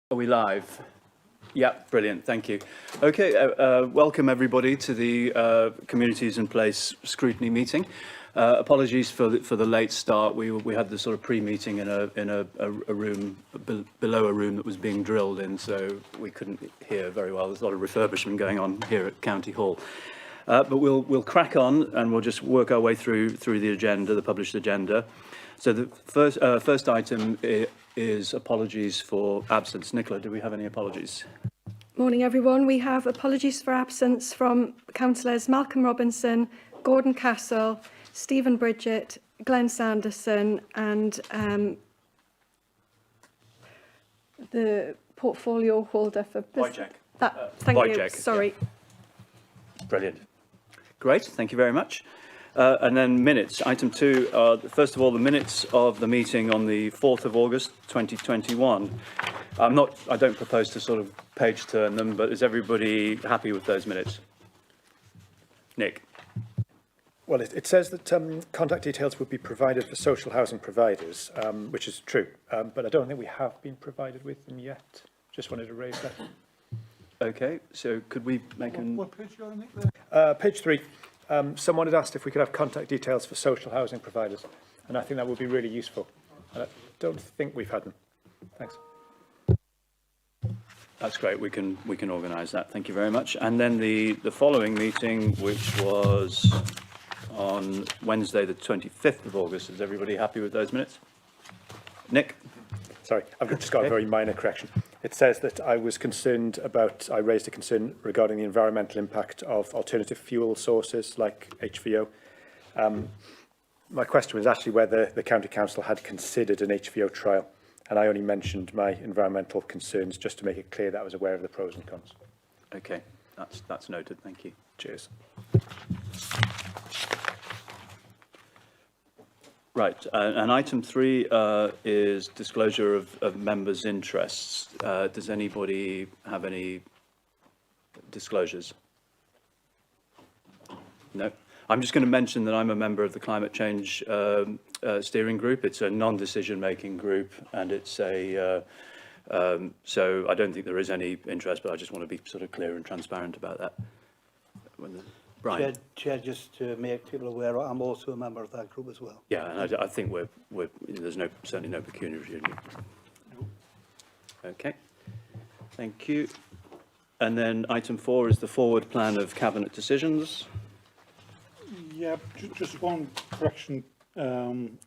Are we live? Yeah, brilliant. Thank you. Okay, welcome everybody to the Communities in Place scrutiny meeting. Apologies for the late start. We had the sort of pre-meeting in a room below a room that was being drilled in, so we couldn't hear very well. There's a lot of refurbishment going on here at County Hall. But we'll crack on and we'll just work our way through the agenda, the published agenda. So the first item is apologies for absence. Nicola, do we have any apologies? Morning, everyone. We have apologies for absence from councillors Malcolm Robinson, Gordon Castle, Stephen Bridget, Glenn Sanderson, and the portfolio holder for Wojciech. Thank Wojciech, you. Sorry. Yeah. Brilliant. Great. Thank you very much. And then minutes. Item 2, first of all, the minutes of the meeting on the 4th of August 2021. I don't propose to sort of page turn them, but is everybody happy with those minutes? Nick? Well, it says that contact details would be provided for social housing providers, which is true, but I don't think we have been provided with them yet. Just wanted to raise that. Okay, so could we make What page are you on, Nick? Page 3. Someone had asked if we could have contact details for social housing providers, and I think that would be really useful. And I don't think we've had them. Thanks. That's great. We can organise that. Thank you very much. And then the following meeting, which was on Wednesday, the 25th of August. Is everybody happy with those minutes? Nick? Sorry, I've just got a very minor correction. It says that I raised a concern regarding the environmental impact of alternative fuel sources like HVO. My question was actually whether the County Council had considered an HVO trial, and I only mentioned my environmental concerns just to make it clear that I was aware of the pros and cons. Okay, that's noted. Thank you. Cheers. Right, and item 3 is disclosure of members' interests. Does anybody have any disclosures? No. I'm just going to mention that I'm a member of the Climate Change Steering Group. It's a non-decision-making group, and it's so I don't think there is any interest, but I just want to be sort of clear and transparent about that. Brian. Chair, just to make people aware, I'm also a member of that group as well. Yeah, and I think there's certainly no pecuniary. Okay, thank you. And then item 4 is the forward plan of cabinet decisions. Yeah, just one correction. On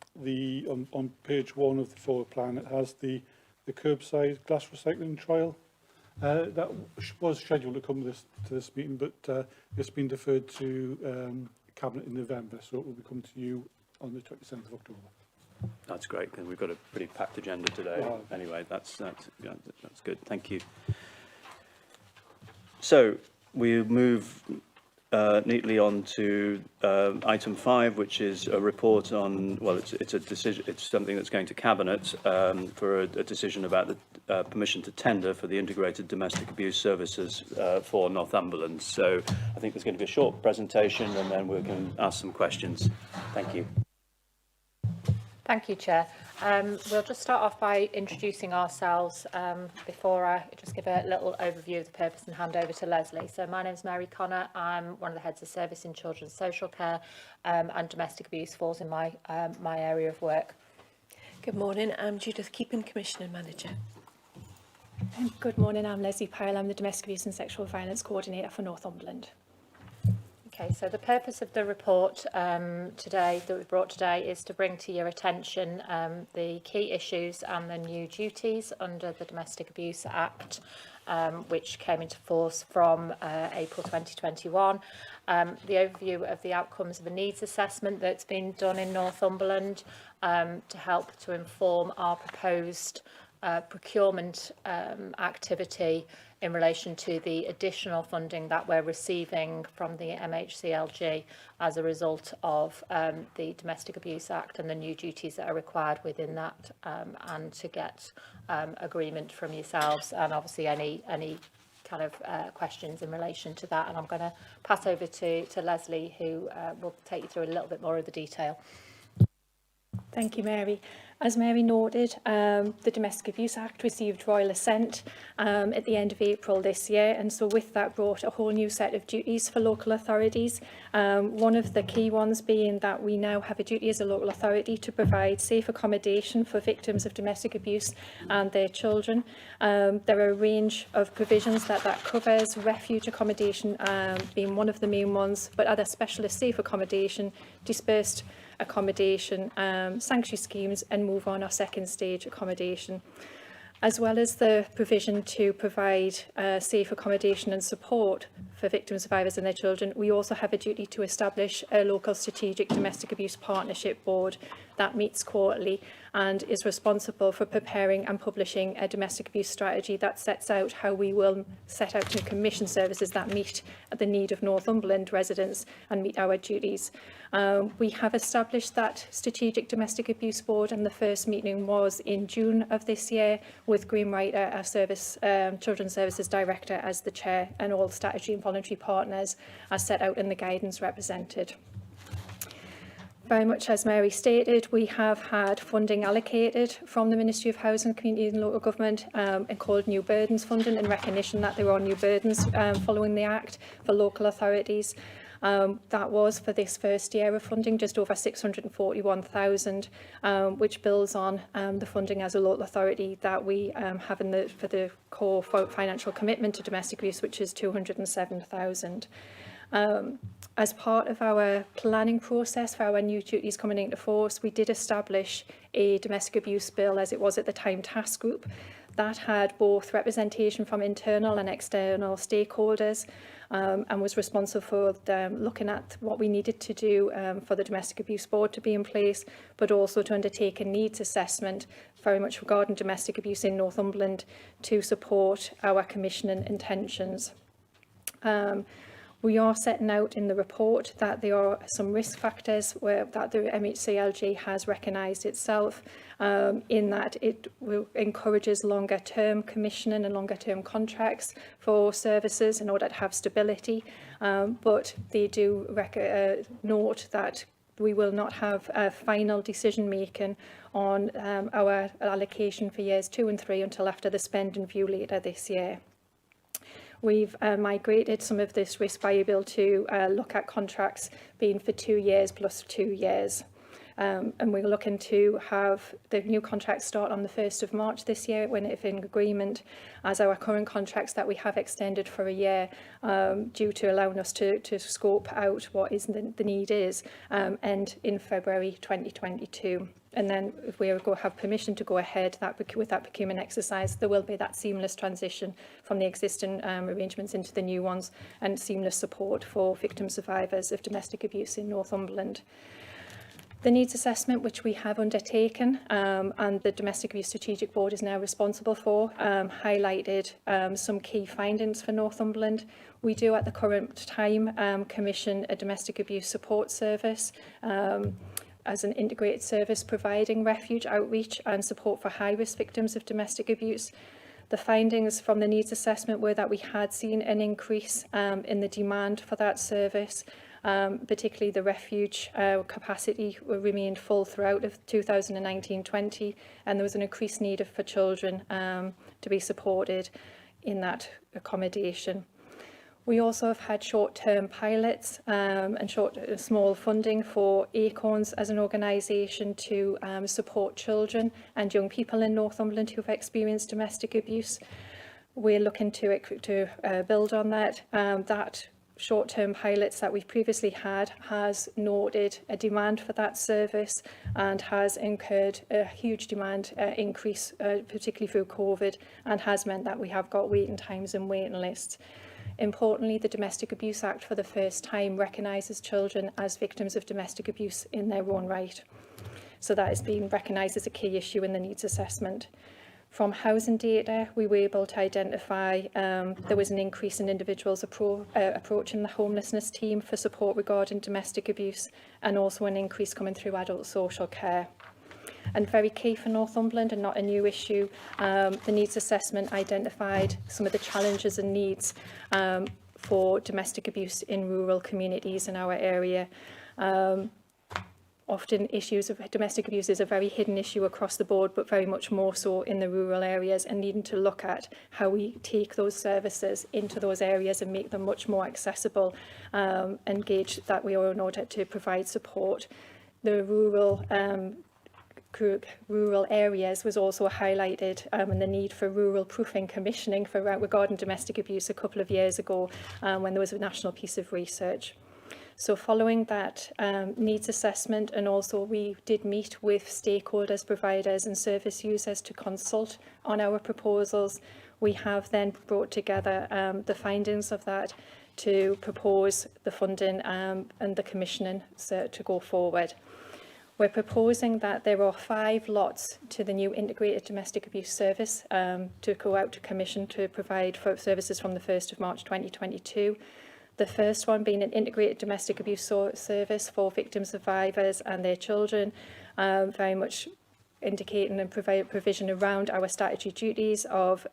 page 1 of the forward plan, it has the curbside glass recycling trial. That was scheduled to come to this meeting, but it's been deferred to Cabinet in November, so it will be coming to you on the 27th of October. That's great, because we've got a pretty packed agenda today. Anyway, that's good. Thank you. So we move neatly on to item 5, which is a report on, well, it's a decision. It's something that's going to Cabinet for a decision about the permission to tender for the integrated domestic abuse services for Northumberland. So I think there's going to be a short presentation, and then we can ask some questions. Thank you. Thank you, Chair. We'll just start off by introducing ourselves before I just give a little overview of the purpose and hand over to Leslie. So my name is Mary Connor. I'm one of the heads of service in children's social care, and domestic abuse falls in my area of work. Good morning, I'm Judith Keeping, Commissioning Manager. Good morning, I'm Leslie Pyle. I'm the Domestic Abuse and Sexual Violence Coordinator for Northumberland. Okay, so the purpose of the report that we've brought today is to bring to your attention the key issues and the new duties under the Domestic Abuse Act, which came into force from April 2021. The overview of the outcomes of a needs assessment that's been done in Northumberland to help to inform our proposed procurement activity in relation to the additional funding that we're receiving from the MHCLG as a result of the Domestic Abuse Act and the new duties that are required within that, and to get agreement from yourselves and obviously any kind of questions in relation to that. And I'm going to pass over to Leslie, who will take you through a little bit more of the detail. Thank you, Mary. As Mary noted, the Domestic Abuse Act received royal assent at the end of April this year, and so with that brought a whole new set of duties for local authorities. One of the key ones being that we now have a duty as a local authority to provide safe accommodation for victims of domestic abuse and their children. There are a range of provisions that covers, refuge accommodation being one of the main ones, but other specialist safe accommodation, dispersed accommodation, sanctuary schemes, and move on our second stage accommodation, as well as the provision to provide safe accommodation and support for victim survivors and their children. We also have a duty to establish a local strategic domestic abuse partnership board that meets quarterly and is responsible for preparing and publishing a domestic abuse strategy that sets out how we will set out to commission services that meet the need of Northumberland residents and meet our duties. We have established that strategic domestic abuse board, and the first meeting was in June of this year, with Graham Writer, our Children's Services Director, as the chair, and all statutory and voluntary partners as set out in the guidance represented. Very much as Mary stated, we have had funding allocated from the Ministry of Housing, Community and Local Government and called New Burdens Funding, in recognition that there are new burdens following the Act for local authorities. That was for this first year of funding, just over 641,000, which builds on the funding as a local authority that we have for the core financial commitment to domestic abuse, which is 207,000. As part of our planning process for our new duties coming into force, we did establish a domestic abuse bill, as it was at the time, task group that had both representation from internal and external stakeholders, and was responsible for looking at what we needed to do for the domestic abuse board to be in place, but also to undertake a needs assessment very much regarding domestic abuse in Northumberland to support our commissioning intentions. We are setting out in the report that there are some risk factors that the MHCLG has recognised itself, in that it encourages longer term commissioning and longer term contracts for services in order to have stability, but they do note that we will not have a final decision making on our allocation for years 2 and 3 until after the spend and view later this year. We've migrated some of this risk variable to look at contracts being for 2 years plus 2 years. And we're looking to have the new contracts start on the 1st of March this year, when it's in agreement, as our current contracts that we have extended for a year, due to allowing us to scope out what is the need is, end in February 2022. And then if we have permission to go ahead with that procurement exercise, there will be that seamless transition from the existing arrangements into the new ones, and seamless support for victim survivors of domestic abuse in Northumberland. The needs assessment, which we have undertaken and the Domestic Abuse Strategic Board is now responsible for, highlighted some key findings for Northumberland. We do at the current time commission a domestic abuse support service as an integrated service providing refuge, outreach and support for high-risk victims of domestic abuse. The findings from the needs assessment were that we had seen an increase in the demand for that service. Particularly the refuge capacity remained full throughout of 2019-20, and there was an increased need for children to be supported in that accommodation. We also have had short-term pilots and small funding for Acorns as an organisation to support children and young people in Northumberland who have experienced domestic abuse. We're looking to build on that. That short-term pilots that we've previously had has noted a demand for that service and has incurred a huge demand increase, particularly through COVID, and has meant that we have got waiting times and waiting lists. Importantly, the Domestic Abuse Act for the first time recognises children as victims of domestic abuse in their own right. So that is being recognised as a key issue in the needs assessment. From housing data, we were able to identify there was an increase in individuals approaching the homelessness team for support regarding domestic abuse, and also an increase coming through adult social care. And very key for Northumberland, and not a new issue, the needs assessment identified some of the challenges and needs for domestic abuse in rural communities in our area. often issues of domestic abuse is a very hidden issue across the board, but very much more so in the rural areas, and needing to look at how we take those services into those areas and make them much more accessible, and gauge that we are in order to provide support. The rural areas was also highlighted, and the need for rural proofing commissioning for regarding domestic abuse a couple of years ago, when there was a national piece of research. So following that needs assessment, and also we did meet with stakeholders, providers and service users to consult on our proposals. We have then brought together the findings of that to propose the funding and the commissioning to go forward. We're proposing that there are 5 lots to the new integrated domestic abuse service to go out to commission to provide for services from the 1st of March 2022. The first one being an integrated domestic abuse service for victim survivors and their children, very much indicating and provide provision around our statutory duties of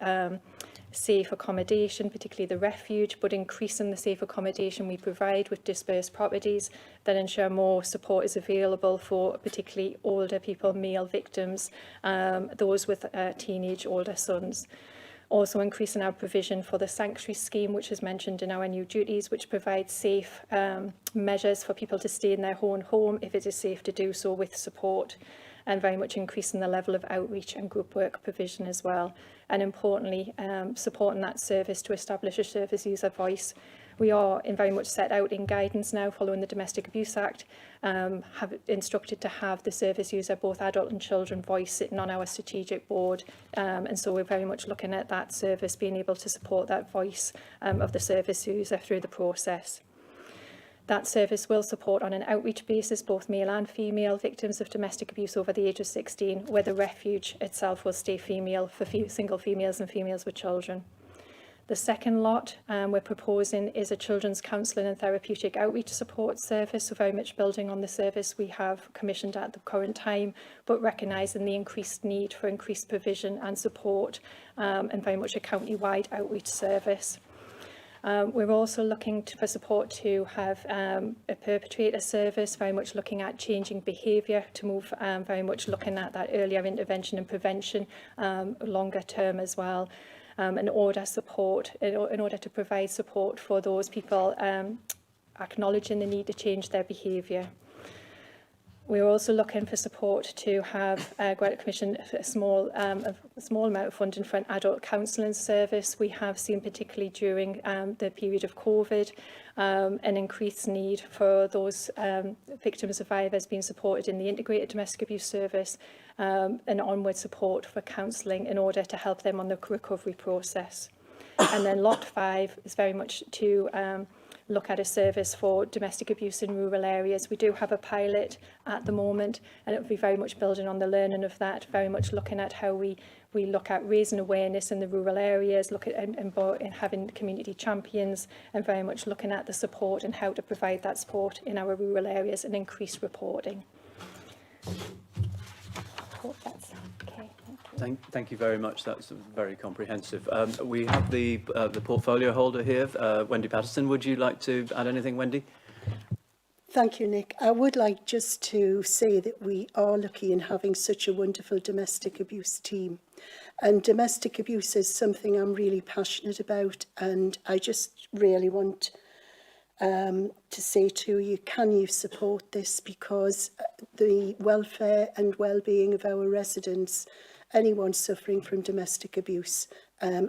safe accommodation, particularly the refuge, but increasing the safe accommodation we provide with dispersed properties that ensure more support is available for particularly older people, male victims, those with teenage older sons. Also increasing our provision for the sanctuary scheme, which is mentioned in our new duties, which provides safe measures for people to stay in their own home if it is safe to do so with support, and very much increasing the level of outreach and group work provision as well. And importantly, supporting that service to establish a service user voice. We are very much set out in guidance now following the Domestic Abuse Act, have instructed to have the service user, both adult and children voice, sitting on our strategic board. And so we're very much looking at that service being able to support that voice of the service user through the process. That service will support on an outreach basis both male and female victims of domestic abuse over the age of 16, where the refuge itself will stay female for single females and females with children. The second lot we're proposing is a children's counselling and therapeutic outreach support service, so very much building on the service we have commissioned at the current time, but recognising the increased need for increased provision and support, and very much a county-wide outreach service. We're also looking for support to have a perpetrator service, very much looking at changing behaviour, to move very much looking at that earlier intervention and prevention longer term as well. In order to provide support for those people acknowledging the need to change their behaviour. We're also looking for support to have commission a small amount of funding for an adult counselling service. We have seen, particularly during the period of COVID, an increased need for those victim survivors being supported in the integrated domestic abuse service, and onward support for counselling in order to help them on the recovery process. And then lot 5 is very much to look at a service for domestic abuse in rural areas. We do have a pilot at the moment, and it will be very much building on the learning of that, very much looking at how we look at raising awareness in the rural areas, look at and having community champions, and very much looking at the support and how to provide that support in our rural areas and increase reporting. I hope that's okay. Thank you very much. That's very comprehensive. We have the portfolio holder here, Wendy Patterson. Would you like to add anything, Wendy? Thank you, Nick. I would like just to say that we are lucky in having such a wonderful domestic abuse team. And domestic abuse is something I'm really passionate about, and I just really want to say to you, can you support this? Because the welfare and well-being of our residents, anyone suffering from domestic abuse,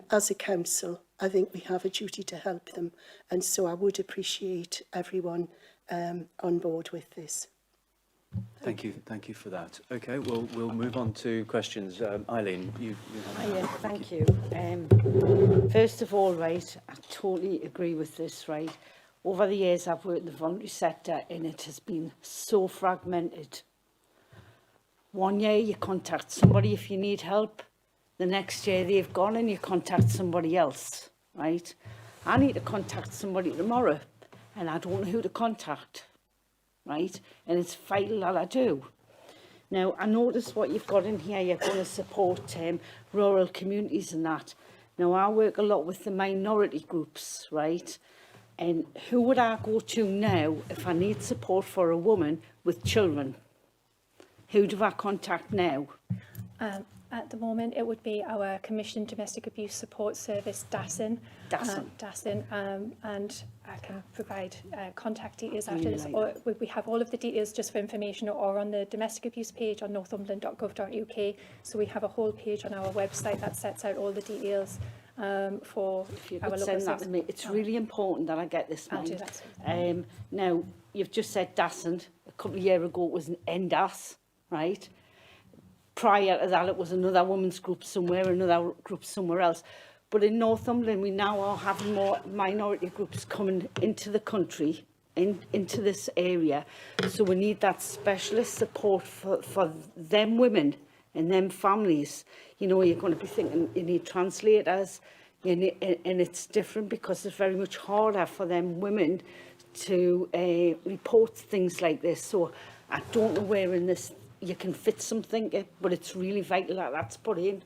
as a council, I think we have a duty to help them. And so I would appreciate everyone on board with this. Thank you for that. Okay, we'll move on to questions. Eileen, you have Yeah, thank you. First of all, right, I totally agree with this, right. Over the years I've worked in the voluntary sector, and it has been so fragmented. One year you contact somebody if you need help, the next year they've gone and you contact somebody else, right? I need to contact somebody tomorrow and I don't know who to contact, right? And it's vital that I do. Now, I notice what you've got in here, you're going to support rural communities and that. Now, I work a lot with the minority groups, right? And who would I go to now if I need support for a woman with children? Who do I contact now? At the moment, it would be our Commissioned Domestic Abuse Support Service, DASIN. DASIN, and I can provide contact details after this. Or we have all of the details just for information or on the domestic abuse page on northumberland.gov.uk. So we have a whole page on our website that sets out all the details for if you our could local send that to me. It's really important that I get this I'll do mind. that. Now, you've just said DASIN. A couple of years ago it was an NDAS, right? Prior to that, it was another women's group somewhere, another group somewhere else. But in Northumberland, we now are having more minority groups coming into the country, into this area. So we need that specialist support for them women and them families. You know, you're going to be thinking you need translators, and it's different because it's very much harder for them women to report things like this. So I don't know where in this you can fit something, but it's really vital that that's put in.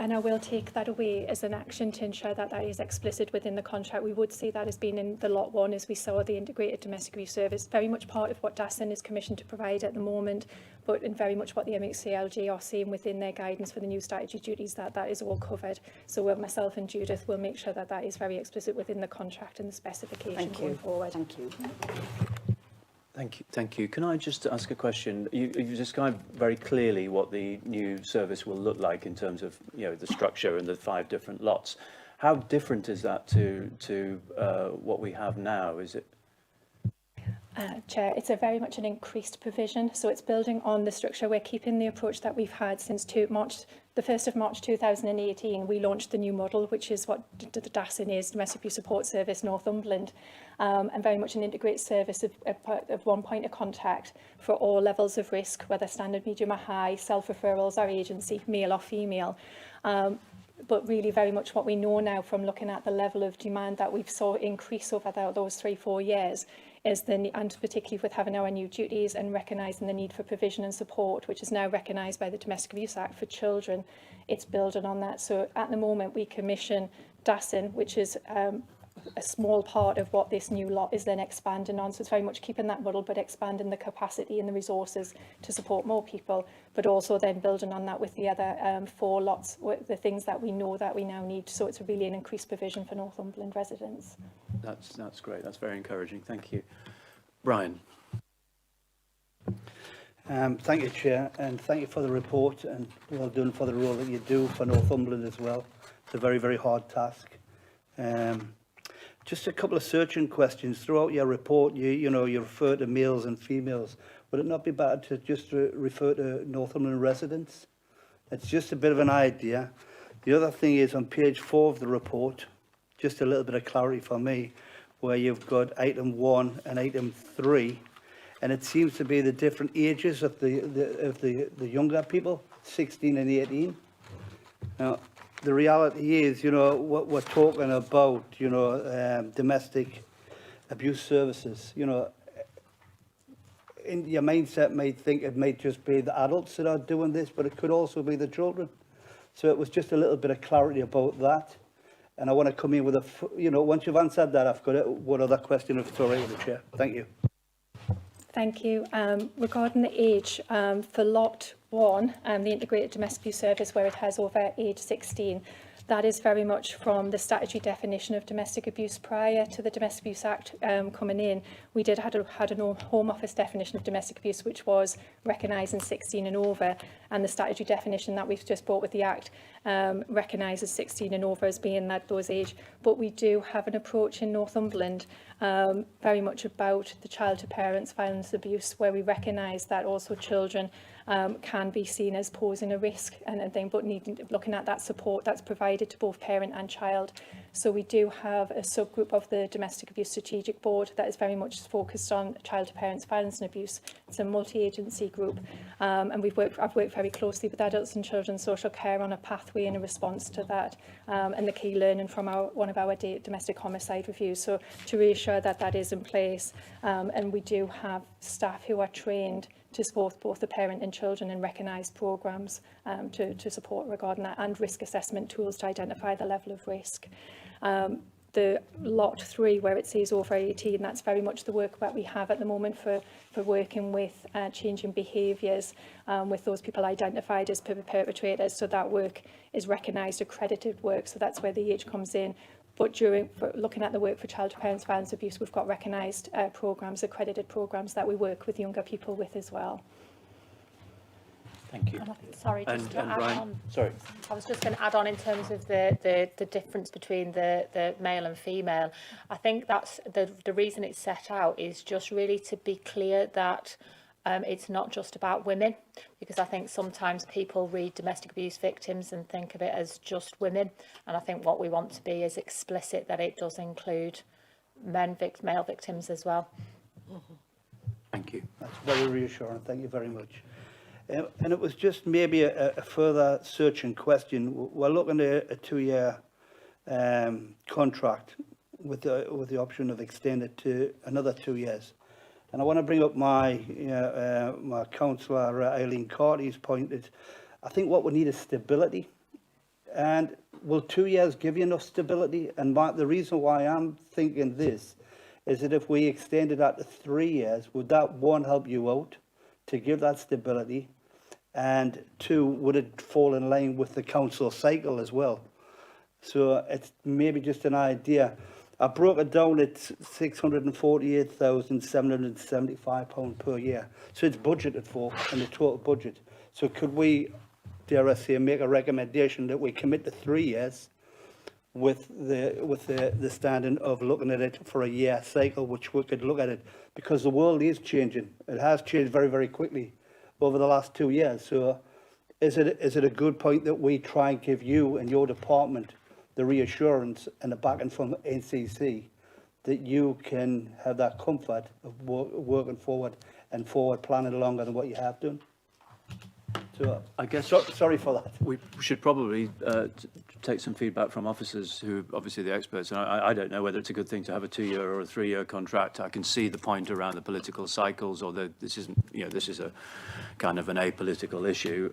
And I will take that away as an action to ensure that that is explicit within the contract. We would see that as being in the lot 1 as we saw the integrated domestic abuse service, very much part of what DASIN is commissioned to provide at the moment, but in very much what the MHCLG are seeing within their guidance for the new statutory duties, that is all covered. So myself and Judith will make sure that that is very explicit within the contract and the specification going forward. Thank you. Thank you. Can I just ask a question? You described very clearly what the new service will look like in terms of, you know, the structure and the 5 different lots. How different is that to what we have now? Is it? Chair, it's a very much an increased provision, so it's building on the structure. We're keeping the approach that we've had since the 1st of March 2018. We launched the new model, which is what the DASIN is, Domestic Abuse Support Service Northumberland, and very much an integrated service of one point of contact for all levels of risk, whether standard, medium or high, self-referrals or agency, male or female. But really very much what we know now from looking at the level of demand that we've saw increase over those 3-4 years is and particularly with having our new duties and recognising the need for provision and support, which is now recognised by the Domestic Abuse Act for children, it's building on that. So at the moment we commission DASIN, which is a small part of what this new lot is then expanding on. So it's very much keeping that model, but expanding the capacity and the resources to support more people, but also then building on that with the other 4 lots, with the things that we know that we now need. So it's really an increased provision for Northumberland residents. That's great. That's very encouraging. Thank you. Brian. Thank you, Chair, and thank you for the report, and well done for the role that you do for Northumberland as well. It's a very, very hard task. Just a couple of searching questions. Throughout your report, you refer to males and females. Would it not be better to just refer to Northumberland residents? It's just a bit of an idea. The other thing is on page 4 of the report, just a little bit of clarity for me, where you've got item 1 and item 3, and it seems to be the different ages of the younger people, 16 and 18. Now, the reality is, what we're talking about, domestic abuse services, in your mindset might think it might just be the adults that are doing this, but it could also be the children. So it was just a little bit of clarity about that. And I want to come in with once you've answered that, I've got one other question if it's all right with the Chair. Thank you. Thank you. Regarding the age, for lot 1, the integrated domestic abuse service, where it has over age 16, that is very much from the statutory definition of domestic abuse prior to the Domestic Abuse Act coming in. We had a Home Office definition of domestic abuse, which was recognising 16 and over, and the statutory definition that we've just brought with the Act recognises 16 and over as being those age. But we do have an approach in Northumberland very much about the child to parents violence abuse, where we recognise that also children can be seen as posing a risk and thing, but looking at that support that's provided to both parent and child. So we do have a subgroup of the Domestic Abuse Strategic Board that is very much focused on child to parents violence and abuse. It's a multi-agency group, and I've worked very closely with adults and children's social care on a pathway in a response to that, and the key learning from one of our domestic homicide reviews. So to reassure that that is in place, and we do have staff who are trained to support both the parent and children in recognised programmes to support regarding that, and risk assessment tools to identify the level of risk. the lot 3 where it says over 18, that's very much the work that we have at the moment for working with changing behaviours with those people identified as perpetrators. So that work is recognised, accredited work, so that's where the age comes in. But for looking at the work for child to parents violence abuse, we've got recognised programmes, accredited programmes that we work with younger people with as well. Thank you. Sorry, just to add Brian, on. sorry. I was just going to add on in terms of the difference between the male and female. I think that's the reason it's set out is just really to be clear that it's not just about women, because I think sometimes people read domestic abuse victims and think of it as just women. And I think what we want to be is explicit that it does include male victims as well. Thank you. That's very reassuring. Thank you very much. And it was just maybe a further searching question. We're looking at a 2-year contract with the option of extending it to another 2 years. And I want to bring up my my councillor Eileen Carty's point. Is I think what we need is stability. And will 2 years give you enough stability? And the reason why I'm thinking this is that if we extended that to 3 years, would that, one, help you out to give that stability, and 2, would it fall in line with the council cycle as well? So it's maybe just an idea. I broke it down at £648,775 per year. So it's budgeted for in the total budget. So could we, dare I say, make a recommendation that we commit to 3 years with the standing of looking at it for a year cycle, which we could look at it, because the world is changing. It has changed very, very quickly over the last 2 years. So is it a good point that we try and give you and your department the reassurance and the backing from NCC that you can have that comfort of working forward and forward planning longer than what you have done? So I guess sorry for that. we should probably take some feedback from officers who are obviously the experts. And I don't know whether it's a good thing to have a 2-year or a 3-year contract. I can see the point around the political cycles, or this is a kind of an apolitical issue.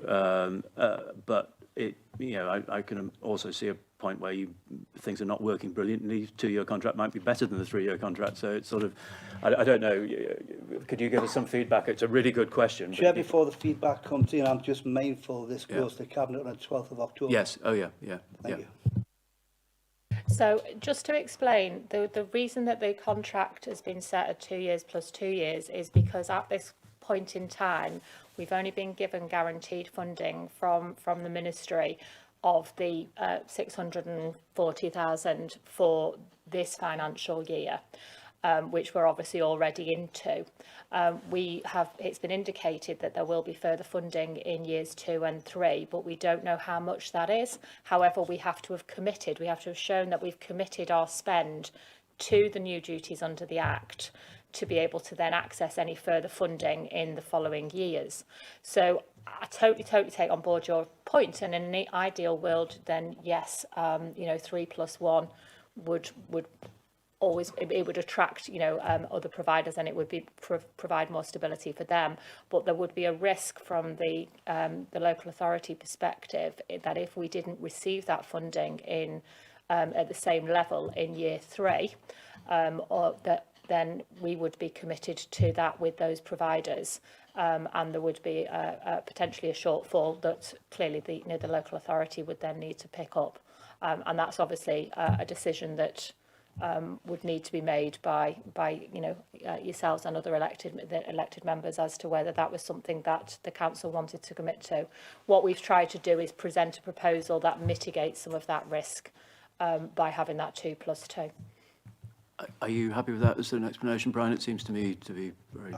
But I can also see a point where things are not working brilliantly. 2-year contract might be better than the 3-year contract. So it's sort of, I don't know. Could you give us some feedback? It's a really good question. Chair, before the feedback comes in, I'm just mindful this goes to Cabinet on the 12th of October. Yes. Oh, yeah. Thank you. So just to explain, the reason that the contract has been set at 2 years plus 2 years is because at this point in time, we've only been given guaranteed funding from the ministry of the 640,000 for this financial year, which we're obviously already into. It's been indicated that there will be further funding in years 2 and 3, but we don't know how much that is. However, we have to have shown that we've committed our spend to the new duties under the Act to be able to then access any further funding in the following years. So I totally take on board your point, and in the ideal world, then yes, 3+1 would always, it would attract other providers, and it would be provide more stability for them. But there would be a risk from the local authority perspective that if we didn't receive that funding in at the same level in year 3, then we would be committed to that with those providers, and there would be potentially a shortfall that clearly the local authority would then need to pick up, and that's obviously a decision that would need to be made by yourselves and other elected members as to whether that was something that the council wanted to commit to. What we've tried to do is present a proposal that mitigates some of that risk by having that 2+2. Are you happy with that as an explanation, Brian? It seems to me to be very...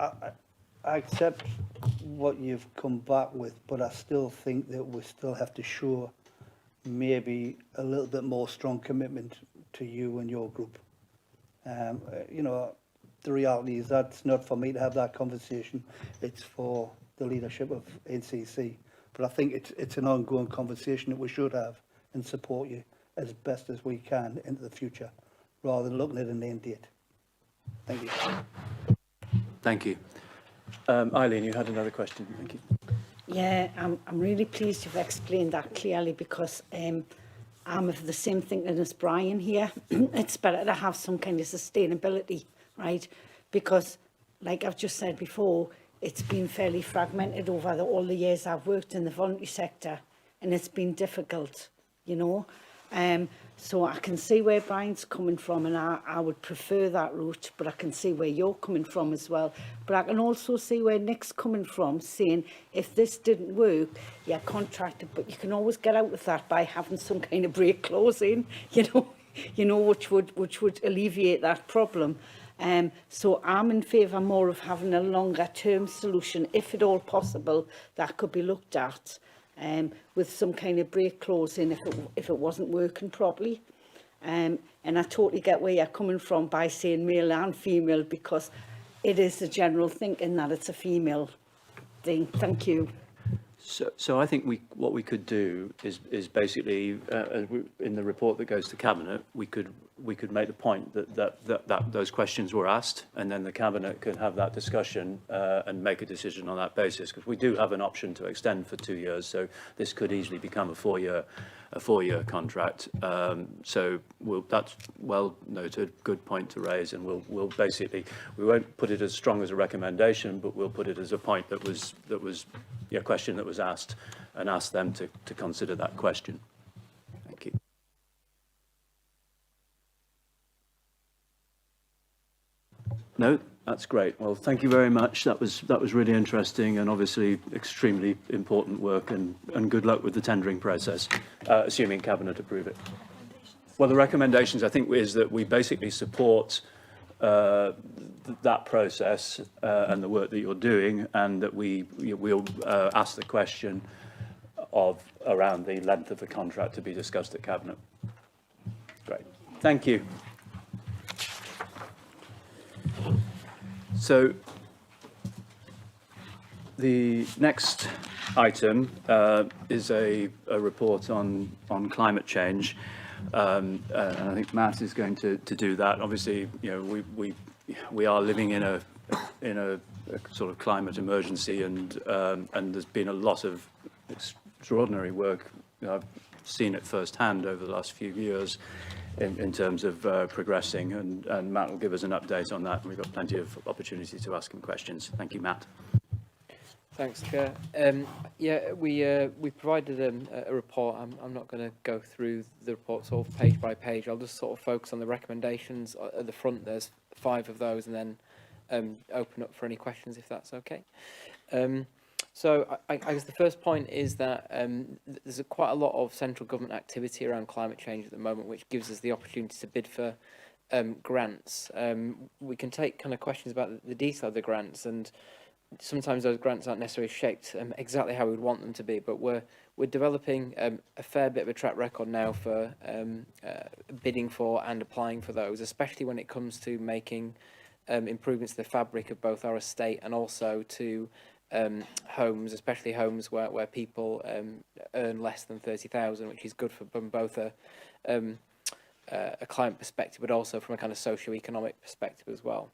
I accept what you've come back with, but I still think that we still have to show maybe a little bit more strong commitment to you and your group. The reality is that's not for me to have that conversation. It's for the leadership of NCC. But I think it's an ongoing conversation that we should have and support you as best as we can into the future, rather than looking at an end date. Thank you. Thank you. Eileen, you had another question. Thank you. Yeah, I'm really pleased you've explained that clearly, because I'm of the same thinking as Brian here. It's better to have some kind of sustainability, right? Because, like I've just said before, it's been fairly fragmented over all the years I've worked in the voluntary sector, and it's been difficult, you know. So I can see where Brian's coming from, and I would prefer that route, but I can see where you're coming from as well. But I can also see where Nick's coming from, saying if this didn't work, yeah, contracted, but you can always get out of that by having some kind of break clause in, you know, which would alleviate that problem. So I'm in favour more of having a longer term solution, if at all possible, that could be looked at. With some kind of break clause in if it wasn't working properly. And I totally get where you're coming from by saying male and female, because it is the general thinking that it's a female thing. Thank you. So I think what we could do is basically in the report that goes to Cabinet, we could make the point that those questions were asked, and then the Cabinet could have that discussion and make a decision on that basis, because we do have an option to extend for 2 years, so this could easily become a four-year contract. So that's well noted, good point to raise, and we'll basically, we won't put it as strong as a recommendation, but we'll put it as a point that was a question that was asked, and ask them to consider that question. Thank you. No, that's great. Well, thank you very much. That was really interesting, and obviously extremely important work, and good luck with the tendering process, assuming Cabinet approve it. Well, the recommendations, I think, is that we basically support that process and the work that you're doing, and that we'll ask the question around the length of the contract to be discussed at Cabinet. Great. Thank you. So the next item is a report on climate change, and I think Matt is going to do that. Obviously, you know, we are living in a sort of climate emergency, and there's been a lot of extraordinary work. You know, I've seen it firsthand over the last few years in terms of progressing, and Matt will give us an update on that. We've got plenty of opportunity to ask him questions. Thank you, Matt. Thanks, Chair. Yeah, we provided a report. I'm not going to go through the report sort of page by page. I'll just sort of focus on the recommendations at the front. There's 5 of those, and then open up for any questions if that's okay. So I guess the first point is that there's quite a lot of central government activity around climate change at the moment, which gives us the opportunity to bid for grants. We can take kind of questions about the detail of the grants, and sometimes those grants aren't necessarily shaped exactly how we would want them to be, but we're developing a fair bit of a track record now for bidding for and applying for those, especially when it comes to making improvements to the fabric of both our estate and also to homes, especially homes where people earn less than 30,000, which is good from both a climate perspective, but also from a kind of socio-economic perspective as well.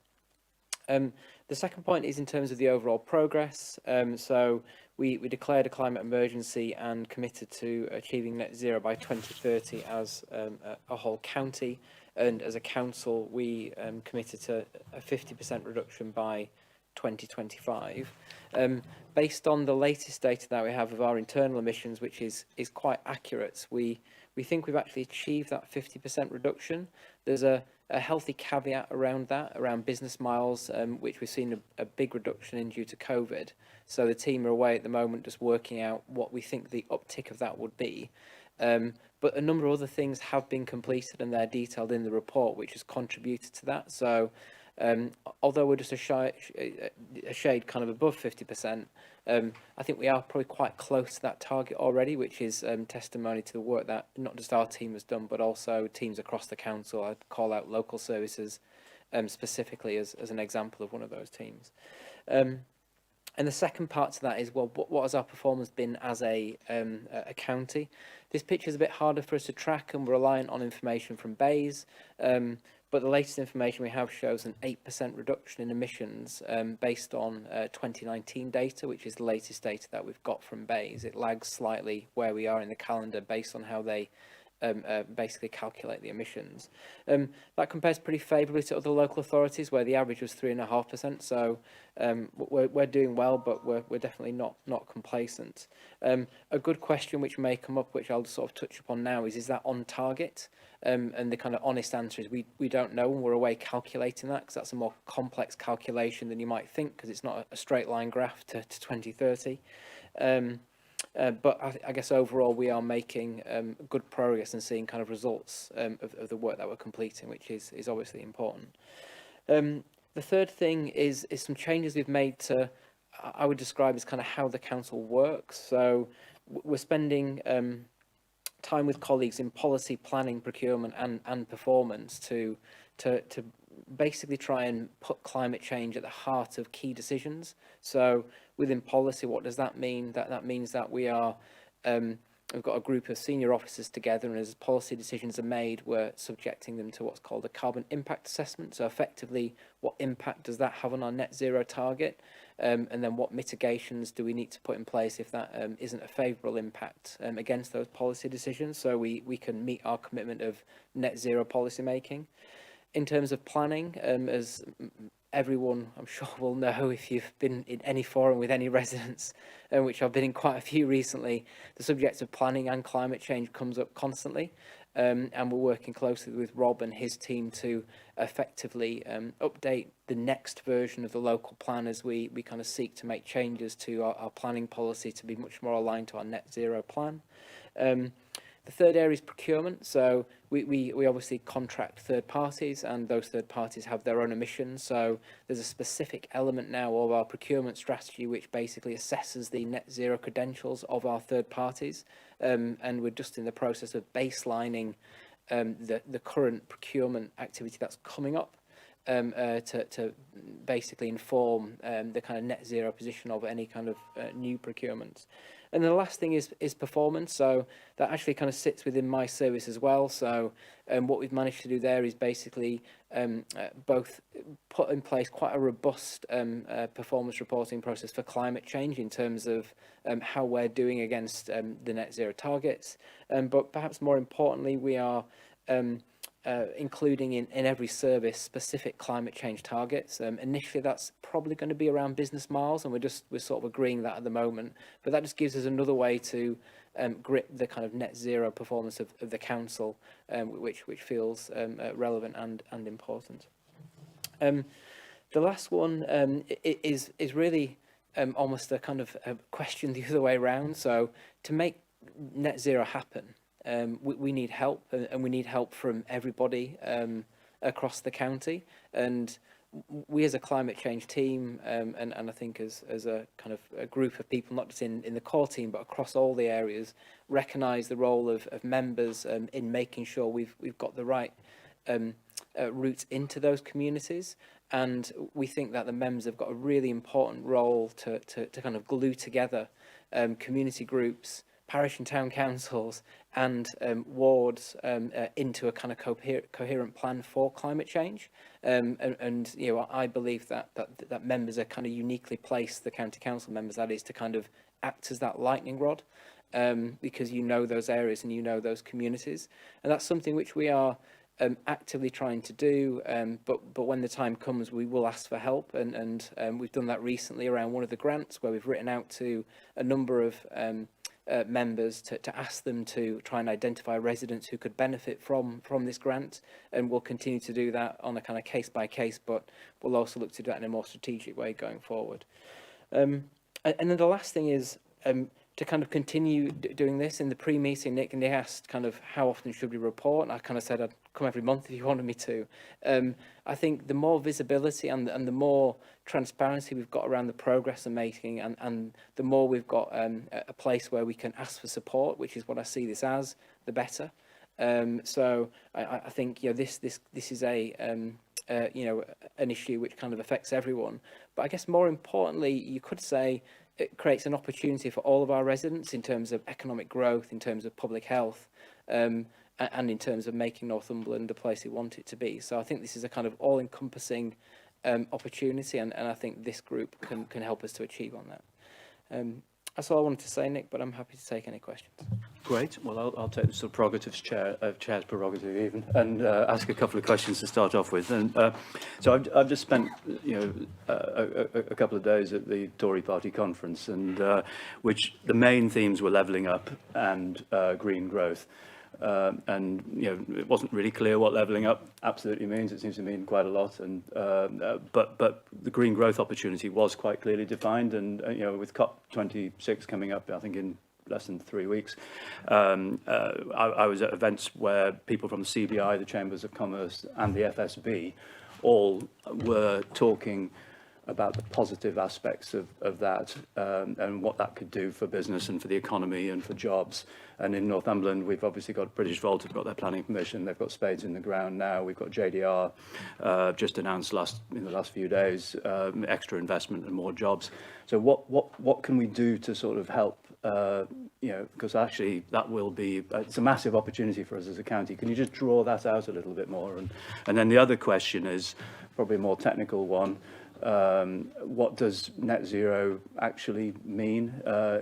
The second point is in terms of the overall progress. So we declared a climate emergency and committed to achieving net zero by 2030 as a whole county, and as a council we committed to a 50% reduction by 2025. Based on the latest data that we have of our internal emissions, which is quite accurate, we think we've actually achieved that 50% reduction. There's a healthy caveat around that, around business miles, which we've seen a big reduction in due to COVID. So the team are away at the moment just working out what we think the uptick of that would be. But a number of other things have been completed, and they're detailed in the report, which has contributed to that. So although we're just a shade kind of above 50%, I think we are probably quite close to that target already, which is testimony to the work that not just our team has done, but also teams across the council. I'd call out local services specifically as an example of one of those teams. And the second part to that is, well, what has our performance been as a county? This picture is a bit harder for us to track, and we're reliant on information from BEIS. But the latest information we have shows an 8% reduction in emissions based on 2019 data, which is the latest data that we've got from BEIS. It lags slightly where we are in the calendar based on how they basically calculate the emissions. That compares pretty favourably to other local authorities where the average was 3.5%. So we're doing well, but we're definitely not complacent. A good question which may come up, which I'll sort of touch upon now, is that on target? And the kind of honest answer is we don't know, and we're away calculating that, because that's a more complex calculation than you might think, because it's not a straight line graph to 2030. But I guess overall we are making good progress and seeing kind of results of the work that we're completing, which is obviously important. The third thing is some changes we've made to, I would describe as kind of how the council works. So we're spending time with colleagues in policy, planning, procurement and performance to basically try and put climate change at the heart of key decisions. So within policy, what does that mean? That means that we are we've got a group of senior officers together, and as policy decisions are made, we're subjecting them to what's called a carbon impact assessment. So effectively, what impact does that have on our net zero target? And then what mitigations do we need to put in place if that isn't a favourable impact against those policy decisions, so we can meet our commitment of net zero policy making. In terms of planning, as everyone I'm sure will know if you've been in any forum with any residents, which I've been in quite a few recently, the subject of planning and climate change comes up constantly. And we're working closely with Rob and his team to effectively update the next version of the local plan as we kind of seek to make changes to our planning policy to be much more aligned to our net zero plan. The third area is procurement. So we obviously contract third parties, and those third parties have their own emissions. So there's a specific element now of our procurement strategy which basically assesses the net zero credentials of our third parties. And we're just in the process of baselining the current procurement activity that's coming up to basically inform the kind of net zero position of any kind of new procurements. And the last thing is performance. So that actually kind of sits within my service as well. So what we've managed to do there is basically both put in place quite a robust performance reporting process for climate change in terms of how we're doing against the net zero targets. But perhaps more importantly, we are including in every service specific climate change targets. Initially, that's probably going to be around business miles, and we're sort of agreeing that at the moment. But that just gives us another way to grip the kind of net zero performance of the council, which feels relevant and important. The last one is really almost a kind of a question the other way around. So to make net zero happen, we need help, and we need help from everybody across the county. And we as a climate change team, and I think as a kind of a group of people, not just in the core team, but across all the areas, recognise the role of members in making sure we've got the right routes into those communities. And we think that the members have got a really important role to kind of glue together community groups, parish and town councils and wards into a kind of coherent plan for climate change. And you know, I believe that members are kind of uniquely placed, the county council members that is, to kind of act as that lightning rod, because you know those areas and you know those communities. And that's something which we are actively trying to do, but when the time comes we will ask for help, and we've done that recently around one of the grants where we've written out to a number of members to ask them to try and identify residents who could benefit from this grant, and we'll continue to do that on a kind of case by case, but we'll also look to do that in a more strategic way going forward. And then the last thing is to kind of continue doing this. In the pre-meeting, Nick asked kind of how often should we report, and I kind of said I'd come every month if you wanted me to. I think the more visibility and the more transparency we've got around the progress we're making, and the more we've got a place where we can ask for support, which is what I see this as, the better. So I think, you know, this is a you know, an issue which kind of affects everyone. But I guess more importantly, you could say it creates an opportunity for all of our residents in terms of economic growth, in terms of public health, and in terms of making Northumberland the place we want it to be. So I think this is a kind of all-encompassing opportunity, and I think this group can help us to achieve on that. That's all I wanted to say, Nick, but I'm happy to take any questions. Great. Well, I'll take the sort of prerogatives, chair's prerogative even, and ask a couple of questions to start off with. And so I've just spent, a couple of days at the Tory party conference, and which the main themes were levelling up and green growth. And it wasn't really clear what levelling up absolutely means. It seems to mean quite a lot, and but the green growth opportunity was quite clearly defined. And with COP26 coming up, I think in less than 3 weeks, I was at events where people from the CBI, the Chambers of Commerce, and the FSB all were talking about the positive aspects of that and what that could do for business and for the economy and for jobs. And in Northumberland, we've obviously got British Volt, have got their planning permission, they've got spades in the ground now, we've got JDR just announced in the last few days, extra investment and more jobs. So what can we do to sort of help, because actually that will be, it's a massive opportunity for us as a county. Can you just draw that out a little bit more? And then the other question is probably a more technical one. What does net zero actually mean?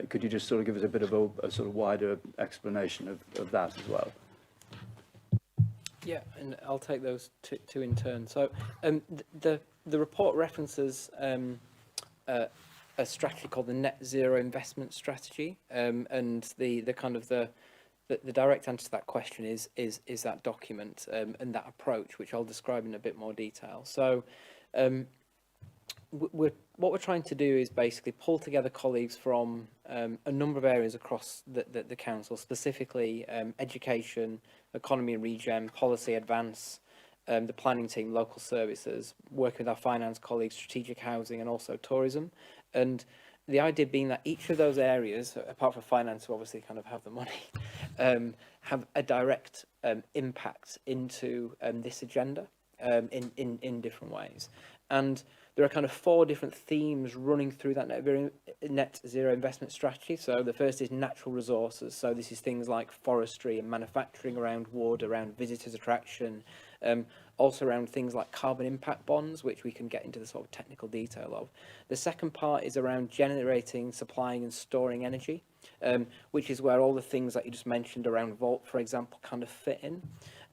Could you just sort of give us a bit of a sort of wider explanation of that as well? Yeah, and I'll take those two in turn. So the report references a strategy called the Net Zero Investment Strategy, and the direct answer to that question is that document and that approach, which I'll describe in a bit more detail. So what we're trying to do is basically pull together colleagues from a number of areas across the council, specifically education, economy and regen, policy advance, the planning team, local services, working with our finance colleagues, strategic housing, and also tourism. And the idea being that each of those areas, apart from finance, who obviously kind of have the money, have a direct impact into this agenda in different ways. And there are kind of 4 different themes running through that net zero investment strategy. So the first is natural resources. So this is things like forestry and manufacturing around wood, around visitors attraction, also around things like carbon impact bonds, which we can get into the sort of technical detail of. The second part is around generating, supplying and storing energy, which is where all the things that you just mentioned around Volt, for example, kind of fit in.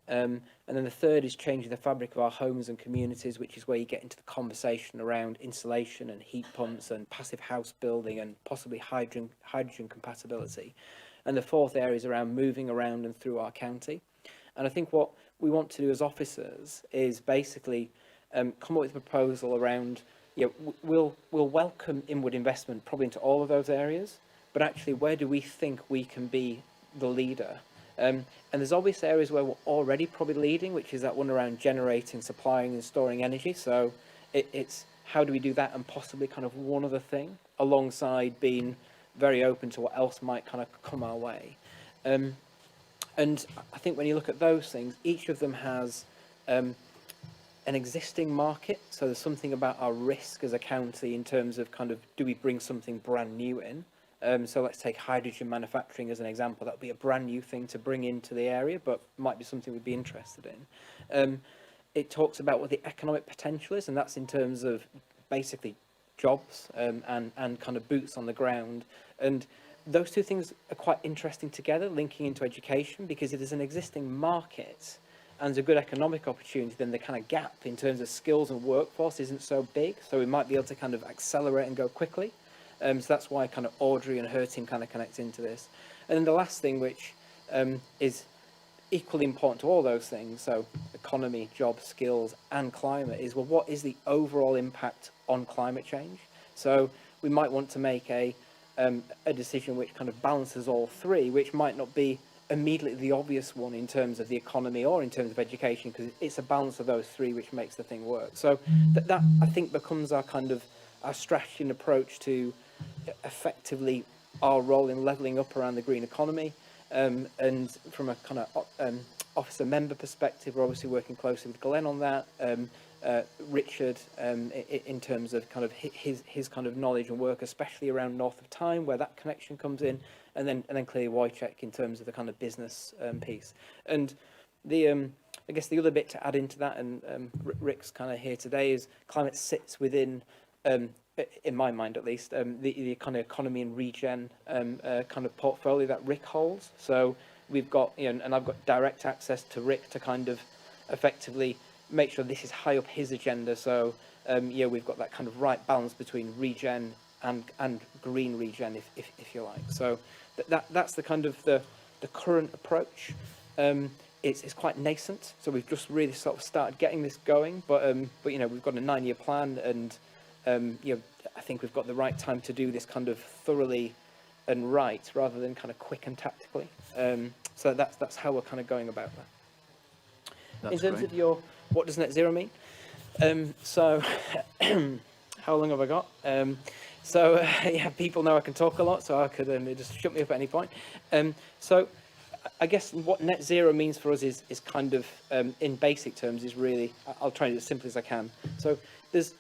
And then the third is changing the fabric of our homes and communities, which is where you get into the conversation around insulation and heat pumps and passive house building and possibly hydrogen compatibility. And the fourth area is around moving around and through our county. And I think what we want to do as officers is basically come up with a proposal around, we'll welcome inward investment probably into all of those areas, but actually where do we think we can be the leader? And there's obvious areas where we're already probably leading, which is that one around generating, supplying and storing energy. So it's how do we do that, and possibly kind of one other thing alongside being very open to what else might kind of come our way. And I think when you look at those things, each of them has an existing market. So there's something about our risk as a county in terms of kind of, do we bring something brand new in? So let's take hydrogen manufacturing as an example. That would be a brand new thing to bring into the area, but might be something we'd be interested in. It talks about what the economic potential is, and that's in terms of basically jobs and kind of boots on the ground. And those two things are quite interesting together, linking into education, because if there's an existing market and there's a good economic opportunity, then the kind of gap in terms of skills and workforce isn't so big. So we might be able to kind of accelerate and go quickly. So that's why kind of Audrey and her team kind of connect into this. And then the last thing, which is equally important to all those things, so economy, jobs, skills and climate, is, well, what is the overall impact on climate change? So we might want to make a decision which kind of balances all three, which might not be immediately the obvious one in terms of the economy or in terms of education, because it's a balance of those three which makes the thing work. So that I think becomes our kind of our strategy and approach to effectively our role in levelling up around the green economy. And from a kind of officer member perspective, we're obviously working closely with Glenn on that. Richard, in terms of kind of his kind of knowledge and work, especially around North of Tyne, where that connection comes in, and then clearly Wojciech in terms of the kind of business piece. And the I guess the other bit to add into that, and Rick's kind of here today, is climate sits within in my mind at least, the kind of economy and regen kind of portfolio that Rick holds. So we've got, and I've got direct access to Rick to kind of effectively make sure this is high up his agenda. So we've got that kind of right balance between regen and green regen, if you like. So that's the kind of the current approach. It's quite nascent, so we've just really sort of started getting this going. But we've got a 9-year plan, and I think we've got the right time to do this kind of thoroughly and right, rather than kind of quick and tactically. So that's how we're kind of going about that. That's in terms great. of what does net zero mean? So how long have I got? People know I can talk a lot, so I could just shut me up at any point. So I guess what net zero means for us is kind of, in basic terms, is really, I'll try it as simple as I can. So there's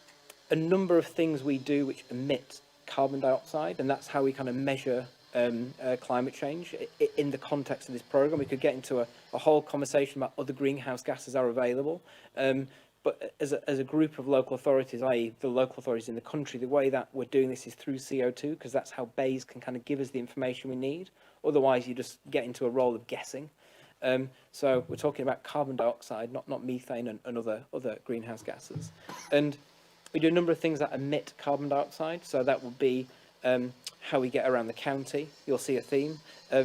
a number of things we do which emit carbon dioxide, and that's how we kind of measure climate change. In the context of this programme, we could get into a whole conversation about other greenhouse gases are available. But as a group of local authorities, i.e. the local authorities in the country, the way that we're doing this is through CO2, because that's how BEIS can kind of give us the information we need. Otherwise, you just get into a role of guessing. So we're talking about carbon dioxide, not methane and other greenhouse gases. And we do a number of things that emit carbon dioxide. So that would be how we get around the county. You'll see a theme.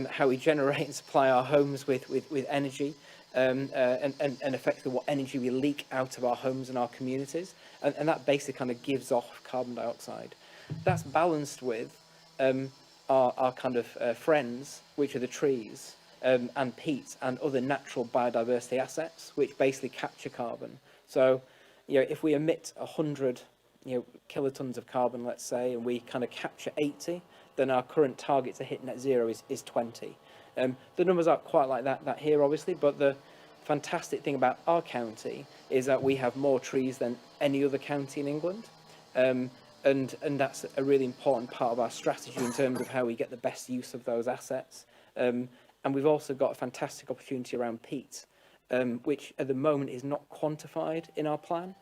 How we generate and supply our homes with energy. And effectively what energy we leak out of our homes and our communities. And that basically kind of gives off carbon dioxide. That's balanced with our kind of friends, which are the trees and peat and other natural biodiversity assets, which basically capture carbon. So, if we emit 100 kilotons of carbon, let's say, and we kind of capture 80, then our current target to hit net zero is 20. The numbers aren't quite like that here, obviously, but the fantastic thing about our county is that we have more trees than any other county in England. And that's a really important part of our strategy in terms of how we get the best use of those assets. And we've also got a fantastic opportunity around peat, which at the moment is not quantified in our plan,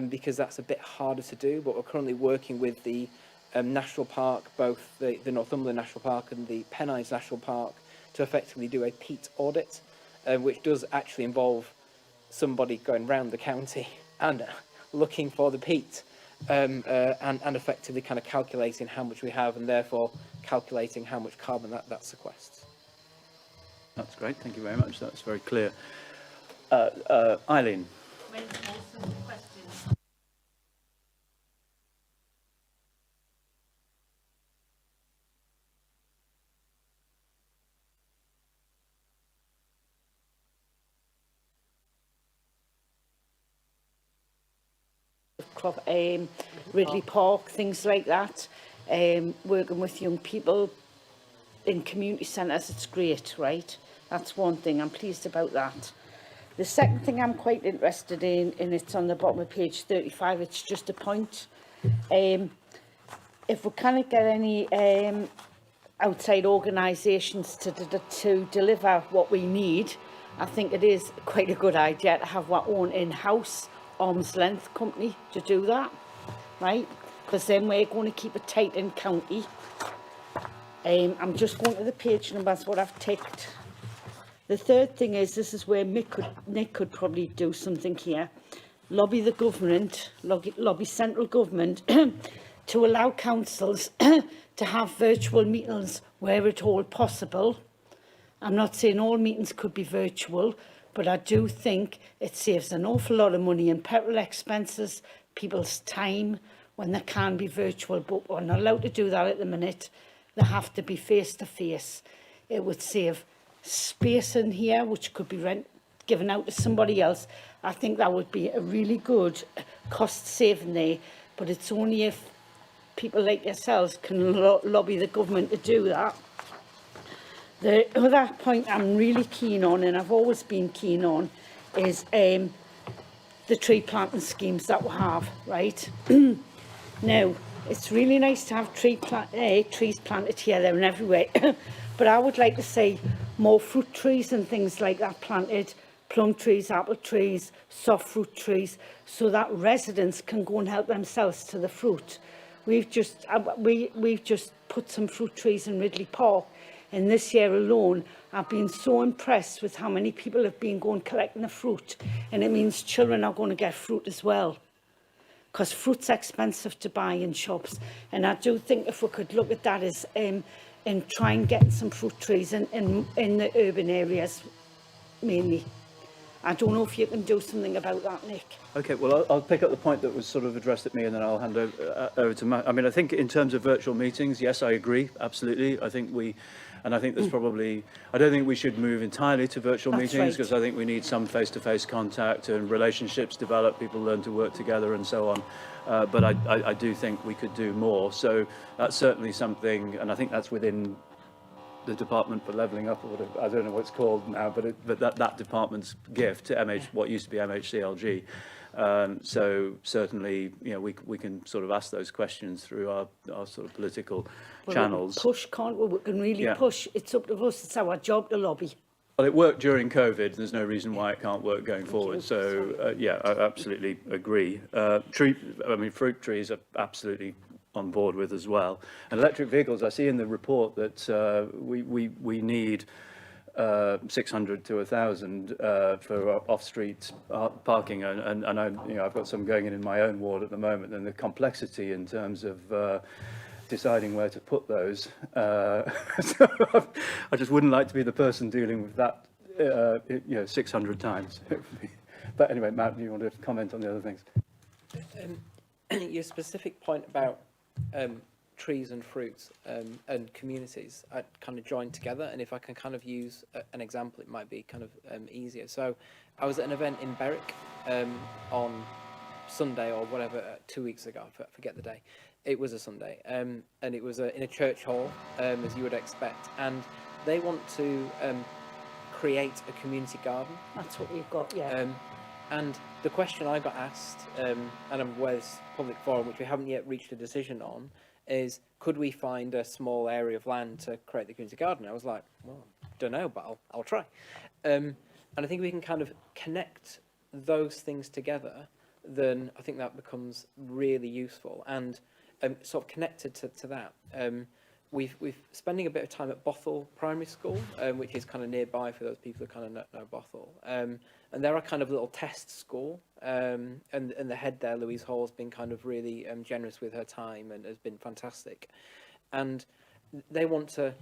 because that's a bit harder to do, but we're currently working with the National Park, both the Northumberland National Park and the Pennines National Park, to effectively do a peat audit, which does actually involve somebody going round the county and looking for the peat, and effectively kind of calculating how much we have, and therefore calculating how much carbon that sequests. That's great. Thank you very much. That's very clear. Eileen. Ridley Park, things like that. Working with young people in community centres, it's great, right? That's one thing, I'm pleased about that. The second thing I'm quite interested in, and it's on the bottom of page 35, it's just a point. If we can't get any outside organisations to deliver what we need, I think it is quite a good idea to have our own in-house arm's length company to do that, right? Because then we're going to keep it tight in county. I'm just going to the page numbers, what I've ticked. The third thing is, this is where Nick could probably do something here. Lobby the government, lobby central government to allow councils to have virtual meetings where at all possible. I'm not saying all meetings could be virtual, but I do think it saves an awful lot of money in petrol expenses, people's time, when they can be virtual, but we're not allowed to do that at the minute. They have to be face-to-face. It would save space in here, which could be given out to somebody else. I think that would be a really good cost saving there, but it's only if people like yourselves can lobby the government to do that. The other point I'm really keen on, and I've always been keen on, is the tree planting schemes that we have, right? Now, it's really nice to have trees planted here, there and everywhere, but I would like to see more fruit trees and things like that planted, plum trees, apple trees, soft fruit trees, so that residents can go and help themselves to the fruit. we've just put some fruit trees in Ridley Park, and this year alone I've been so impressed with how many people have been going collecting the fruit, and it means children are going to get fruit as well, because fruit's expensive to buy in shops. And I do think if we could look at that as and try and get some fruit trees in the urban areas mainly. I don't know if you can do something about that, Nick. Okay, well, I'll pick up the point that was sort of addressed at me, and then I'll hand over to Matt. I mean, I think in terms of virtual meetings, yes, I agree, absolutely. I think there's probably, I don't think we should move entirely to virtual That's meetings, right. because I think we need some face-to-face contact and relationships develop, people learn to work together and so on. But I do think we could do more. So that's certainly something, and I think that's within the Department for Levelling Up, or whatever, I don't know what it's called now, but that department's gift to what used to be MHCLG. So certainly, you know, we can sort of ask those questions through our sort of political channels. We can push, can't we? We can really push. It's up to us. It's our job to lobby. Well, it worked during COVID. There's no reason why it can't work going forward. So yeah, I absolutely agree. Fruit trees are absolutely on board with as well. And electric vehicles, I see in the report that we need 600 to 1,000 for off-street parking, and I've got some going in my own ward at the moment, and the complexity in terms of deciding where to put those. So I just wouldn't like to be the person dealing with that 600 times. But anyway, Matt, do you want to comment on the other things? Your specific point about trees and fruits and communities are kind of joined together, and if I can kind of use an example, it might be kind of easier. So I was at an event in Berwick on Sunday or whatever, 2 weeks ago, I forget the day. It was a Sunday, and it was in a church hall, as you would expect, and they want to create a community garden. That's what we've got, yeah. And the question I got asked, and I'm aware this public forum, which we haven't yet reached a decision on, is could we find a small area of land to create the community garden? I was like, well, don't know, but I'll try. And I think we can kind of connect those things together, then I think that becomes really useful. And sort of connected to that, we've spending a bit of time at Bothell Primary School, which is kind of nearby for those people who kind of know Bothell. And they're a kind of little test school, and the head there, Louise Hall, has been kind of really generous with her time and has been fantastic. And they want to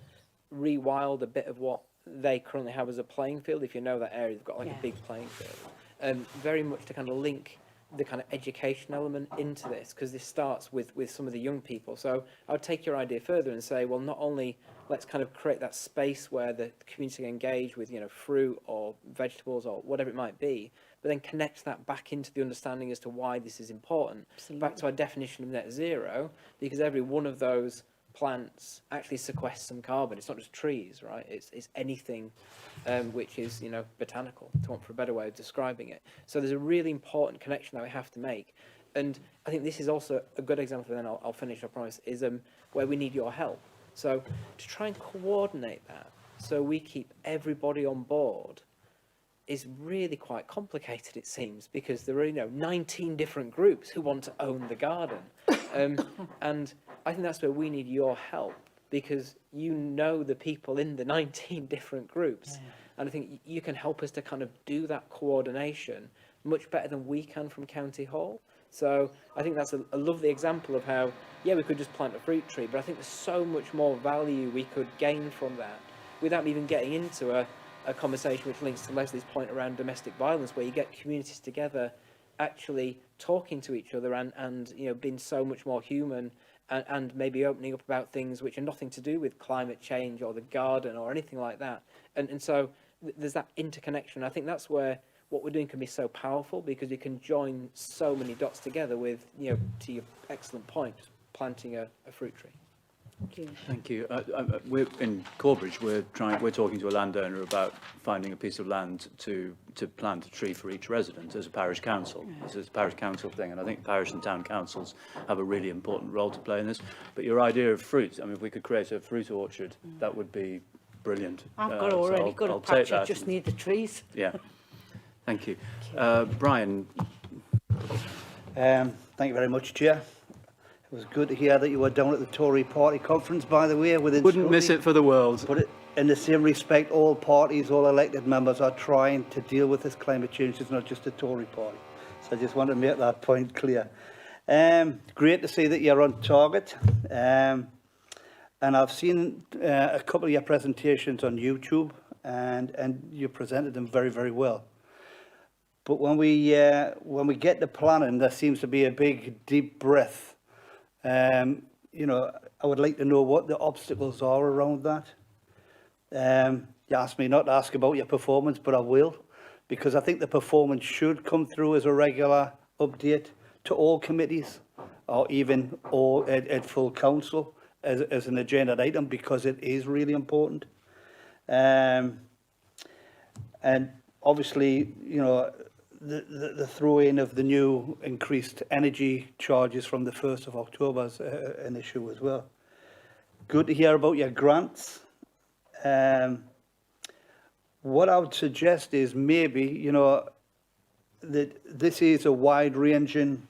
rewild a bit of what they currently have as a playing field. If you know that area, they've got like a big playing field, very much to kind of link the kind of education element into this, because this starts with some of the young people. So I would take your idea further and say, well, not only let's kind of create that space where the community can engage with, fruit or vegetables or whatever it might be, but then connect that back into the understanding as to why this is important. Absolutely. Back to our definition of net zero, because every one of those plants actually sequesters some carbon. It's not just trees, right? It's anything which is, botanical, to want for a better way of describing it. So there's a really important connection that we have to make. And I think this is also a good example, and then I'll finish, I promise, is where we need your help. So to try and coordinate that so we keep everybody on board is really quite complicated, it seems, because there are 19 different groups who want to own the garden. And I think that's where we need your help, because the people in the 19 different groups. Yeah. And I think you can help us to kind of do that coordination much better than we can from County Hall. So I think that's a lovely example of how, we could just plant a fruit tree, but I think there's so much more value we could gain from that without even getting into a conversation which links to Leslie's point around domestic violence, where you get communities together actually talking to each other and being so much more human and maybe opening up about things which are nothing to do with climate change or the garden or anything like that. And so there's that interconnection. I think that's where what we're doing can be so powerful, because we can join so many dots together with, to your excellent point, planting a fruit tree. Thank you. We're in Corbridge. We're talking to a landowner about finding a piece of land to plant a tree for each resident as a parish council. This is a parish council thing, and I think parish and town councils have a really important role to play in this. But your idea of fruit, if we could create a fruit orchard, that would be brilliant. I've got already got a patch. I just need the trees. Yeah. Thank you. Brian. Thank you very much, Chair. It was good to hear that you were down at the Tory party conference, by the way, within Wouldn't miss scrutiny. it for the world. But in the same respect, all parties, all elected members are trying to deal with this climate change. It's not just the Tory party. So I just want to make that point clear. Great to see that you're on target. And I've seen a couple of your presentations on YouTube, and you presented them very, very well. But when we get to planning, there seems to be a big, deep breath. You know, I would like to know what the obstacles are around that. You asked me not to ask about your performance, but I will, because I think the performance should come through as a regular update to all committees, or even all at full council as an agenda item, because it is really important. And obviously, you know, the throw-in of the new increased energy charges from the 1st of October is an issue as well. Good to hear about your grants. What I would suggest is maybe, you know, that this is a wide-ranging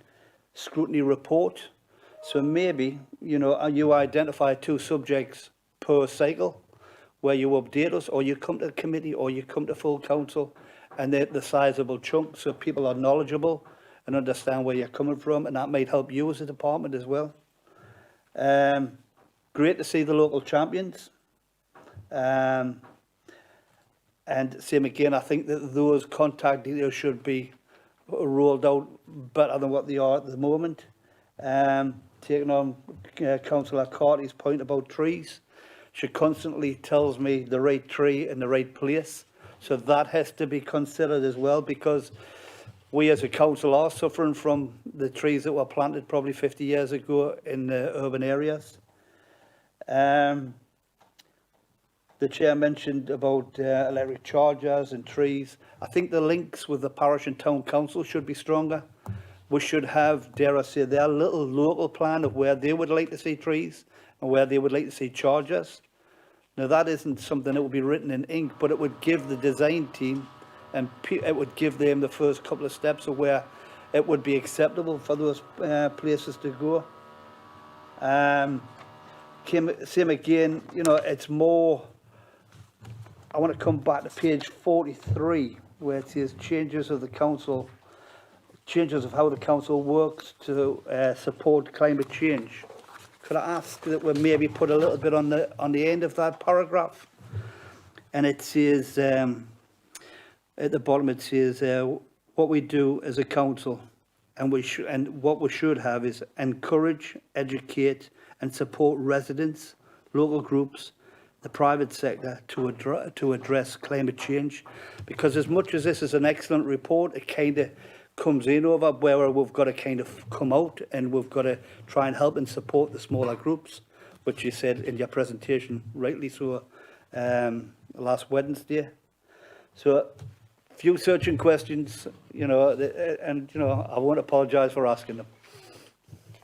scrutiny report. So maybe, you know, you identify 2 subjects per cycle where you update us, or you come to the committee, or you come to full council, and they're the sizable chunks, so people are knowledgeable and understand where you're coming from, and that might help you as a department as well. Great to see the local champions. And same again, I think that those contact details should be rolled out better than what they are at the moment. Taking on Councillor Carty's point about trees, she constantly tells me the right tree in the right place. So that has to be considered as well, because we as a council are suffering from the trees that were planted probably 50 years ago in the urban areas. The Chair mentioned about electric chargers and trees. I think the links with the parish and town council should be stronger. We should have, dare I say, their little local plan of where they would like to see trees and where they would like to see chargers. Now, that isn't something that would be written in ink, but it would give the design team, and it would give them the first couple of steps of where it would be acceptable for those places to go. Same again, you know, it's more, I want to come back to page 43, where it says changes of the council, changes of how the council works to support climate change. Could I ask that we maybe put a little bit on the end of that paragraph? And it says, at the bottom it says, what we do as a council, and what we should have is encourage, educate and support residents, local groups, the private sector to address climate change. Because as much as this is an excellent report, it kind of comes in over where we've got to kind of come out, and we've got to try and help and support the smaller groups, which you said in your presentation, rightly so, last Wednesday. So, few searching questions, you know, and, you know, I won't apologise for asking them.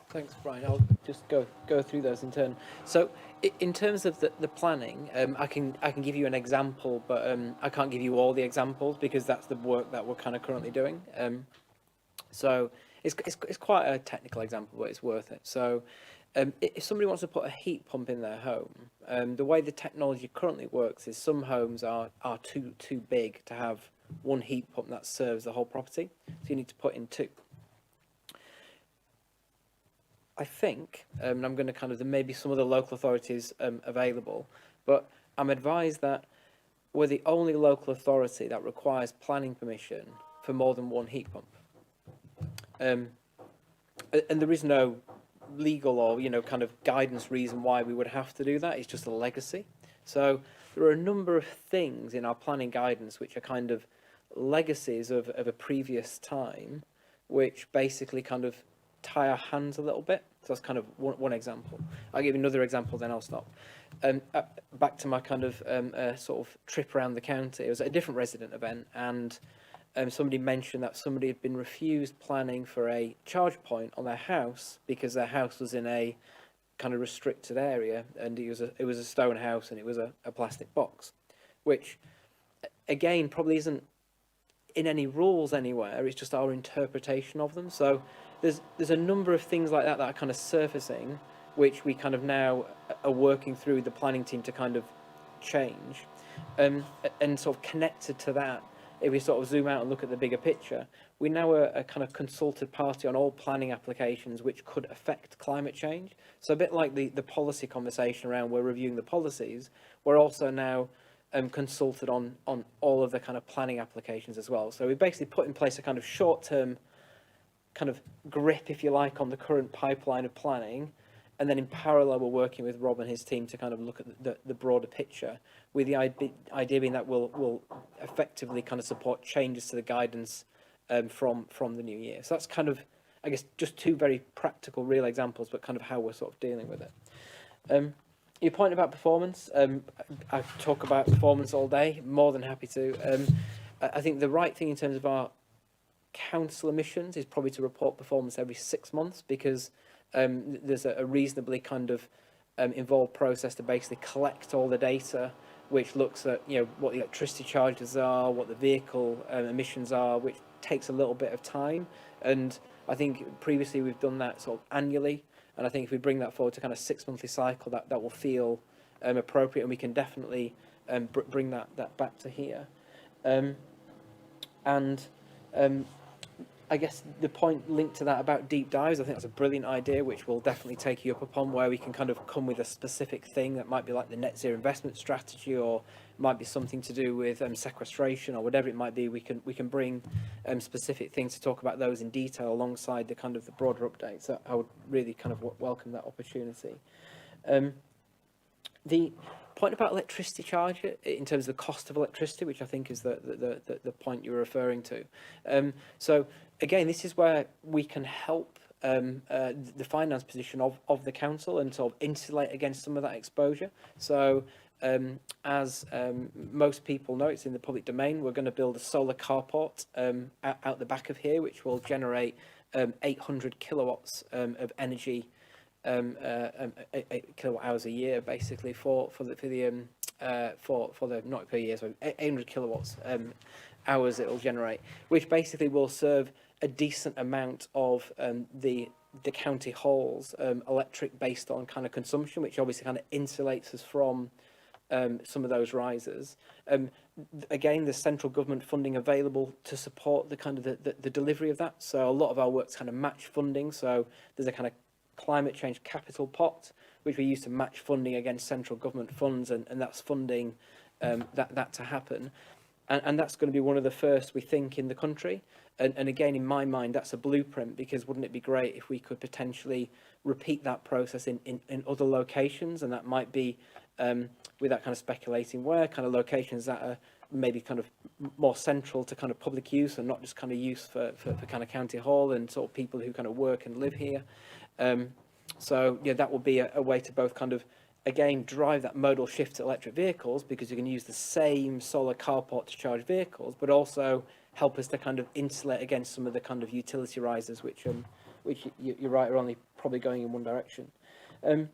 Thanks, Brian. I'll just go through those in turn. So, in terms of the planning, I can give you an example, but I can't give you all the examples because that's the work that we're kind of currently doing. So it's quite a technical example, but it's worth it. So, if somebody wants to put a heat pump in their home, the way the technology currently works is some homes are too big to have one heat pump that serves the whole property, so you need to put in 2. I think, and I'm going to kind of, there may be some other local authorities available, but I'm advised that we're the only local authority that requires planning permission for more than one heat pump. And there is no legal or, you know, kind of guidance reason why we would have to do that. It's just a legacy. So there are a number of things in our planning guidance which are kind of legacies of a previous time, which basically kind of tie our hands a little bit. So that's kind of one example. I'll give you another example, then I'll stop. Back to my kind of sort of trip around the county. It was at a different resident event, and somebody mentioned that somebody had been refused planning for a charge point on their house because their house was in a kind of restricted area, and it was a stone house and it was a plastic box, which again probably isn't in any rules anywhere. It's just our interpretation of them. So there's a number of things like that that are kind of surfacing, which we kind of now are working through with the planning team to kind of change. And sort of connected to that, if we sort of zoom out and look at the bigger picture, we now are a kind of consulted party on all planning applications which could affect climate change. So a bit like the policy conversation around we're reviewing the policies, we're also now consulted on all of the kind of planning applications as well. So we basically put in place a kind of short-term kind of grip, if you like, on the current pipeline of planning, and then in parallel we're working with Rob and his team to kind of look at the broader picture, with the idea being that will effectively kind of support changes to the guidance from the new year. So that's kind of, I guess, just two very practical, real examples, but kind of how we're sort of dealing with it. Your point about performance, I talk about performance all day, more than happy to. I think the right thing in terms of our council emissions is probably to report performance every 6 months, because there's a reasonably kind of involved process to basically collect all the data, which looks at, you know, what the electricity charges are, what the vehicle emissions are, which takes a little bit of time. And I think previously we've done that sort of annually, and I think if we bring that forward to kind of 6 monthly cycle, that will feel appropriate, and we can definitely bring that back to here. I guess the point linked to that about deep dives, I think that's a brilliant idea, which we'll definitely take you up upon, where we can kind of come with a specific thing that might be like the net zero investment strategy, or might be something to do with sequestration, or whatever it might be. We can bring specific things to talk about those in detail alongside the kind of the broader updates. So I would really kind of welcome that opportunity. The point about electricity charge in terms of the cost of electricity, which I think is the point you were referring to. So again, this is where we can help the finance position of the council and sort of insulate against some of that exposure. So as most people know, it's in the public domain, we're going to build a solar carport out the back of here, which will generate 800 kilowatts of energy, 8 kilowatt hours a year, basically for the not per year, so 800 kilowatts hours it will generate, which basically will serve a decent amount of the county hall's electric based on kind of consumption, which obviously kind of insulates us from some of those rises. Again, there's central government funding available to support the kind of the delivery of that. So a lot of our work's kind of match funding. So there's a kind of climate change capital pot, which we use to match funding against central government funds, and that's funding that to happen. And that's going to be one of the first, we think, in the country. And again, in my mind, that's a blueprint, because wouldn't it be great if we could potentially repeat that process in other locations? And that might be, without kind of speculating where, kind of locations that are maybe kind of more central to kind of public use, and not just kind of use for kind of county hall and sort of people who kind of work and live here. So yeah, that will be a way to both kind of, again, drive that modal shift to electric vehicles, because you can use the same solar carport to charge vehicles, but also help us to kind of insulate against some of the kind of utility rises, which you're right, are only probably going in one direction. I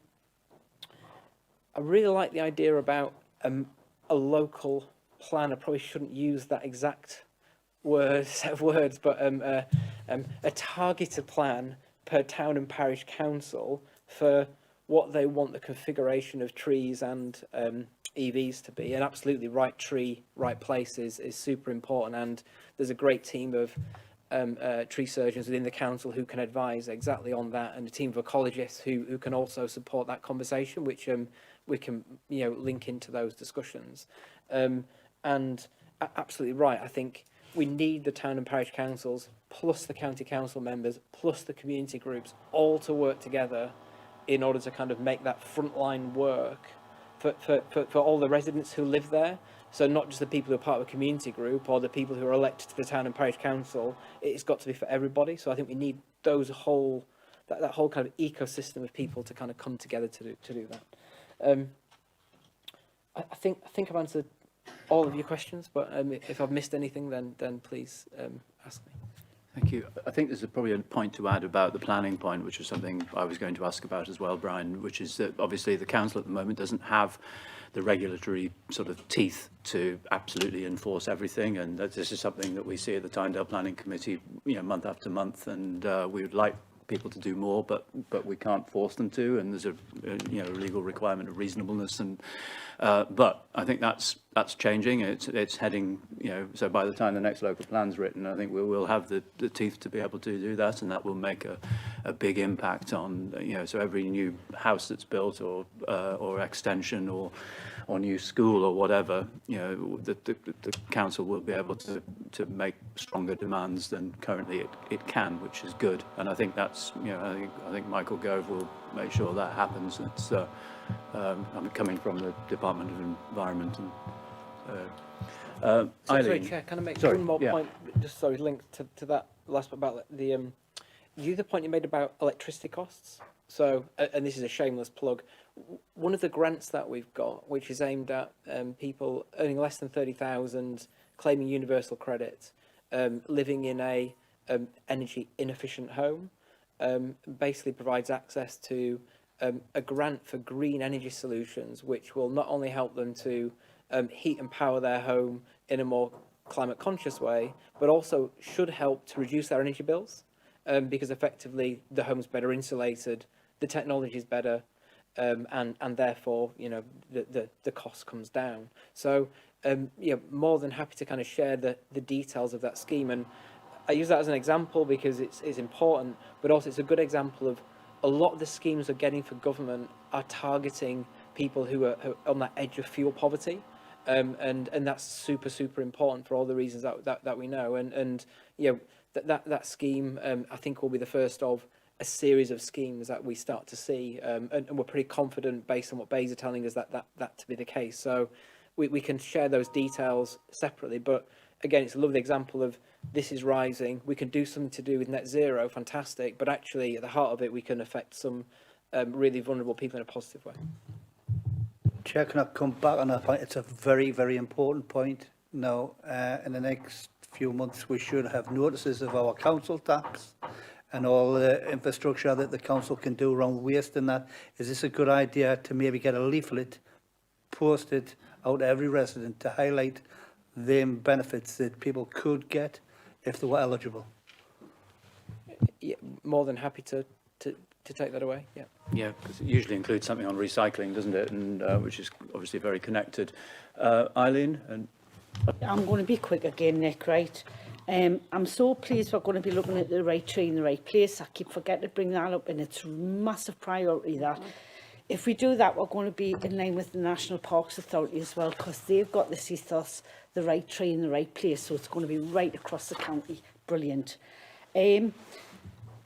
really like the idea about a local plan. I probably shouldn't use that exact set of words, but a targeted plan per town and parish council for what they want the configuration of trees and EVs to be. And absolutely, right tree, right place is super important. And there's a great team of tree surgeons within the council who can advise exactly on that, and a team of ecologists who can also support that conversation, which we can, you know, link into those discussions. And absolutely right, I think we need the town and parish councils, plus the county council members, plus the community groups, all to work together in order to kind of make that frontline work for all the residents who live there. So not just the people who are part of a community group or the people who are elected to the town and parish council. It's got to be for everybody. So I think we need those that whole kind of ecosystem of people to kind of come together to do that. I think I've answered all of your questions, but if I've missed anything, then please ask me. Thank you. I think there's probably a point to add about the planning point, which is something I was going to ask about as well, Brian, which is that obviously the council at the moment doesn't have the regulatory sort of teeth to absolutely enforce everything, and that this is something that we see at the Tynedale Planning Committee, month after month, and we would like people to do more, but we can't force them to, and there's a legal requirement of reasonableness, and but I think that's changing. It's heading, so by the time the next local plan's written, I think we will have the teeth to be able to do that, and that will make a big impact on, so every new house that's built or extension or new school or whatever, the council will be able to make stronger demands than currently it can, which is good. And I think that's, I think Michael Gove will make sure that happens. It's I'm coming from the Department of Environment and Sorry, Eileen. Chair, can I make Sorry, one more yeah. point, just linked to that last bit about the other point you made about electricity costs. So, and this is a shameless plug, one of the grants that we've got, which is aimed at people earning less than 30,000, claiming universal credit, living in a energy inefficient home, basically provides access to a grant for green energy solutions, which will not only help them to heat and power their home in a more climate conscious way, but also should help to reduce their energy bills, because effectively the home's better insulated, the technology is better, and therefore the cost comes down. So more than happy to kind of share the details of that scheme, and I use that as an example because it's important, but also it's a good example of a lot of the schemes we're getting for government are targeting people who are on that edge of fuel poverty, and that's super important for all the reasons that we know, and that scheme I think will be the first of a series of schemes that we start to see, and we're pretty confident based on what Bays are telling us that to be the case. So we can share those details separately, but again, it's a lovely example of this is rising. We can do something to do with net zero, fantastic, but actually at the heart of it, we can affect some really vulnerable people in a positive way. Chair, can I come back on that point? It's a very, very important point. Now, in the next few months, we should have notices of our council tax and all the infrastructure that the council can do around waste and that. Is this a good idea to maybe get a leaflet posted out to every resident to highlight the benefits that people could get if they were eligible? Yeah, more than happy to take that away. Yeah. Yeah, because it usually includes something on recycling, doesn't it? And which is obviously very connected. Eileen, and I'm going to be quick again, Nick, right? I'm so pleased we're going to be looking at the right tree in the right place. I keep forgetting to bring that up, and it's a massive priority that. If we do that, we're going to be in line with the National Parks Authority as well, because they've got this ethos, the right tree in the right place, so it's going to be right across the county. Brilliant. The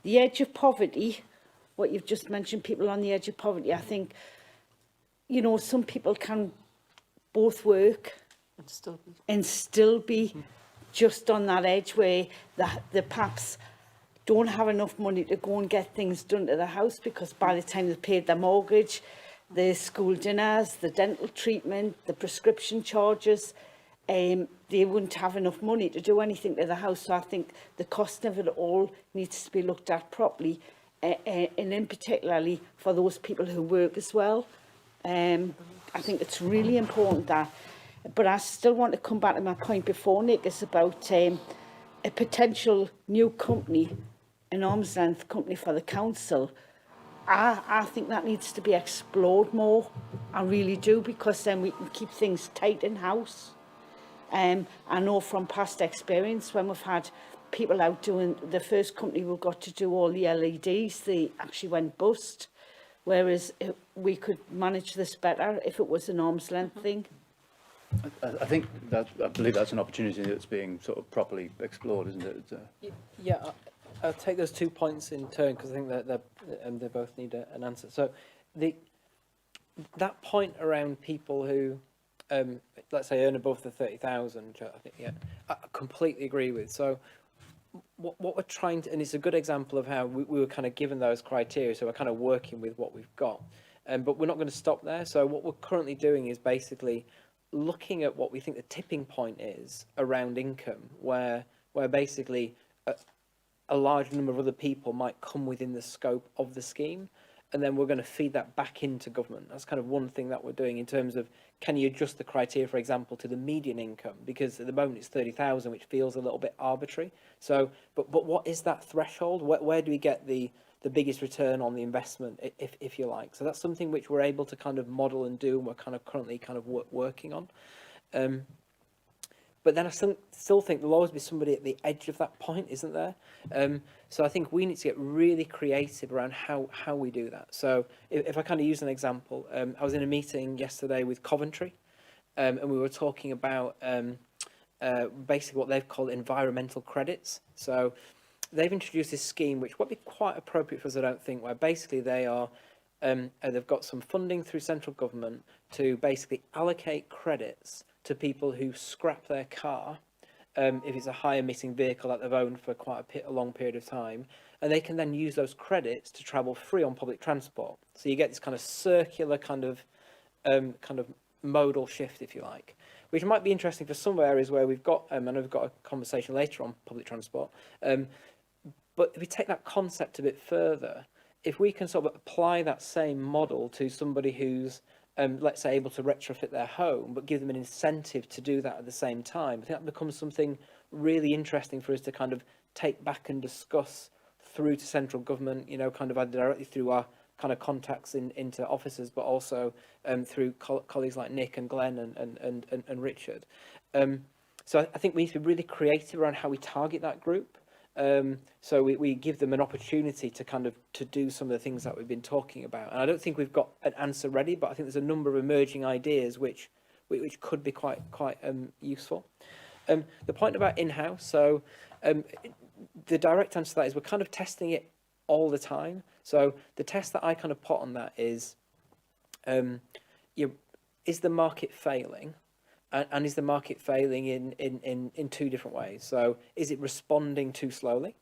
edge of poverty, what you've just mentioned, people on the edge of poverty, I think, some people can both work and still be just on that edge where the perhaps don't have enough money to go and get things done to the house, because by the time they've paid their mortgage, the school dinners, the dental treatment, the prescription charges, they wouldn't have enough money to do anything to the house. So I think the cost of it all needs to be looked at properly, and in particularly for those people who work as well. I think it's really important that, but I still want to come back to my point before, Nick, is about a potential new company, an arm's length company for the council. I think that needs to be explored more. I really do, because then we can keep things tight in house. I know from past experience when we've had people out doing, the first company we got to do all the LEDs, they actually went bust. Whereas we could manage this better if it was an arm's length thing. I think I believe that's an opportunity that's being sort of properly explored, isn't it? Yeah, I'll take those 2 points in turn, because I think that they both need an answer. So that point around people who, let's say, earn above the 30,000, I think, I completely agree with. So what we're trying to, and it's a good example of how we were kind of given those criteria, so we're kind of working with what we've got. But we're not going to stop there. So what we're currently doing is basically looking at what we think the tipping point is around income, where basically a large number of other people might come within the scope of the scheme, and then we're going to feed that back into government. That's kind of one thing that we're doing in terms of, can you adjust the criteria, for example, to the median income? Because at the moment it's 30,000, which feels a little bit arbitrary. So, but what is that threshold? Where do we get the biggest return on the investment, if you like? So that's something which we're able to kind of model and do, and we're kind of currently kind of working on. But then I still think there'll always be somebody at the edge of that point, isn't there? So I think we need to get really creative around how we do that. So if I kind of use an example, I was in a meeting yesterday with Coventry, and we were talking about basically what they've called environmental credits. So they've introduced this scheme, which would be quite appropriate for us, I don't think, where basically they are, they've got some funding through central government to basically allocate credits to people who scrap their car if it's a high emitting vehicle that they've owned for quite a long period of time, and they can then use those credits to travel free on public transport. So you get this kind of circular kind of modal shift, if you like, which might be interesting for some areas where we've got, I know we've got a conversation later on public transport, but if we take that concept a bit further, if we can sort of apply that same model to somebody who's let's say, able to retrofit their home, but give them an incentive to do that at the same time, I think that becomes something really interesting for us to kind of take back and discuss through to central government, you know, kind of either directly through our kind of contacts into offices, but also through colleagues like Nick and Glenn and Richard. So I think we need to be really creative around how we target that group. So we give them an opportunity to kind of to do some of the things that we've been talking about. And I don't think we've got an answer ready, but I think there's a number of emerging ideas which could be quite useful. The point about in-house, so the direct answer to that is we're kind of testing it all the time. So the test that I kind of put on that is, is the market failing? And is the market failing in two different ways? So is it responding too slowly?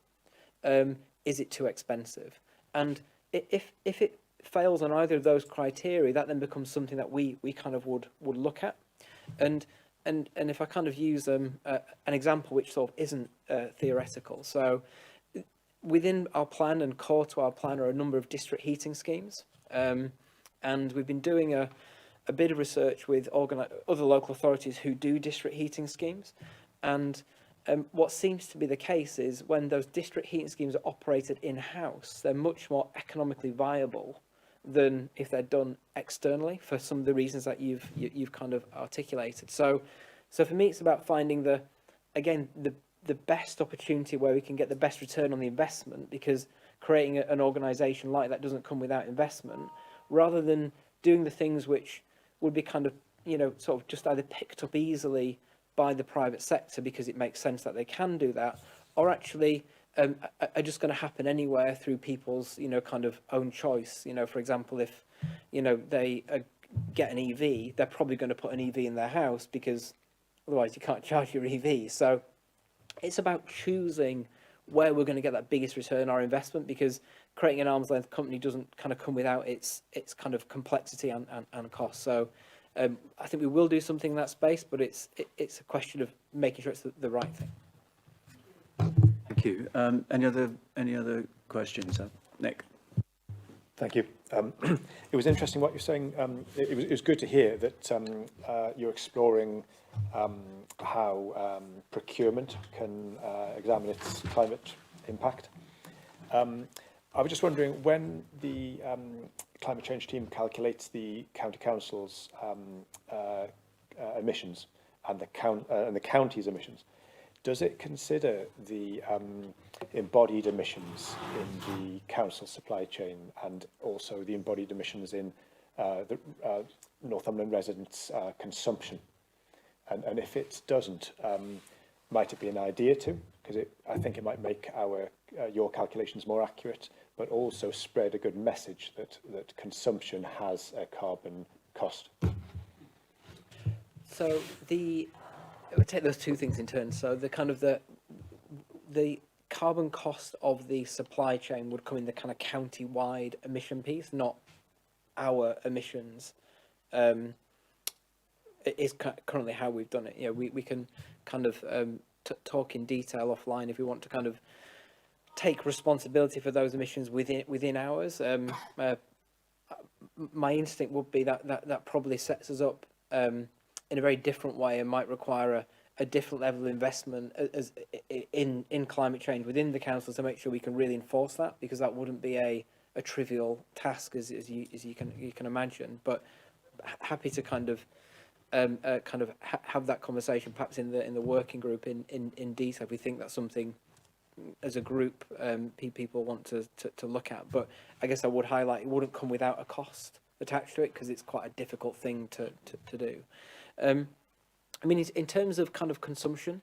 Is it too expensive? And if it fails on either of those criteria, that then becomes something that we kind of would look at. And if I kind of use an example which sort of isn't theoretical. So within our plan and core to our plan are a number of district heating schemes. And we've been doing a bit of research with other local authorities who do district heating schemes, and what seems to be the case is when those district heating schemes are operated in-house, they're much more economically viable than if they're done externally for some of the reasons that you've kind of articulated. So for me, it's about finding the best opportunity where we can get the best return on the investment, because creating an organisation like that doesn't come without investment, rather than doing the things which would be kind of, you know, sort of just either picked up easily by the private sector because it makes sense that they can do that, or actually are just going to happen anywhere through people's, you know, kind of own choice. You know, for example, if, you know, they get an EV, they're probably going to put an EV in their house because otherwise you can't charge your EV. So it's about choosing where we're going to get that biggest return on our investment, because creating an arm's length company doesn't kind of come without its kind of complexity and cost. So I think we will do something in that space, but it's a question of making sure it's the right thing. Thank you. Any other questions? Nick? Thank you. It was interesting what you're saying. It was good to hear that you're exploring how procurement can examine its climate impact. I was just wondering, when the climate change team calculates the county council's emissions and the county's emissions, does it consider the embodied emissions in the council supply chain and also the embodied emissions in the Northumberland residents' consumption? And if it doesn't, might it be an idea to? Because I think it might make your calculations more accurate, but also spread a good message that consumption has a carbon cost. So we'll take those two things in turn. So the kind of the carbon cost of the supply chain would come in the kind of county-wide emission piece, not our emissions. It is currently how we've done it. You know, we can kind of talk in detail offline if we want to kind of take responsibility for those emissions within ours. My instinct would be that probably sets us up in a very different way and might require a different level of investment in climate change within the council to make sure we can really enforce that, because that wouldn't be a trivial task as you can imagine. But happy to kind of have that conversation perhaps in the working group in detail if we think that's something as a group people want to look at. But I guess I would highlight it wouldn't come without a cost attached to it, because it's quite a difficult thing to do. I mean, in terms of kind of consumption,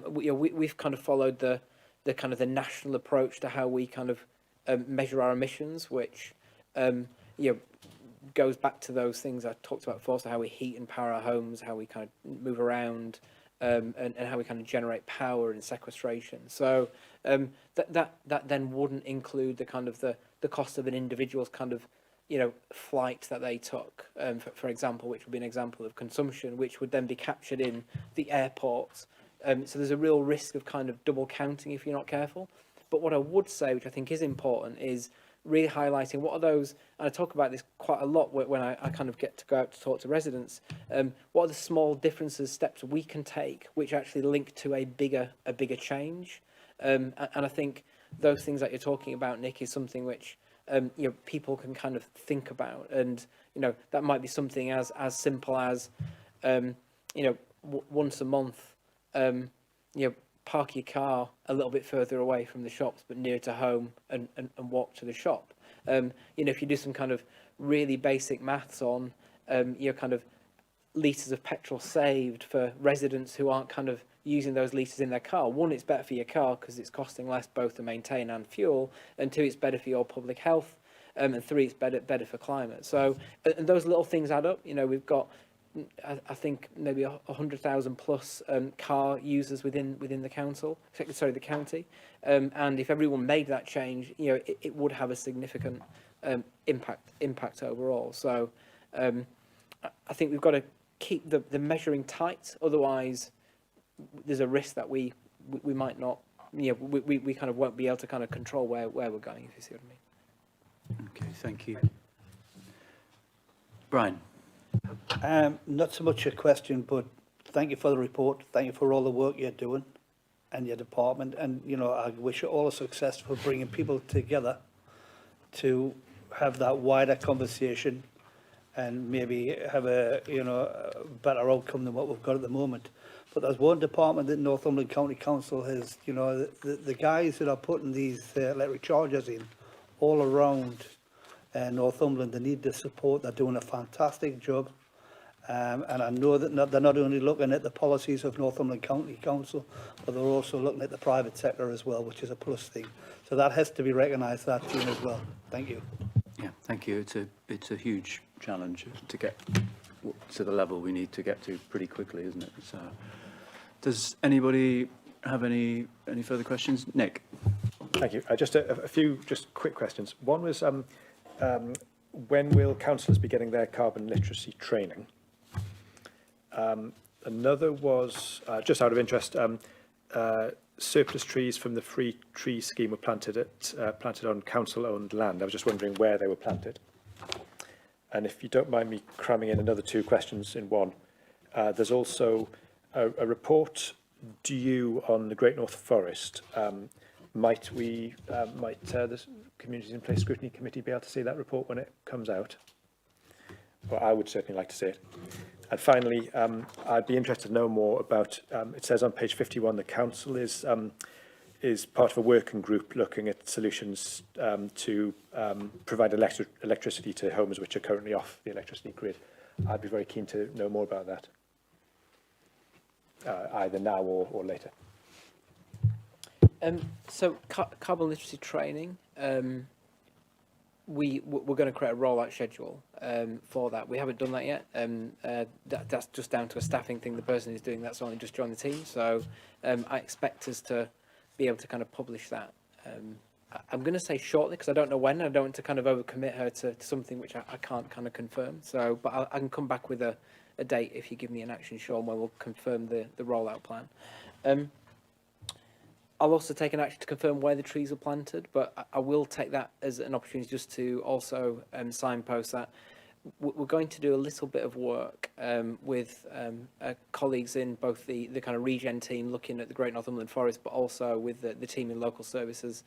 we've kind of followed the kind of the national approach to how we kind of measure our emissions, which goes back to those things I talked about before, so how we heat and power our homes, how we kind of move around, and how we kind of generate power and sequestration. So that then wouldn't include the kind of the cost of an individual's kind of flight that they took, for example, which would be an example of consumption, which would then be captured in the airports. So there's a real risk of kind of double counting if you're not careful. But what I would say, which I think is important, is really highlighting what are those, and I talk about this quite a lot when I kind of get to go out to talk to residents, what are the small differences, steps we can take which actually link to a bigger change. And I think those things that you're talking about, Nick, is something which people can kind of think about, and that might be something as simple as once a month, park your car a little bit further away from the shops but near to home, and walk to the shop. If you do some kind of really basic maths on kind of litres of petrol saved for residents who aren't kind of using those litres in their car. One, it's better for your car because it's costing less both to maintain and fuel, and two, it's better for your public health, and three, it's better for climate. So, and those little things add up. We've got, I think, maybe 100,000 plus car users within the the county, and if everyone made that change, it would have a significant impact overall. So, I think we've got to keep the measuring tight, otherwise there's a risk that we might not, we kind of won't be able to kind of control where we're going, if you see what I mean. Okay, thank you. Brian. Not so much a question, but thank you for the report. Thank you for all the work you're doing and your department. And, I wish you all a success for bringing people together to have that wider conversation and maybe have a better outcome than what we've got at the moment. But there's one department that Northumberland County Council has, the guys that are putting these electric chargers in all around Northumberland, they need the support. They're doing a fantastic job. And I know that they're not only looking at the policies of Northumberland County Council, but they're also looking at the private sector as well, which is a plus thing. So that has to be recognised, that team as well. Thank you. Yeah, thank you. It's a huge challenge to get to the level we need to get to pretty quickly, isn't it? So, does anybody have any further questions? Nick. Thank you. Just a few quick questions. One was, when will councillors be getting their carbon literacy training? Another was, just out of interest, surplus trees from the free tree scheme were planted on council-owned land. I was just wondering where they were planted. And if you don't mind me cramming in another two questions in one, there's also a report due on the Great North Forest. Might the Communities in Place Scrutiny Committee be able to see that report when it comes out? Well, I would certainly like to see it. And finally, I'd be interested to know more about, it says on page 51, the council is part of a working group looking at solutions to provide electricity to homes which are currently off the electricity grid. I'd be very keen to know more about that, either now or later. So carbon literacy training, we're going to create a rollout schedule for that. We haven't done that yet. That's just down to a staffing thing. The person who's doing that's only just joined the team. So I expect us to be able to kind of publish that. I'm going to say shortly because I don't know when. I don't want to kind of overcommit her to something which I can't kind of confirm. So, but I can come back with a date if you give me an action, Sean, where we'll confirm the rollout plan. I'll also take an action to confirm where the trees were planted, but I will take that as an opportunity just to also signpost that we're going to do a little bit of work with colleagues in both the kind of regen team looking at the Great Northumberland Forest, but also with the team in local services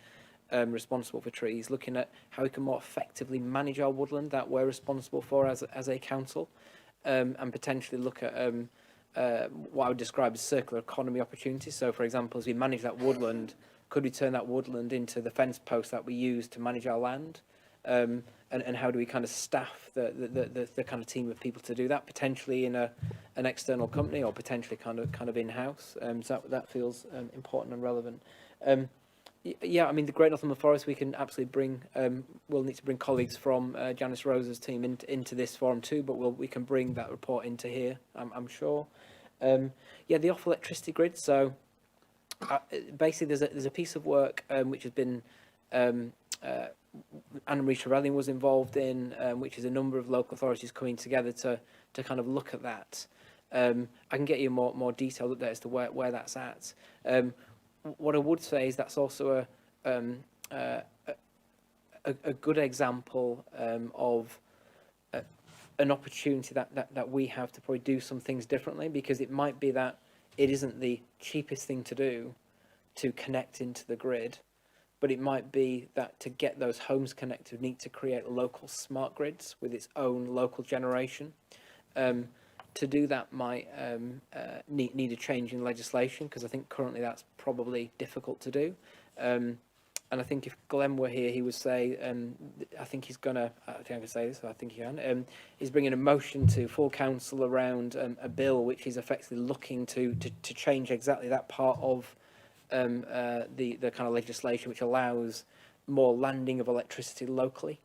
responsible for trees, looking at how we can more effectively manage our woodland that we're responsible for as a council, and potentially look at what I would describe as circular economy opportunities. So, for example, as we manage that woodland, could we turn that woodland into the fence post that we use to manage our land? And how do we kind of staff the kind of team of people to do that, potentially in an external company or potentially kind of in-house? So that feels important and relevant. Yeah, I mean, the Great Northumberland Forest, we can absolutely bring, we'll need to bring colleagues from Janice Rose's team into this forum too, but we can bring that report into here, I'm sure. Yeah, the off electricity grid. So basically there's a piece of work which has been, Anne-Marie Trevellian was involved in, which is a number of local authorities coming together to kind of look at that. I can get you more detailed update as to where that's at. What I would say is that's also a good example of an opportunity that we have to probably do some things differently, because it might be that it isn't the cheapest thing to do to connect into the grid, but it might be that to get those homes connected, we need to create local smart grids with its own local generation. To do that might need a change in legislation, because I think currently that's probably difficult to do. And I think if Glenn were here, he would say, I think he's going to, I think I can say this, so I think he can, he's bringing a motion to full council around a bill which is effectively looking to change exactly that part of the kind of legislation which allows more landing of electricity locally.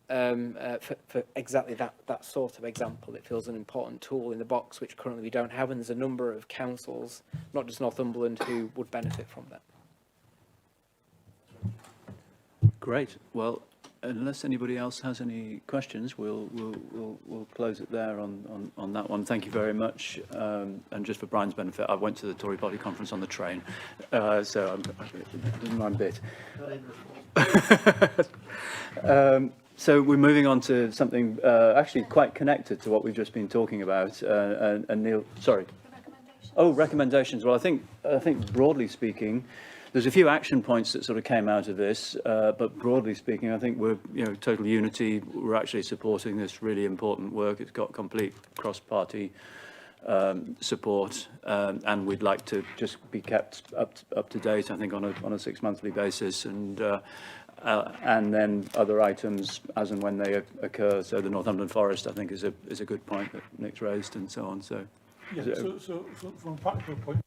For exactly that sort of example, it feels an important tool in the box which currently we don't have, and there's a number of councils, not just Northumberland, who would benefit from that. Great. Well, unless anybody else has any questions, we'll close it there on that one. Thank you very much. And just for Brian's benefit, I went to the Tory Party conference on the train, so I didn't mind a bit. So we're moving on to something actually quite connected to what we've just been talking about. And Neil, sorry. Recommendations. Well, I think broadly speaking, there's a few action points that sort of came out of this, but broadly speaking, I think we're, total unity. We're actually supporting this really important work. It's got complete cross-party support, and we'd like to just be kept up to date, I think, on a 6-monthly basis, and then other items as and when they occur. So the Northumberland Forest, I think, is a good point that Nick's raised, and so on. So, yeah. So from a practical point.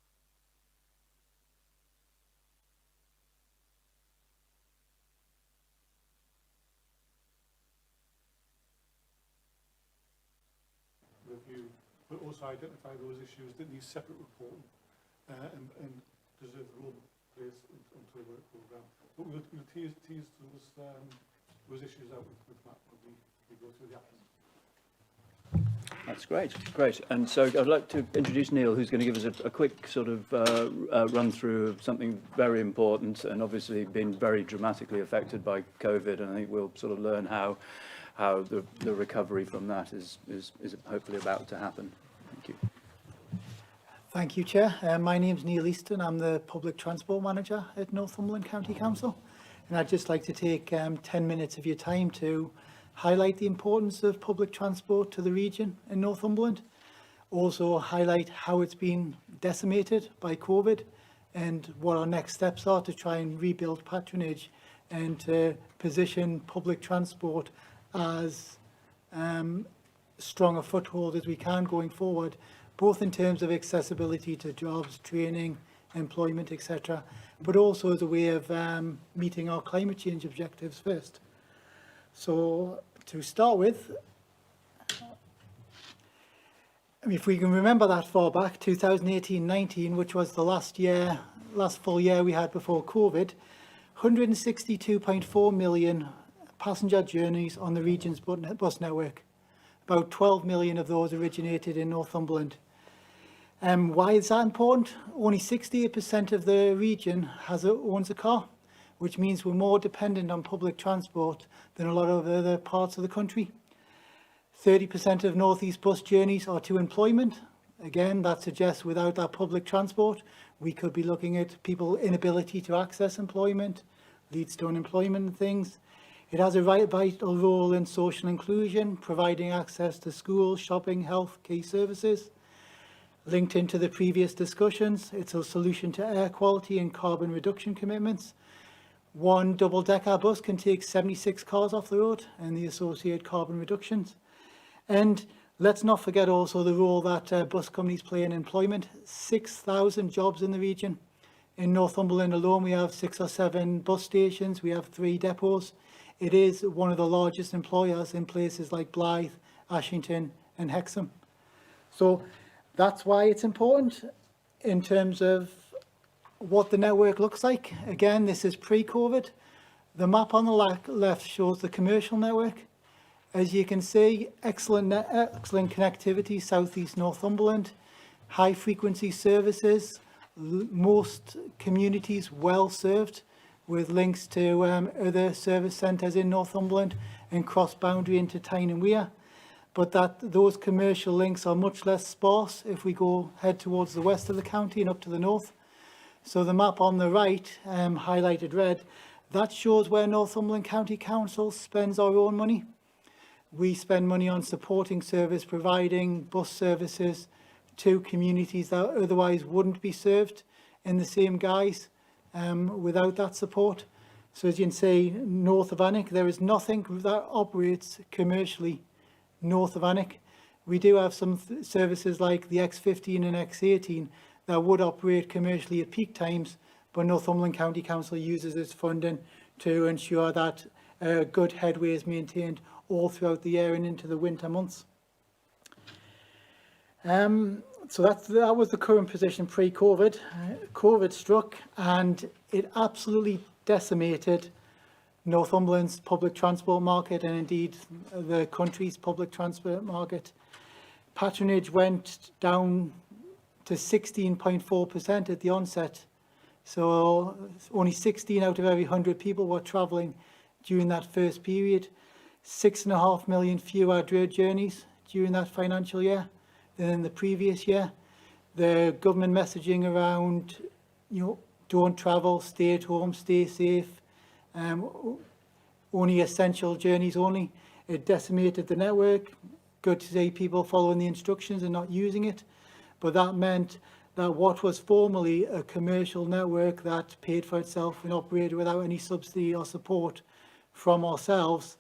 Review, but also identify those issues that need separate reporting and deserve their own place onto the work programme. But we'll tease those issues out with Matt when we go through the applicant. That's great. And so I'd like to introduce Neil, who's going to give us a quick sort of run through of something very important and obviously been very dramatically affected by COVID. And I think we'll sort of learn how the recovery from that is hopefully about to happen. Thank you. Thank you, Chair. My name's Neil Easton. I'm the Public Transport Manager at Northumberland County Council. And I'd just like to take 10 minutes of your time to highlight the importance of public transport to the region in Northumberland. Also highlight how it's been decimated by COVID and what our next steps are to try and rebuild patronage and to position public transport as strong a foothold as we can going forward, both in terms of accessibility to jobs, training, employment, etc., but also as a way of meeting our climate change objectives first. So to start with, if we can remember that far back, 2018-19, which was the last full year we had before COVID, 162.4 million passenger journeys on the region's bus network. About 12 million of those originated in Northumberland. Why is that important? Only 68% of the region owns a car, which means we're more dependent on public transport than a lot of other parts of the country. 30% of North East bus journeys are to employment. Again, that suggests without that public transport, we could be looking at people's inability to access employment, leads to unemployment and things. It has a vital role in social inclusion, providing access to schools, shopping, health, key services. Linked into the previous discussions, it's a solution to air quality and carbon reduction commitments. One double-decker bus can take 76 cars off the road and the associated carbon reductions. And let's not forget also the role that bus companies play in employment. 6,000 jobs in the region. In Northumberland alone, we have 6 or 7 bus stations. We have 3 depots. It is one of the largest employers in places like Blyth, Ashington and Hexham. So that's why it's important in terms of what the network looks like. Again, this is pre-COVID. The map on the left shows the commercial network. As you can see, excellent connectivity, southeast Northumberland, high frequency services, most communities well served with links to other service centres in Northumberland and cross-boundary into Tyne and Wear. But those commercial links are much less sparse if we head towards the west of the county and up to the north. So the map on the right, highlighted red, that shows where Northumberland County Council spends our own money. We spend money on supporting service, providing bus services to communities that otherwise wouldn't be served in the same guise without that support. So as you can see, north of Alnwick, there is nothing that operates commercially north of Alnwick. We do have some services like the X15 and X18 that would operate commercially at peak times, but Northumberland County Council uses its funding to ensure that good headway is maintained all throughout the year and into the winter months. So that was the current position pre-COVID. COVID struck and it absolutely decimated Northumberland's public transport market and indeed the country's public transport market. Patronage went down to 16.4% at the onset. So only 16 out of every 100 people were travelling during that first period. 6.5 million fewer journeys during that financial year than in the previous year. The government messaging around, don't travel, stay at home, stay safe, only essential journeys only. It decimated the network. Good to see people following the instructions and not using it. But that meant that what was formerly a commercial network that paid for itself and operated without any subsidy or support from ourselves,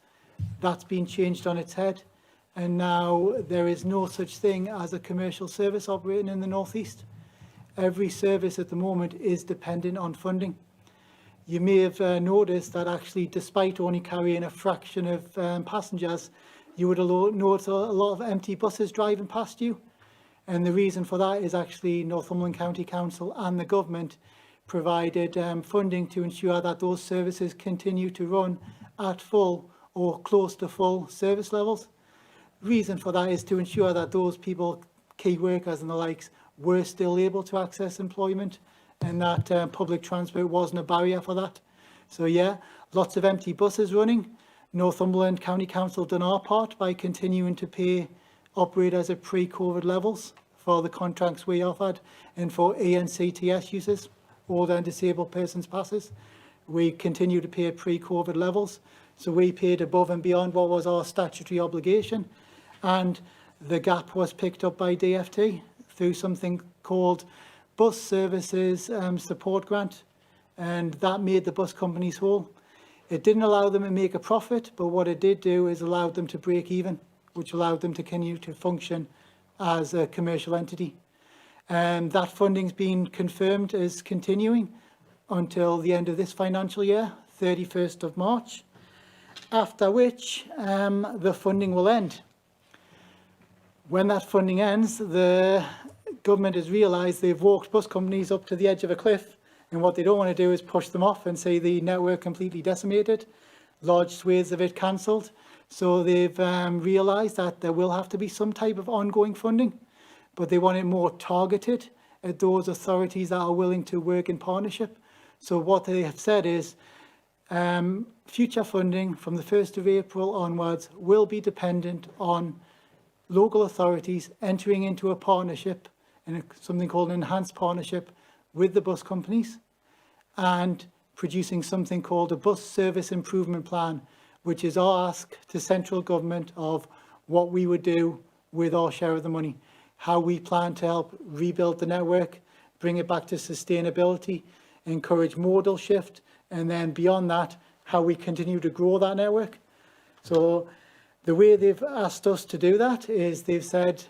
that's been changed on its head. And now there is no such thing as a commercial service operating in the North East. Every service at the moment is dependent on funding. You may have noticed that actually, despite only carrying a fraction of passengers, you would have noticed a lot of empty buses driving past you. And the reason for that is actually Northumberland County Council and the government provided funding to ensure that those services continue to run at full or close to full service levels. Reason for that is to ensure that those people, key workers and the likes, were still able to access employment and that public transport wasn't a barrier for that. So yeah, lots of empty buses running. Northumberland County Council done our part by continuing to pay operators at pre-COVID levels for the contracts we offered and for ENCTS users, older and disabled persons passes. We continue to pay at pre-COVID levels. So we paid above and beyond what was our statutory obligation. And the gap was picked up by DFT through something called Bus Services Support Grant. And that made the bus companies whole. It didn't allow them to make a profit, but what it did do is allowed them to break even, which allowed them to continue to function as a commercial entity. And that funding's been confirmed as continuing until the end of this financial year, 31st of March, after which the funding will end. When that funding ends, the government has realised they've walked bus companies up to the edge of a cliff, and what they don't want to do is push them off and say the network completely decimated, large swathes of it cancelled. So they've realised that there will have to be some type of ongoing funding. but they want it more targeted at those authorities that are willing to work in partnership. So what they have said is future funding from the 1st of April onwards will be dependent on local authorities entering into a partnership, in something called an enhanced partnership with the bus companies, and producing something called a bus service improvement plan, which is our ask to central government of what we would do with our share of the money, how we plan to help rebuild the network, bring it back to sustainability, encourage modal shift, and then beyond that, how we continue to grow that network. So the way they've asked us to do that is they've said,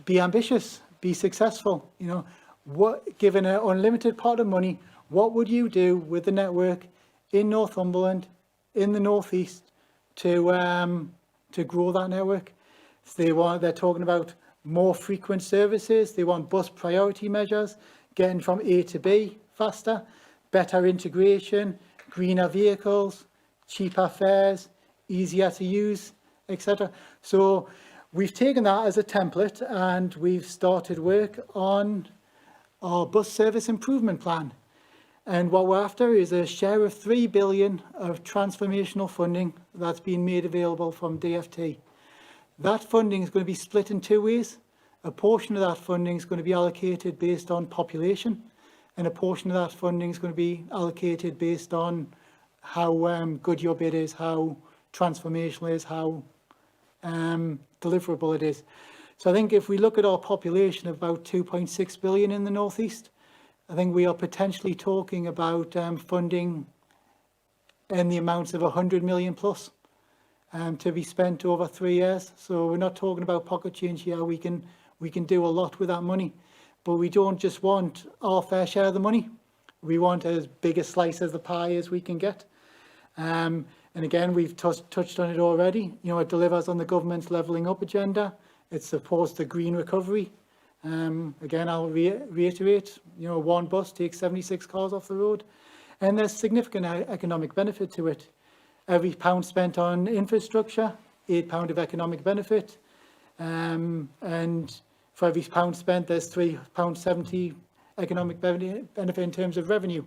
be ambitious, be successful. You know, given an unlimited pot of money, what would you do with the network in Northumberland, in the northeast, to grow that network? So they're talking about more frequent services. They want bus priority measures, getting from A to B faster, better integration, greener vehicles, cheaper fares, easier to use, etc. So we've taken that as a template and we've started work on our bus service improvement plan. And what we're after is a share of 3 billion of transformational funding that's been made available from DFT. That funding is going to be split in two ways. A portion of that funding is going to be allocated based on population, and a portion of that funding is going to be allocated based on how good your bid is, how transformational it is, how deliverable it is. So I think if we look at our population of about 2.6 billion in the northeast, I think we are potentially talking about funding in the amounts of 100 million plus to be spent over 3 years. So we're not talking about pocket change here. We can do a lot with that money, but we don't just want our fair share of the money. We want as big a slice of the pie as we can get. And again, we've touched on it already. You know, it delivers on the government's levelling up agenda. It supports the green recovery. Again, I'll reiterate, you know, one bus takes 76 cars off the road, and there's significant economic benefit to it. Every pound spent on infrastructure, £8 of economic benefit, and for every pound spent, there's £3.70 economic benefit in terms of revenue.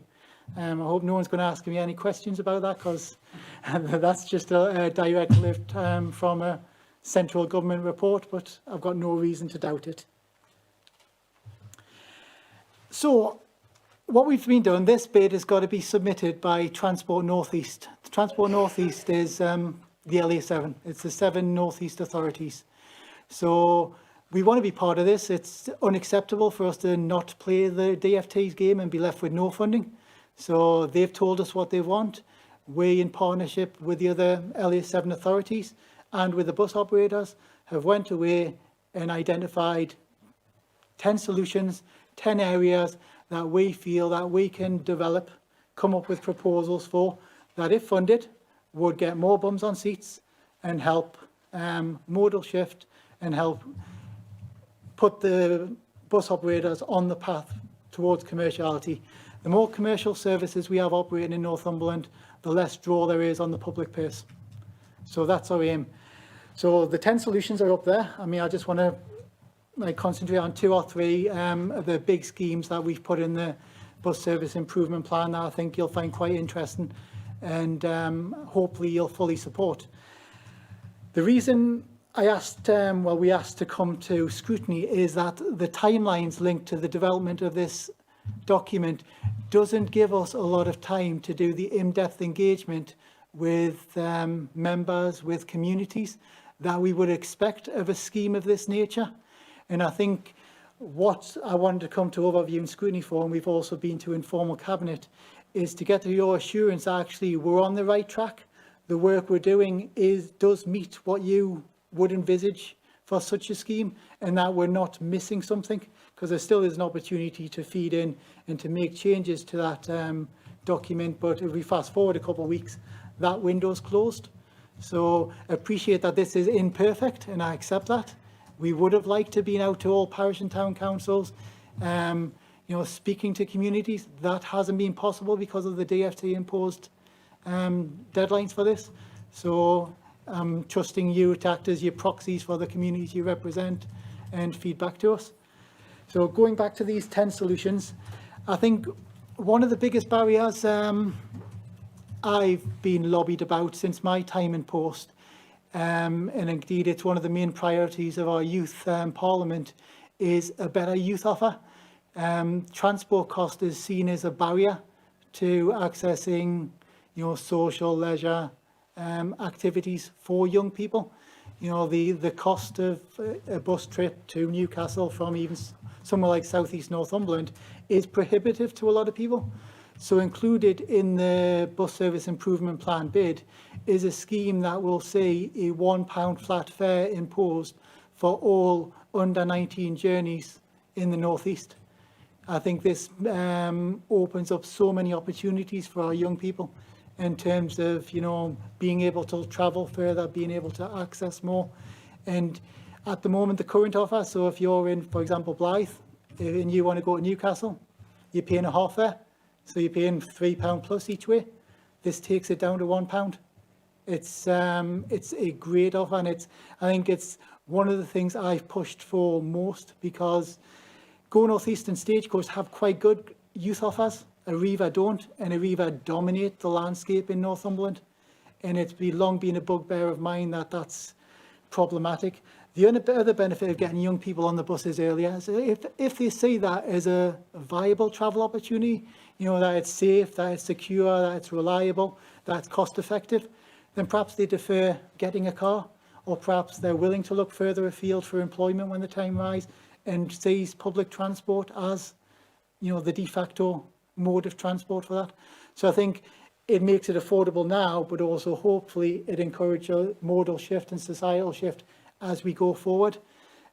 I hope no one's going to ask me any questions about that, because that's just a direct lift from a central government report, but I've got no reason to doubt it. So what we've been doing, this bid has got to be submitted by Transport North East. The Transport North East is the LA7. It's the 7 North East authorities. So we want to be part of this. It's unacceptable for us to not play the DFT's game and be left with no funding. So they've told us what they want. We, in partnership with the other LA7 authorities and with the bus operators, have went away and identified 10 solutions, 10 areas that we feel that we can develop, come up with proposals for, that if funded, would get more bums on seats and help modal shift and help put the bus operators on the path towards commerciality. The more commercial services we have operating in Northumberland, the less draw there is on the public purse. So that's our aim. So the 10 solutions are up there. I mean, I just want to concentrate on 2 or 3 of the big schemes that we've put in the bus service improvement plan that I think you'll find quite interesting and hopefully you'll fully support. The reason I asked, we asked to come to scrutiny is that the timelines linked to the development of this document doesn't give us a lot of time to do the in-depth engagement with members, with communities that we would expect of a scheme of this nature. And I think what I wanted to come to overview and scrutiny for, and we've also been to informal cabinet, is to get your assurance that actually we're on the right track. The work we're doing does meet what you would envisage for such a scheme, and that we're not missing something, because there still is an opportunity to feed in and to make changes to that document. But if we fast forward a couple of weeks, that window's closed. So appreciate that this is imperfect, and I accept that. We would have liked to be out to all parish and town councils, speaking to communities. That hasn't been possible because of the DFT imposed deadlines for this. So I'm trusting you to act as your proxies for the communities you represent and feed back to us. So going back to these 10 solutions, I think one of the biggest barriers I've been lobbied about since my time in post, and indeed it's one of the main priorities of our youth parliament, is a better youth offer. Transport cost is seen as a barrier to accessing, social leisure activities for young people. The cost of a bus trip to Newcastle from even somewhere like South East Northumberland is prohibitive to a lot of people. So included in the bus service improvement plan bid is a scheme that will see a £1 flat fare imposed for all under 19 journeys in the North East. I think this opens up so many opportunities for our young people in terms of, being able to travel further, being able to access more. And at the moment, the current offer, so if you're in, for example, Blythe, and you want to go to Newcastle, you're paying a half fare. So you're paying £3 plus each way. This takes it down to £1. It's a great offer, and I think it's one of the things I've pushed for most, because Go North East and Stagecoach have quite good youth offers. Arriva don't, and Arriva dominate the landscape in Northumberland. And it's long been a bugbear of mine that that's problematic. The other benefit of getting young people on the buses earlier is if they see that as a viable travel opportunity, that it's safe, that it's secure, that it's reliable, that it's cost effective, then perhaps they defer getting a car, or perhaps they're willing to look further afield for employment when the time arises and sees public transport as, the de facto mode of transport for that. So I think it makes it affordable now, but also hopefully it encourages a modal shift and societal shift as we go forward.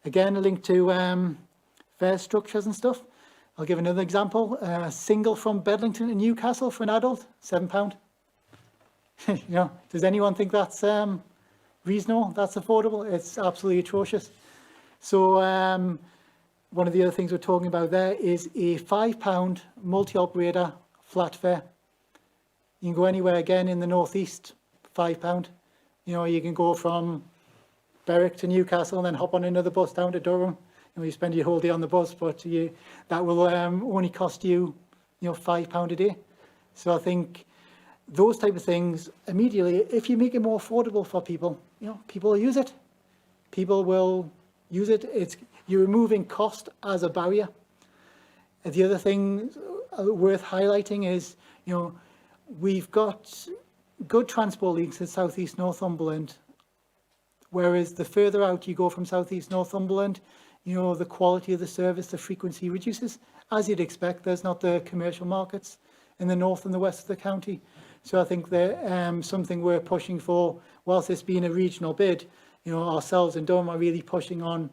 Again, a link to fare structures and stuff. I'll give another example. Single from Bedlington to Newcastle for an adult, £7. Does anyone think that's reasonable? That's affordable? It's absolutely atrocious. So one of the other things we're talking about there is a £5 multi-operator flat fare. You can go anywhere again in the northeast, £5. You can go from Berwick to Newcastle and then hop on another bus down to Durham. You spend your whole day on the bus, but that will only cost you, £5 a day. So I think those type of things immediately, if you make it more affordable for people, people will use it. People will use it. You're removing cost as a barrier. And the other thing worth highlighting is, we've got good transport links in South East Northumberland, whereas the further out you go from South East Northumberland, the quality of the service, the frequency reduces. As you'd expect, there's not the commercial markets in the north and the west of the county. So I think that something we're pushing for, whilst this being a regional bid, ourselves in Durham are really pushing on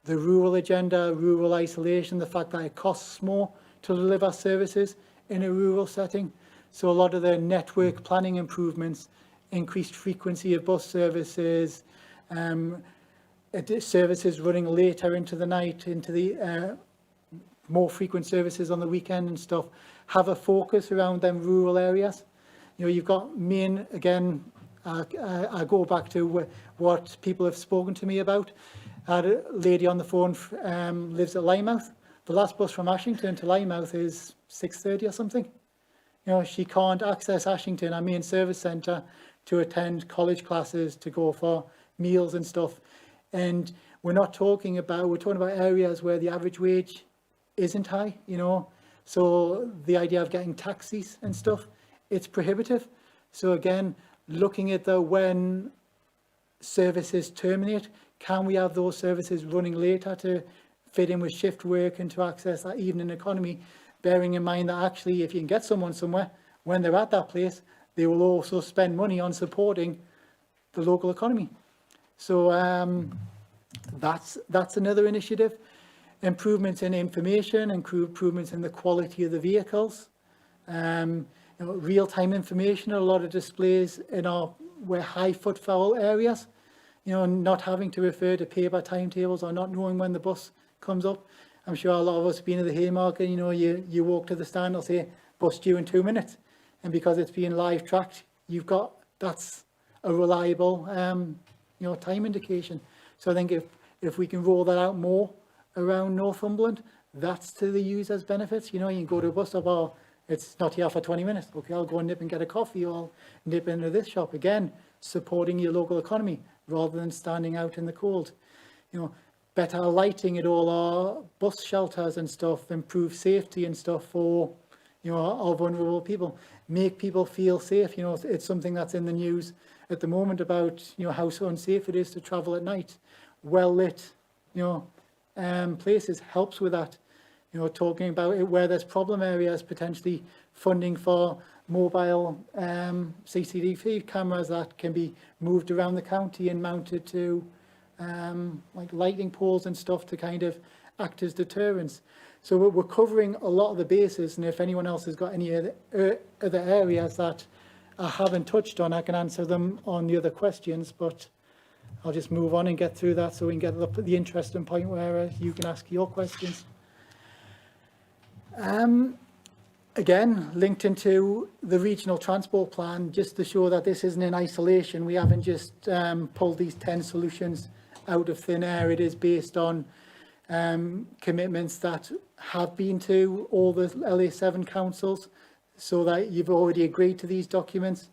the rural agenda, rural isolation, the fact that it costs more to deliver services in a rural setting. So a lot of the network planning improvements, increased frequency of bus services, services running later into the night, into the more frequent services on the weekend and stuff, have a focus around them rural areas. You've got main, again, I go back to what people have spoken to me about. I had a lady on the phone, lives at Lymouth. The last bus from Ashington to Lymouth is 6:30 or something. She can't access Ashington, our main service centre, to attend college classes, to go for meals and stuff. And we're talking about areas where the average wage isn't high, So the idea of getting taxis and stuff, it's prohibitive. So again, looking at when services terminate, can we have those services running later to fit in with shift work and to access that evening economy, bearing in mind that actually if you can get someone somewhere, when they're at that place, they will also spend money on supporting the local economy. So that's another initiative. Improvements in information, improvements in the quality of the vehicles, real-time information, a lot of displays in where high footfall areas, not having to refer to paper timetables or not knowing when the bus comes up. I'm sure a lot of us have been at the Haymarket, you walk to the stand, they'll say, bus due in 2 minutes. And because it's being live tracked, that's a reliable, time indication. So I think if we can roll that out more around Northumberland, that's to the user's benefits. You know, you can go to a bus stop, oh, it's not here for 20 minutes. Okay, I'll go and nip and get a coffee, or I'll nip into this shop. Again, supporting your local economy rather than standing out in the cold. You know, better lighting at all our bus shelters and stuff, improve safety and stuff for, you know, our vulnerable people, make people feel safe. You know, it's something that's in the news at the moment about, you know, how so unsafe it is to travel at night. Well lit, you know, places helps with that. You know, talking about it where there's problem areas, potentially funding for mobile CCTV cameras that can be moved around the county and mounted to like lighting poles and stuff to kind of act as deterrents. So we're covering a lot of the bases, and if anyone else has got any other areas that I haven't touched on, I can answer them on the other questions, but I'll just move on and get through that so we can get to the interesting point where you can ask your questions. Again, linked into the regional transport plan, just to show that this isn't in isolation. We haven't just pulled these 10 solutions out of thin air. It is based on commitments that have been to all the LA7 councils, so that you've already agreed to these documents.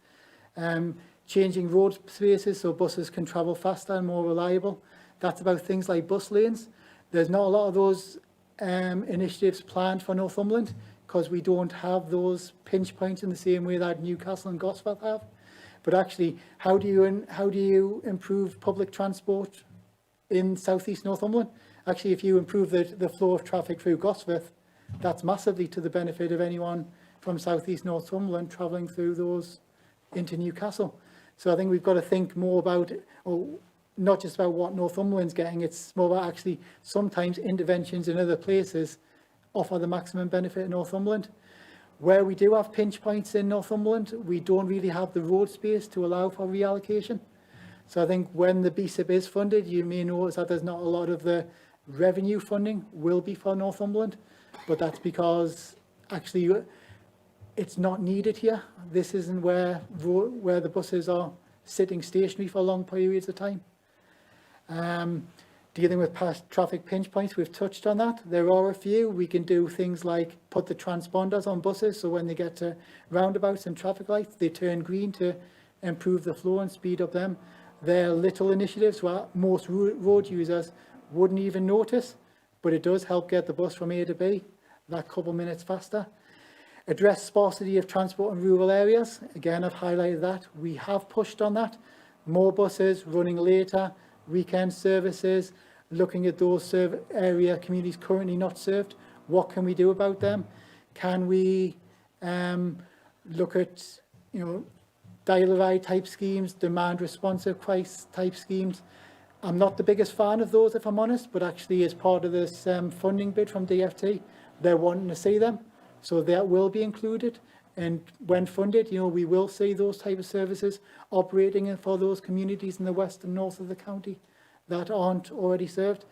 Changing road spaces so buses can travel faster and more reliable. That's about things like bus lanes. There's not a lot of those initiatives planned for Northumberland because we don't have those pinch points in the same way that Newcastle and Gosforth have. But actually, how do you improve public transport in southeast Northumberland? Actually, if you improve the flow of traffic through Gosforth, that's massively to the benefit of anyone from southeast Northumberland travelling through those into Newcastle. So I think we've got to think more about, or not just about what Northumberland's getting, it's more about actually sometimes interventions in other places offer the maximum benefit in Northumberland. Where we do have pinch points in Northumberland, we don't really have the road space to allow for reallocation. So I think when the BSIP is funded, you may notice that there's not a lot of the revenue funding will be for Northumberland, but that's because actually it's not needed here. This isn't where the buses are sitting stationary for long periods of time. Dealing with past traffic pinch points, we've touched on that. There are a few. We can do things like put the transponders on buses, so when they get to roundabouts and traffic lights, they turn green to improve the flow and speed up them. They're little initiatives where most road users wouldn't even notice, but it does help get the bus from A to B that couple minutes faster. Address sparsity of transport in rural areas. Again, I've highlighted that. We have pushed on that. More buses running later, weekend services, looking at those area communities currently not served. What can we do about them? Can we look at, you know, dial-a-ride type schemes, demand responsive price type schemes? I'm not the biggest fan of those, if I'm honest, but actually as part of this funding bid from DFT, they're wanting to see them. So that will be included, and when funded, you know, we will see those type of services operating for those communities in the west and north of the county that aren't already served.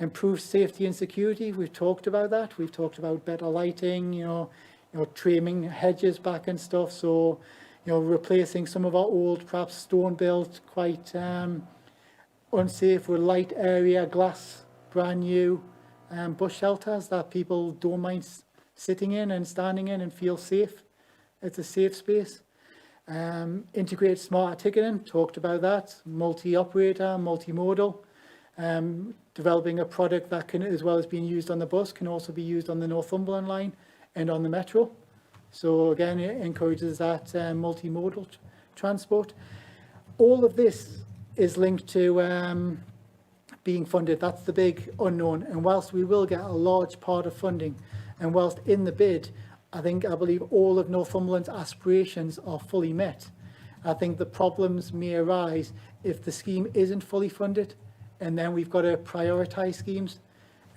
Improved safety and security, we've talked about that. We've talked about better lighting, you know, trimming hedges back and stuff. So, you know, replacing some of our old, perhaps stone-built, quite unsafe with light area, glass, brand new bus shelters that people don't mind sitting in and standing in and feel safe. It's a safe space. Integrate smarter ticketing, talked about that. Multi-operator, multimodal. Developing a product that can, as well as being used on the bus, can also be used on the Northumberland line and on the metro. So again, it encourages that multimodal transport. All of this is linked to being funded. That's the big unknown. And whilst we will get a large part of funding, and whilst in the bid, I believe all of Northumberland's aspirations are fully met. I think the problems may arise if the scheme isn't fully funded, and then we've got to prioritise schemes.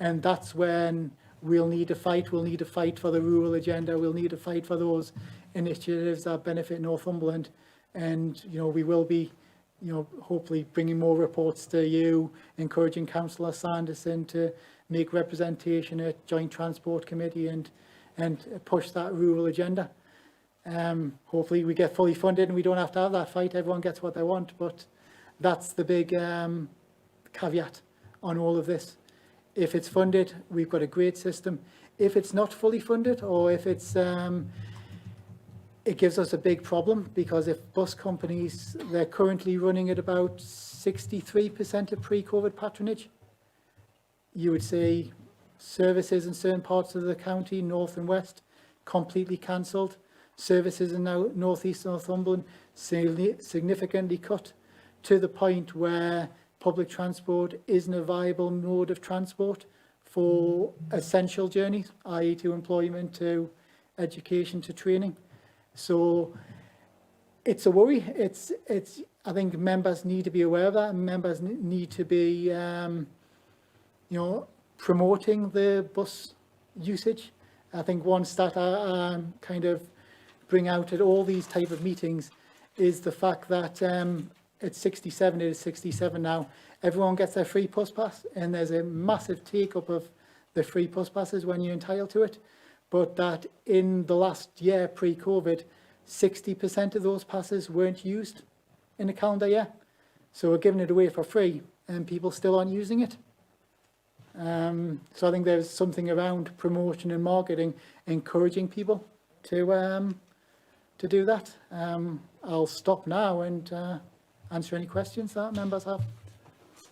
And that's when we'll need to fight. We'll need to fight for the rural agenda. We'll need to fight for those initiatives that benefit Northumberland. And, you know, we will be, you know, hopefully bringing more reports to you, encouraging Councillor Sanderson to make representation at Joint Transport Committee and push that rural agenda. Hopefully we get fully funded and we don't have to have that fight. Everyone gets what they want, but that's the big caveat on all of this. If it's funded, we've got a great system. If it's not fully funded, or if it's it gives us a big problem, because if bus companies, they're currently running at about 63% of pre-COVID patronage. You would say services in certain parts of the county, north and west, completely cancelled. Services in now North East Northumberland significantly cut, to the point where public transport isn't a viable mode of transport for essential journeys, i.e. to employment, to education, to training. So it's a worry. I think members need to be aware of that, and members need to be, promoting the bus usage. I think one stat I kind of bring out at all these type of meetings is the fact that at 67, it is 67 now, everyone gets their free bus pass, and there's a massive take-up of the free bus passes when you're entitled to it. But that in the last year, pre-COVID, 60% of those passes weren't used in a calendar year. So we're giving it away for free, and people still aren't using it. So I think there's something around promotion and marketing, encouraging people to do that. I'll stop now and answer any questions that members have.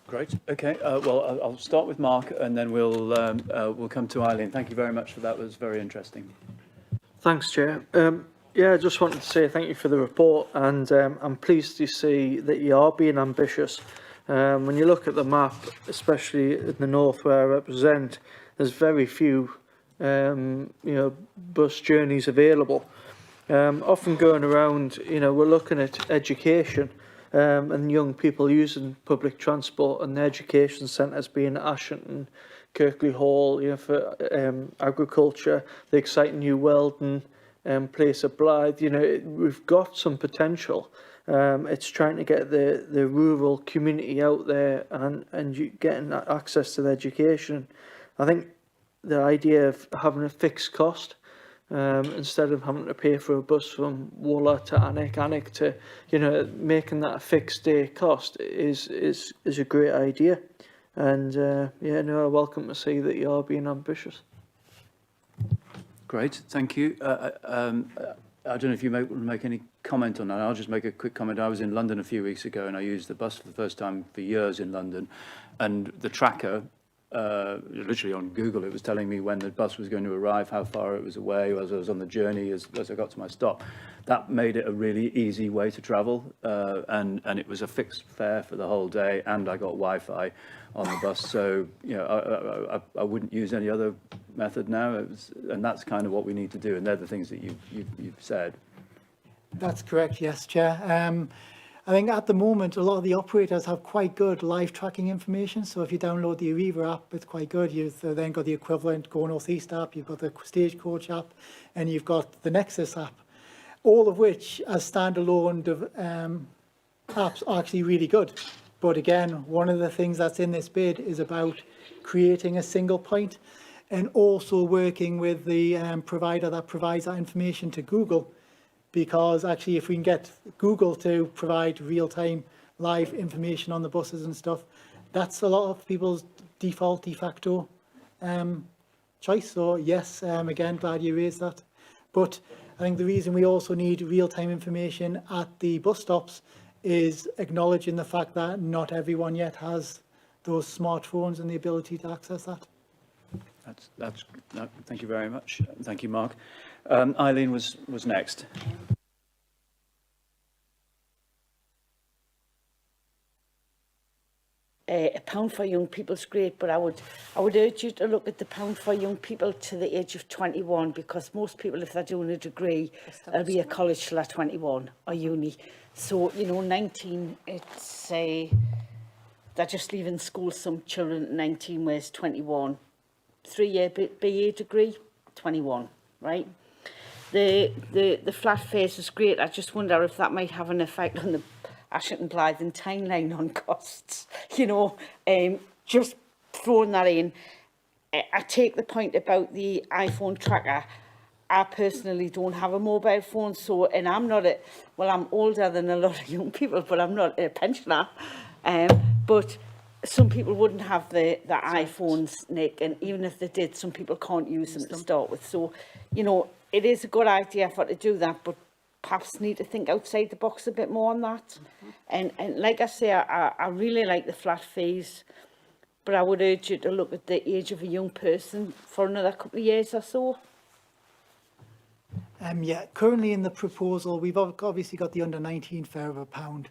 Great. Okay. Well, I'll start with Mark, and then we'll come to Eileen. Thank you very much for that. It was very interesting. Thanks, Chair. Yeah, I just wanted to say thank you for the report, and I'm pleased to see that you are being ambitious. When you look at the map, especially in the north where I represent, there's very few bus journeys available. Often going around, we're looking at education and young people using public transport, and the education centres being Ashington, Kirkley Hall, for agriculture, the exciting new Weldon place of Blythe. We've got some potential. It's trying to get the rural community out there and you getting access to the education. I think the idea of having a fixed cost instead of having to pay for a bus from Wooler to Alnwick to, making that a fixed day cost is a great idea. And I welcome to see that you are being ambitious. Great, thank you. I don't know if you make any comment on that. I'll just make a quick comment. I was in London a few weeks ago, and I used the bus for the first time for years in London, and the tracker, literally on Google, it was telling me when the bus was going to arrive, how far it was away as I was on the journey, as I got to my stop. That made it a really easy way to travel, and it was a fixed fare for the whole day, and I got Wi-Fi on the bus. So I wouldn't use any other method now, and that's kind of what we need to do, and they're the things that you've said. That's correct, yes, Chair. I think at the moment, a lot of the operators have quite good live tracking information. So if you download the Arriva app, it's quite good. You've then got the equivalent Go North East app, you've got the Stagecoach app, and you've got the Nexus app, all of which as standalone apps are actually really good. But again, one of the things that's in this bid is about creating a single point and also working with the provider that provides that information to Google. Because actually, if we can get Google to provide real-time live information on the buses and stuff, that's a lot of people's de facto choice. So yes, again, glad you raised that. But I think the reason we also need real-time information at the bus stops is acknowledging the fact that not everyone yet has those smartphones and the ability to access that. Thank you very much. Thank you, Mark. Eileen was next. £1 for young people is great, but I would urge you to look at the £1 for young people to the age of 21, because most people, if they're doing a degree, they'll be at college till they're 21 or uni. So 19, it's they're just leaving school. Some children at 19, whereas 21, 3-year BA degree, 21, right? The flat fares is great. I just wonder if that might have an effect on the Ashington, Blythe and Tyne line on costs. Just throwing that in. I take the point about the iPhone tracker. I personally don't have a mobile phone, and I'm not I'm older than a lot of young people, but I'm not a pensioner. But some people wouldn't have the iPhones, Nick, and even if they did, some people can't use them to start with. So, you know, it is a good idea for to do that, but perhaps need to think outside the box a bit more on that. And like I say, I really like the flat fees, but I would urge you to look at the age of a young person for another couple of years or so. Yeah, currently in the proposal, we've obviously got the under 19 fare of £1,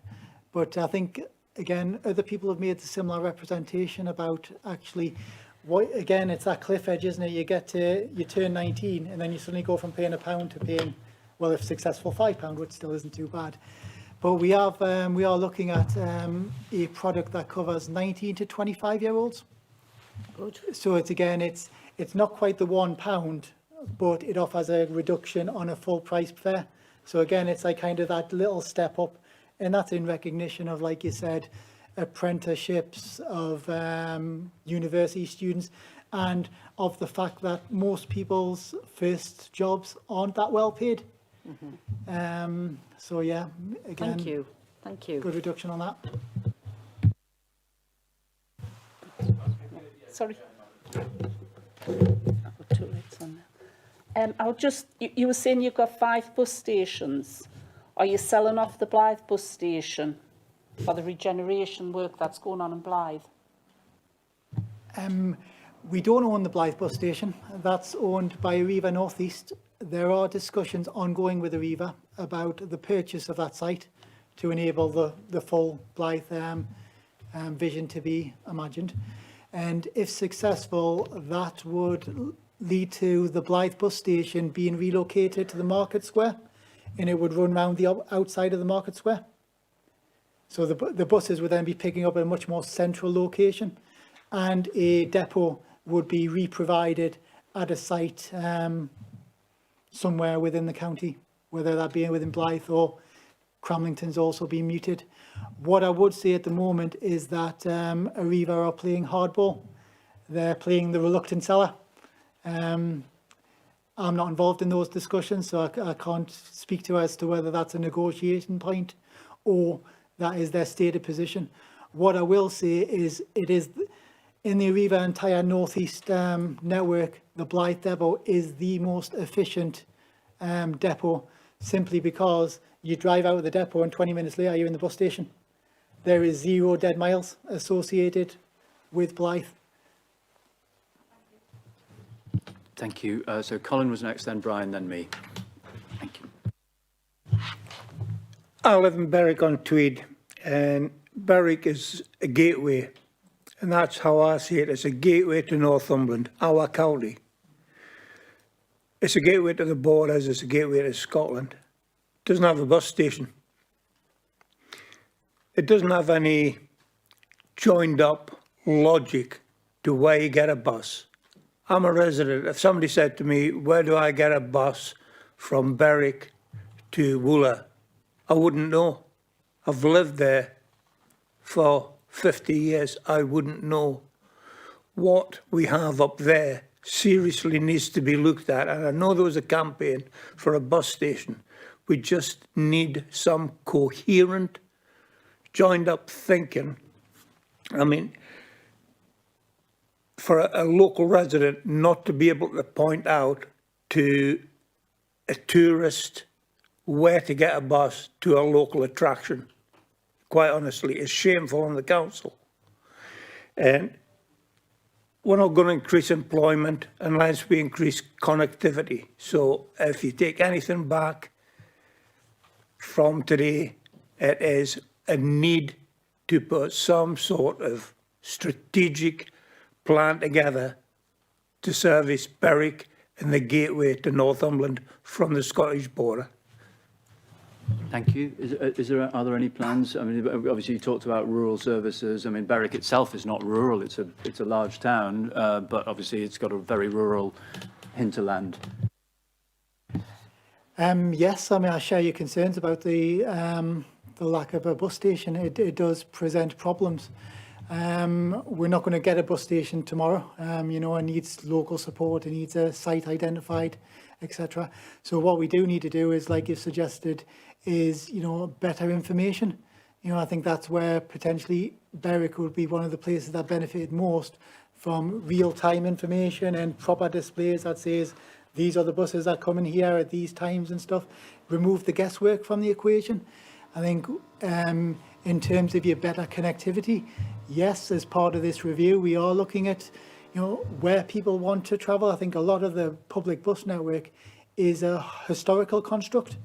but I think, again, other people have made a similar representation about actually, what, again, it's that cliff edge, isn't it? You turn 19 and then you suddenly go from paying £1 to paying, well, if successful, £5, which still isn't too bad. But we are looking at a product that covers 19 to 25-year-olds. Good. So it's not quite the £1, but it offers a reduction on a full price fare. So again, it's like kind of that little step up, and that's in recognition of, like you said, apprenticeships, of university students, and of the fact that most people's first jobs aren't that well paid. So yeah, again, Thank you. good reduction on that. Sorry. I've got 2 lights on there. I'll just, you were saying you've got 5 bus stations. Are you selling off the Blythe bus station for the regeneration work that's going on in Blythe? We don't own the Blythe bus station. That's owned by Arriva North East. There are discussions ongoing with Arriva about the purchase of that site to enable the full Blythe vision to be imagined. And if successful, that would lead to the Blythe bus station being relocated to the Market Square, and it would run round the outside of the Market Square. So the buses would then be picking up at a much more central location, and a depot would be re-provided at a site somewhere within the county, whether that be within Blythe or Cramlington's also being muted. What I would say at the moment is that Arriva are playing hardball. They're playing the reluctant seller. I'm not involved in those discussions, so I can't speak to as to whether that's a negotiation point or that is their stated position. What I will say is it is in the Arriva entire North East network, the Blythe depot is the most efficient depot, simply because you drive out of the depot and 20 minutes later you're in the bus station. There is 0 dead miles associated with Blythe. Thank you. So Colin was next, then Brian, then me. Thank you. I live in Berwick on Tweed, and Berwick is a gateway, and that's how I see it. It's a gateway to Northumberland, our county. It's a gateway to the borders, it's a gateway to Scotland. It doesn't have a bus station. It doesn't have any joined up logic to where you get a bus. I'm a resident. If somebody said to me, where do I get a bus from Berwick to Wooler, I wouldn't know. I've lived there for 50 years. I wouldn't know. What we have up there seriously needs to be looked at. And I know there was a campaign for a bus station. We just need some coherent, joined up thinking. I mean, for a local resident not to be able to point out to a tourist where to get a bus to a local attraction, quite honestly, is shameful on the council. And we're not going to increase employment unless we increase connectivity. So if you take anything back from today, it is a need to put some sort of strategic plan together to service Berwick and the gateway to Northumberland from the Scottish border. Thank you. Are there any plans? I mean, obviously you talked about rural services. I mean, Berwick itself is not rural. It's a large town, but obviously it's got a very rural hinterland. Yes, I mean, I share your concerns about the lack of a bus station. It does present problems. We're not going to get a bus station tomorrow. You know, it needs local support, it needs a site identified, etc. So what we do need to do is, like you've suggested, is, you know, better information. You know, I think that's where potentially Berwick would be one of the places that benefited most from real-time information and proper displays that says these are the buses that come in here at these times and stuff. Remove the guesswork from the equation. I think in terms of your better connectivity, yes, as part of this review, we are looking at, where people want to travel. I think a lot of the public bus network is a historical construct,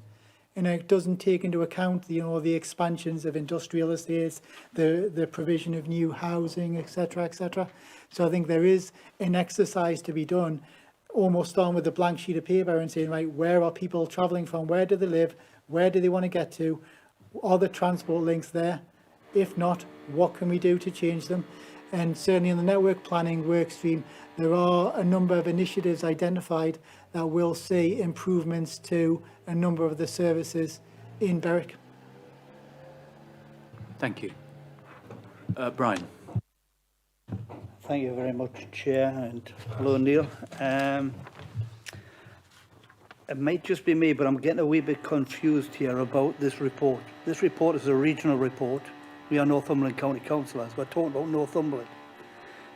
and it doesn't take into account, the expansions of industrial estates, the provision of new housing, etc., etc. So I think there is an exercise to be done, almost on with a blank sheet of paper and saying, right, where are people travelling from? Where do they live? Where do they want to get to? Are the transport links there? If not, what can we do to change them? And certainly in the network planning work stream, there are a number of initiatives identified that will see improvements to a number of the services in Berwick. Thank you. Brian. Thank you very much, Chair, and hello, Neil. It might just be me, but I'm getting a wee bit confused here about this report. This report is a regional report. We are Northumberland County Councillors. We're talking about Northumberland.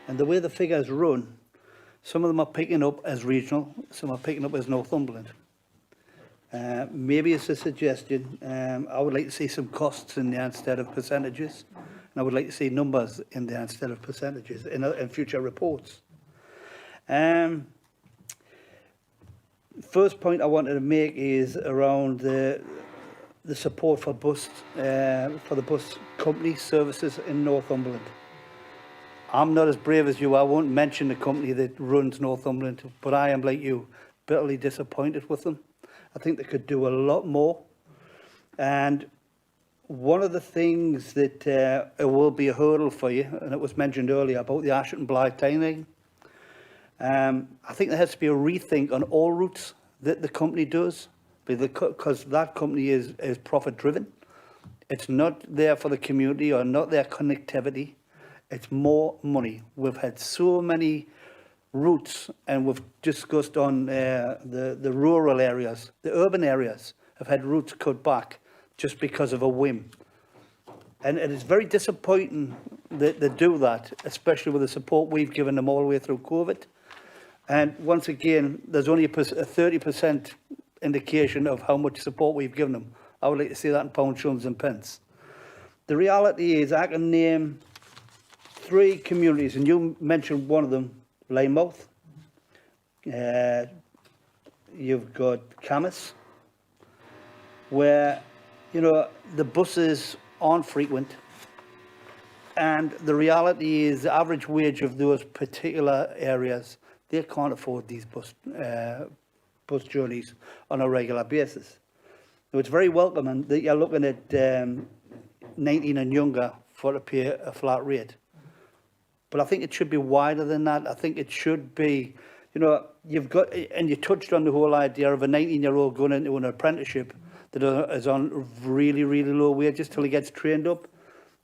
And the way the figures run, some of them are picking up as regional, some are picking up as Northumberland. Maybe it's a suggestion. I would like to see some costs in there instead of percentages. And I would like to see numbers in there instead of percentages in future reports. First point I wanted to make is around the support for the bus company services in Northumberland. I'm not as brave as you. I won't mention the company that runs Northumberland, but I am, like you, bitterly disappointed with them. I think they could do a lot more. And one of the things that it will be a hurdle for you, and it was mentioned earlier about the Ashton Blythe timing, I think there has to be a rethink on all routes that the company does, because that company is profit driven. It's not there for the community or not their connectivity. It's more money. We've had so many routes, and we've discussed on the rural areas. The urban areas have had routes cut back just because of a whim. And it is very disappointing that they do that, especially with the support we've given them all the way through COVID. And once again, there's only a 30% indication of how much support we've given them. I would like to see that in pounds, shillings and pence. The reality is I can name 3 communities, and you mentioned one of them, Lynmouth. You've got Camas, where, the buses aren't frequent. And the reality is the average wage of those particular areas, they can't afford these bus journeys on a regular basis. So it's very welcoming that you're looking at 19 and younger for to pay a flat rate. But I think it should be wider than that. I think it should be, you've got, and you touched on the whole idea of a 19-year-old going into an apprenticeship that is on really, really low wages till he gets trained up.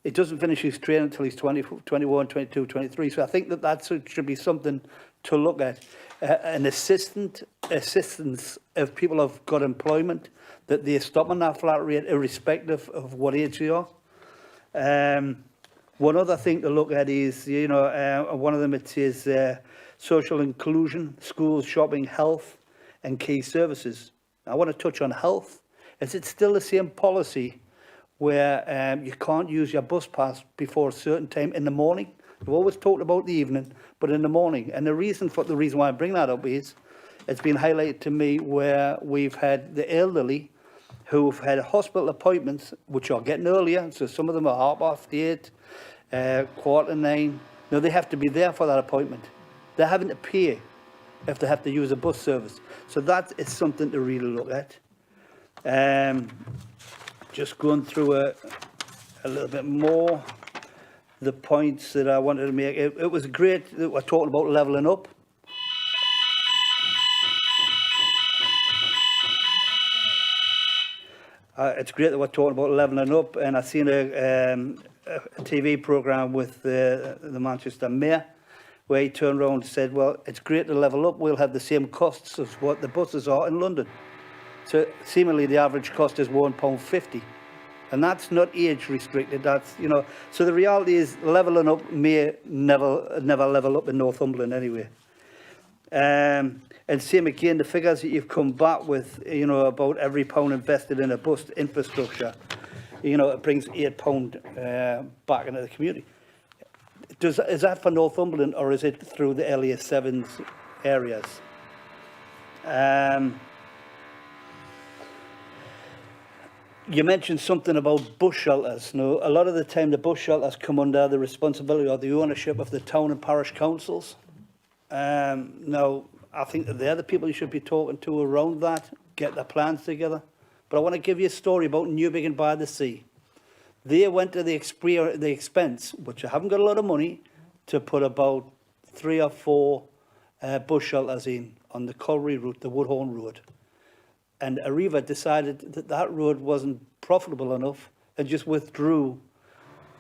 It doesn't finish his training until he's 20, 21, 22, 23. So I think that should be something to look at. An assistance if people have got employment, that they're stopping that flat rate irrespective of what age they are. One other thing to look at is, one of them, it says social inclusion, schools, shopping, health and key services. I want to touch on health. Is it still the same policy where you can't use your bus pass before a certain time in the morning? We've always talked about the evening, but in the morning. And the reason why I bring that up is it's been highlighted to me where we've had the elderly who've had hospital appointments, which are getting earlier. So some of them are 8:30, 8:45. No, they have to be there for that appointment. They're having to pay if they have to use a bus service. So that is something to really look at. Just going through a little bit more, the points that I wanted to make. It was great that we're talking about levelling up. It's great that we're talking about levelling up, and I've seen a TV programme with the Manchester Mayor, where he turned around and said, well, it's great to level up, we'll have the same costs as what the buses are in London. So seemingly the average cost is £1.50. And that's not age restricted. That's, you know, so the reality is levelling up may never level up in Northumberland anyway. And same again, the figures that you've come back with, you know, about every pound invested in a bus infrastructure, you know, it brings £8 back into the community. Is that for Northumberland, or is it through the earlier sevens areas? You mentioned something about bus shelters. No, a lot of the time the bus shelters come under the responsibility or the ownership of the town and parish councils. Now, I think that they're the people you should be talking to around that, get their plans together. But I want to give you a story about Newbigg and by the Sea. They went to the expense, which I haven't got a lot of money, to put about 3 or 4 bus shelters in on the Colliery route, the Woodhorn road. And Arriva decided that that road wasn't profitable enough and just withdrew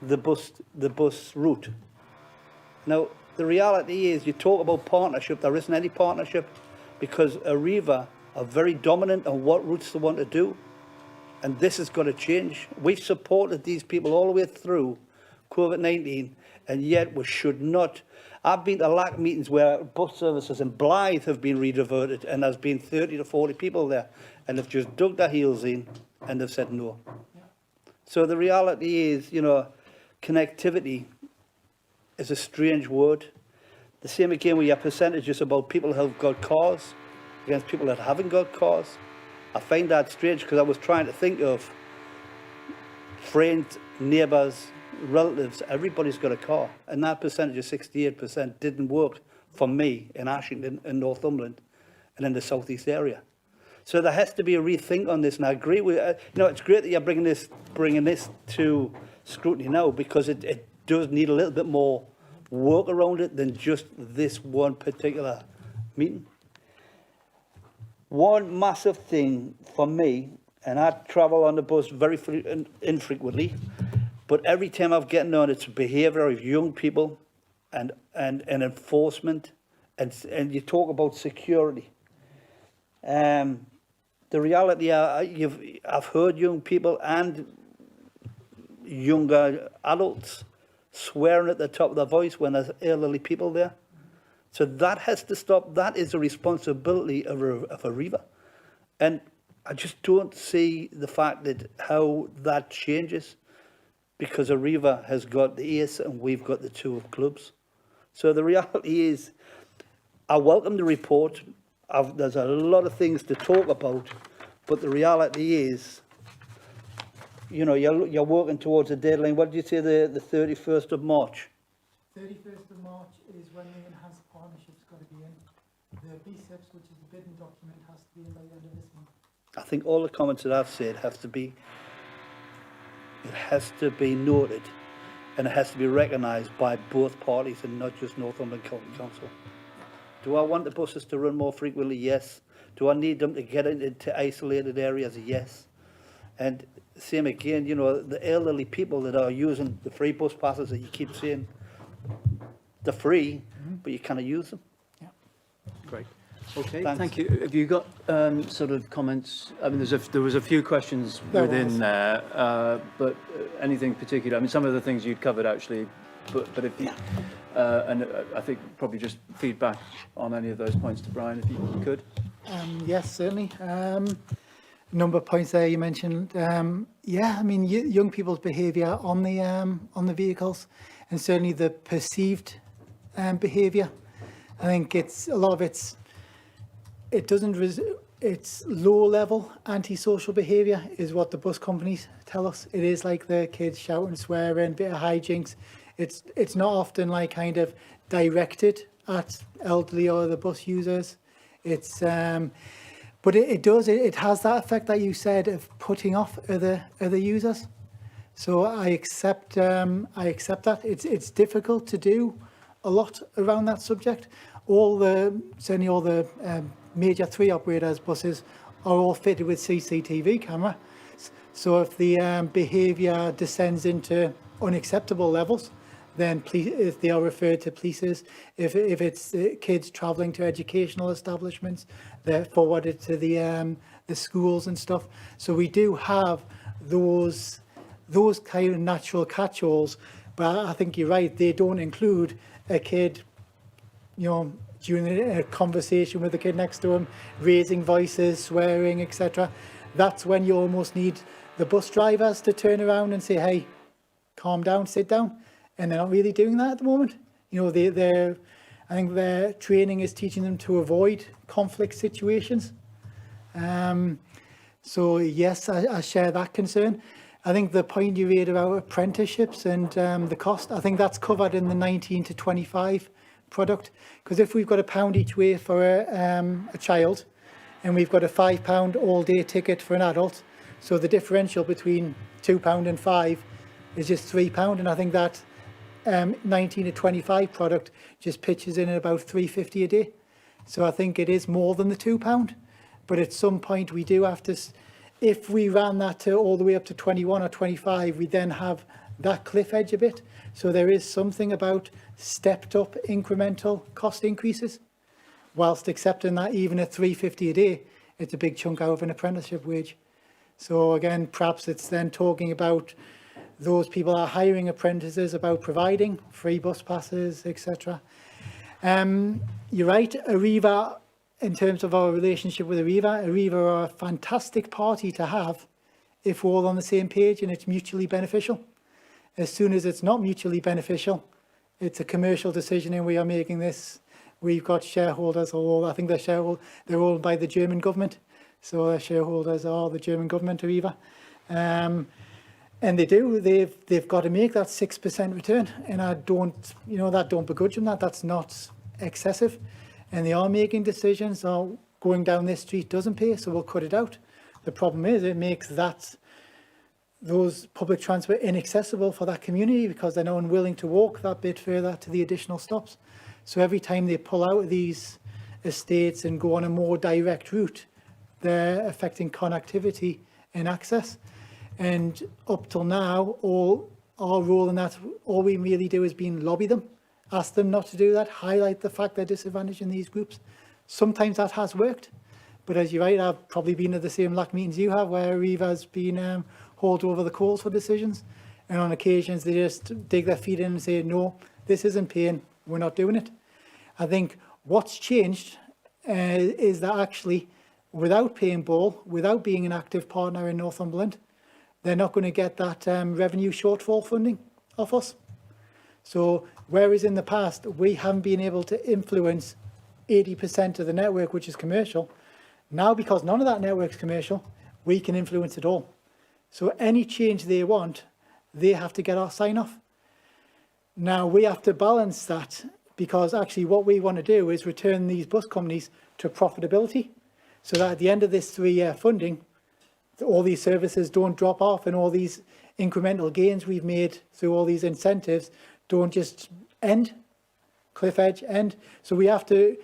the bus route. Now, the reality is, you talk about partnership, there isn't any partnership because Arriva are very dominant on what routes they want to do. And this has got to change. We've supported these people all the way through COVID-19, and yet we should not. I've been to LAC meetings where bus services in Blythe have been rediverted, and there's been 30 to 40 people there, and they've just dug their heels in, and they've said no. So the reality is, you know, connectivity is a strange word. The same again with your percentages about people who have got cars against people that haven't got cars. I find that strange because I was trying to think of friends, neighbours, relatives, everybody's got a car. And that percentage of 68% didn't work for me in Ashington, in Northumberland, and in the southeast area. So there has to be a rethink on this. And I agree with, you know, it's great that you're bringing this to scrutiny now, because it does need a little bit more work around it than just this one particular meeting. One massive thing for me, and I travel on the bus very infrequently, but every time I've gotten on, it's behaviour of young people and enforcement, and you talk about security. The reality, I've heard young people and younger adults swearing at the top of their voice when there's elderly people there. So that has to stop. That is a responsibility of Arriva. And I just don't see the fact that how that changes, because Arriva has got the ACE and we've got the 2 clubs. So the reality is, I welcome the report. There's a lot of things to talk about, but the reality is, you know, you're working towards a deadline. What did you say, the 31st of March? 31st of March is when the enhanced partnership's got to be in. The BSIPs, which is the bidding document, has to be in by the end of this month. I think all the comments that I've said has to be noted, and it has to be recognised by both parties and not just Northumberland County Council. Do I want the buses to run more frequently? Yes. Do I need them to get into isolated areas? Yes. And same again, you know, the elderly people that are using the free bus passes that you keep saying, they're free, but you cannot use them. Yeah. Great. Okay, Thanks. thank you. Have you got sort of comments? I mean, there was a few questions within there, but anything particular? I mean, some of the things you'd covered actually, but if you, and I think probably just feedback on any of those points to Brian, if you could. Yes, certainly. Number of points there you mentioned. Yeah, I mean, young people's behaviour on the vehicles, and certainly the perceived behaviour. I think it's a lot of it's low level antisocial behaviour is what the bus companies tell us. It is like the kids shouting, swearing, bit of hijinks. It's not often like kind of directed at elderly or the bus users. It's but it has that effect that you said of putting off other users. So I accept that. It's difficult to do a lot around that subject. Certainly all the major 3 operators buses are all fitted with CCTV camera. So if the behaviour descends into unacceptable levels, then if they are referred to polices. If it's kids travelling to educational establishments, they're forwarded to the schools and stuff. So we do have those those kind of natural catch-alls. But I think you're right, they don't include a kid, you know, during a conversation with the kid next to him, raising voices, swearing, etc. That's when you almost need the bus drivers to turn around and say, hey, calm down, sit down. And they're not really doing that at the moment. You know, I think their training is teaching them to avoid conflict situations. So yes, I share that concern. I think the point you made about apprenticeships and the cost, I think that's covered in the 19 to 25 product. Because if we've got £1 each way for a child, and we've got a £5 all-day ticket for an adult, so the differential between £2 and £5 is just £3, and I think that 19 to 25 product just pitches in at about £3.50 a day. So I think it is more than the £2. But at some point we do have to, if we ran that to all the way up to 21 or 25, we then have that cliff edge a bit. So there is something about stepped up incremental cost increases, whilst accepting that even at £3.50 a day, it's a big chunk out of an apprenticeship wage. So again, perhaps it's then talking about those people are hiring apprentices, about providing free bus passes, etc. You're right, Arriva, in terms of our relationship with Arriva are a fantastic party to have if we're all on the same page and it's mutually beneficial. As soon as it's not mutually beneficial, it's a commercial decision and we are making this. We've got shareholders, I think they're owned by the German government. So their shareholders are the German government, Arriva. And they've got to make that 6% return. And I don't, that don't begrudge them that. That's not excessive. And they are making decisions, going down this street doesn't pay, so we'll cut it out. The problem is it makes those public transport inaccessible for that community because they're now unwilling to walk that bit further to the additional stops. So every time they pull out of these estates and go on a more direct route, they're affecting connectivity and access. And up till now, all our role in that, all we really do is lobby them, ask them not to do that, highlight the fact they're disadvantaged in these groups. Sometimes that has worked, but as you're right, I've probably been at the same LAC meetings you have, where Arriva's been hauled over the coals for decisions, and on occasions they just dig their feet in and say, no, this isn't paying, we're not doing it. I think what's changed is that actually, without paying ball, without being an active partner in Northumberland, they're not going to get that revenue shortfall funding off us. So whereas in the past, we haven't been able to influence 80% of the network, which is commercial, now because none of that network's commercial, we can influence it all. So any change they want, they have to get our sign off. Now we have to balance that because actually what we want to do is return these bus companies to profitability so that at the end of this 3-year funding, all these services don't drop off and all these incremental gains we've made through all these incentives don't just end, cliff edge end. So we have to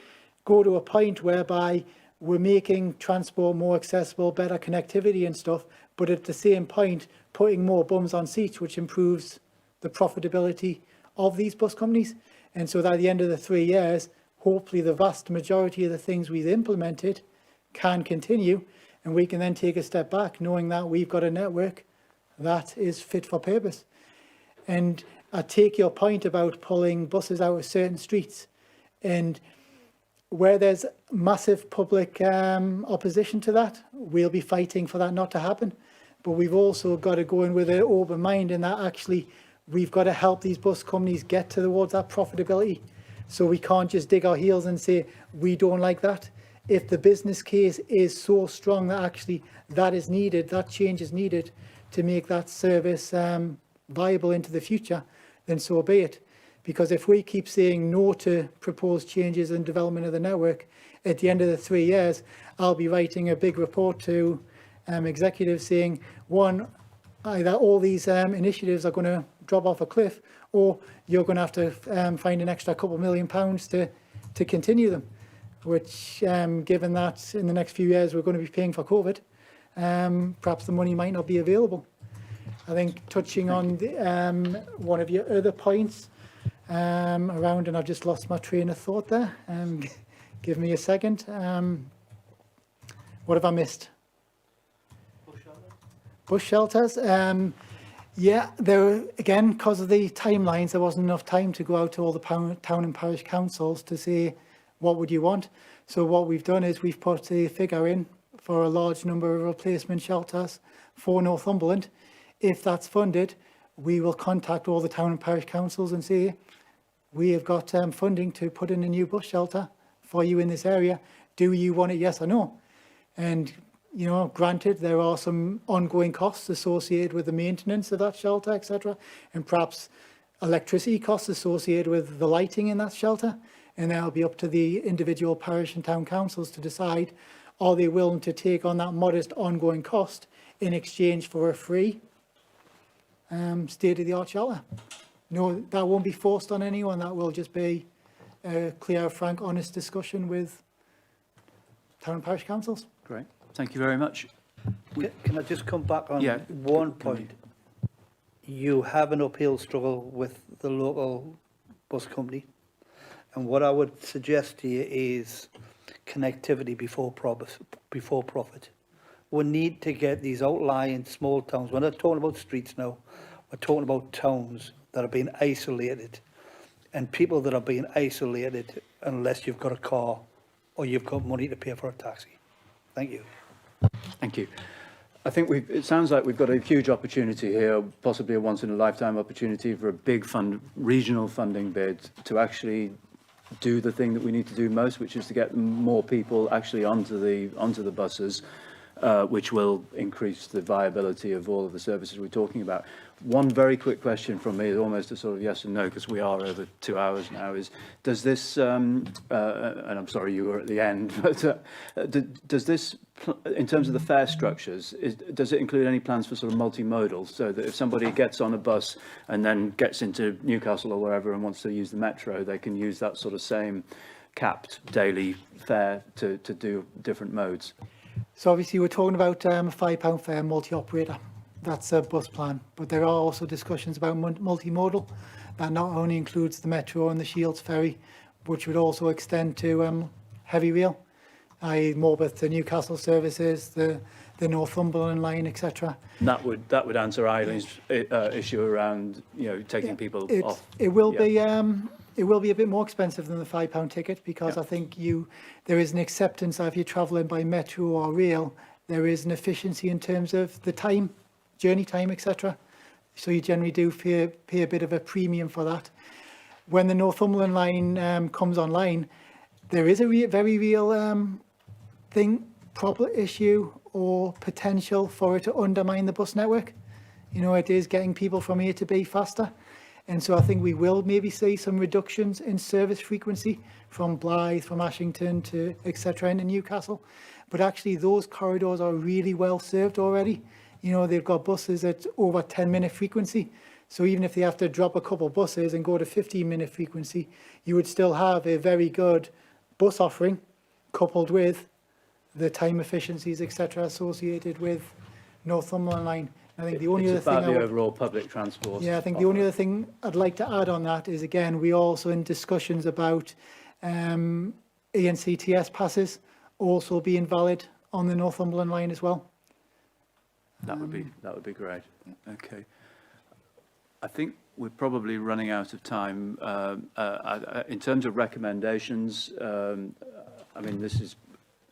go to a point whereby we're making transport more accessible, better connectivity and stuff, but at the same point, putting more bums on seats, which improves the profitability of these bus companies. And so that at the end of the 3 years, hopefully the vast majority of the things we've implemented can continue, and we can then take a step back knowing that we've got a network that is fit for purpose. And I take your point about pulling buses out of certain streets, and where there's massive public opposition to that, we'll be fighting for that not to happen. But we've also got to go in with an open mind in that actually we've got to help these bus companies get towards that profitability. So we can't just dig our heels and say, we don't like that. If the business case is so strong that actually that is needed, that change is needed to make that service viable into the future, then so be it. Because if we keep saying no to proposed changes and development of the network, at the end of the 3 years, I'll be writing a big report to executives saying, one, either all these initiatives are going to drop off a cliff, or you're going to have to find an extra couple £1 million to continue them. Which, given that in the next few years we're going to be paying for COVID, perhaps the money might not be available. I think touching on one of your other points around, and I've just lost my train of thought there. Give me a second. What have I missed? Bush shelters. Yeah, there again, because of the timelines, there wasn't enough time to go out to all the town and parish councils to say, what would you want? So what we've done is we've put a figure in for a large number of replacement shelters for Northumberland. If that's funded, we will contact all the town and parish councils and say, we have got funding to put in a new bus shelter for you in this area. Do you want it, yes or no? And you know, granted, there are some ongoing costs associated with the maintenance of that shelter, etc., and perhaps electricity costs associated with the lighting in that shelter. And that'll be up to the individual parish and town councils to decide, are they willing to take on that modest ongoing cost in exchange for a free state-of-the-art shelter. No, that won't be forced on anyone. That will just be a clear, frank, honest discussion with town and parish councils. Great. Thank you very much. Can I just come back on one point? You have an uphill struggle with the local bus company. And what I would suggest to you is connectivity before profit. We need to get these outlying small towns. We're not talking about streets now. We're talking about towns that are being isolated. And people that are being isolated unless you've got a car or you've got money to pay for a taxi. Thank you. Thank you. I think it sounds like we've got a huge opportunity here, possibly a once-in-a-lifetime opportunity for a big regional funding bid to actually do the thing that we need to do most, which is to get more people actually onto the buses, which will increase the viability of all of the services we're talking about. One very quick question from me, almost a sort of yes and no, because we are over 2 hours now, is does this, and I'm sorry you were at the end, but does this, in terms of the fare structures, does it include any plans for sort of multimodal, so that if somebody gets on a bus and then gets into Newcastle or wherever and wants to use the metro, they can use that sort of same capped daily fare to do different modes? So obviously we're talking about a £5 fare multi-operator. That's a bus plan, but there are also discussions about multimodal. That not only includes the metro and the Shields ferry, which would also extend to heavy rail, i.e. Morpeth to Newcastle services, the Northumberland line, etc. That would answer Eileen's issue around taking people off. It will be. It will be a bit more expensive than the £5 ticket because I think there is an acceptance that if you're travelling by metro or rail, there is an efficiency in terms of the time, journey time, etc. So you generally do pay a bit of a premium for that. When the Northumberland line comes online, there is a very real proper issue or potential for it to undermine the bus network. You know, it is getting people from A to B faster. And so I think we will maybe see some reductions in service frequency from Blythe, from Ashington to etc. into Newcastle. But actually those corridors are really well served already. You know, they've got buses at over 10-minute frequency. So even if they have to drop a couple of buses and go to 15-minute frequency, you would still have a very good bus offering coupled with the time efficiencies, etc. associated with Northumberland line. I think the only other thing the overall public transport. Yeah, I think the only other thing I'd like to add on that is, again, we're also in discussions about ENCTS passes also being valid on the Northumberland line as well. That would be great. Okay. I think we're probably running out of time. In terms of recommendations, I mean, this is,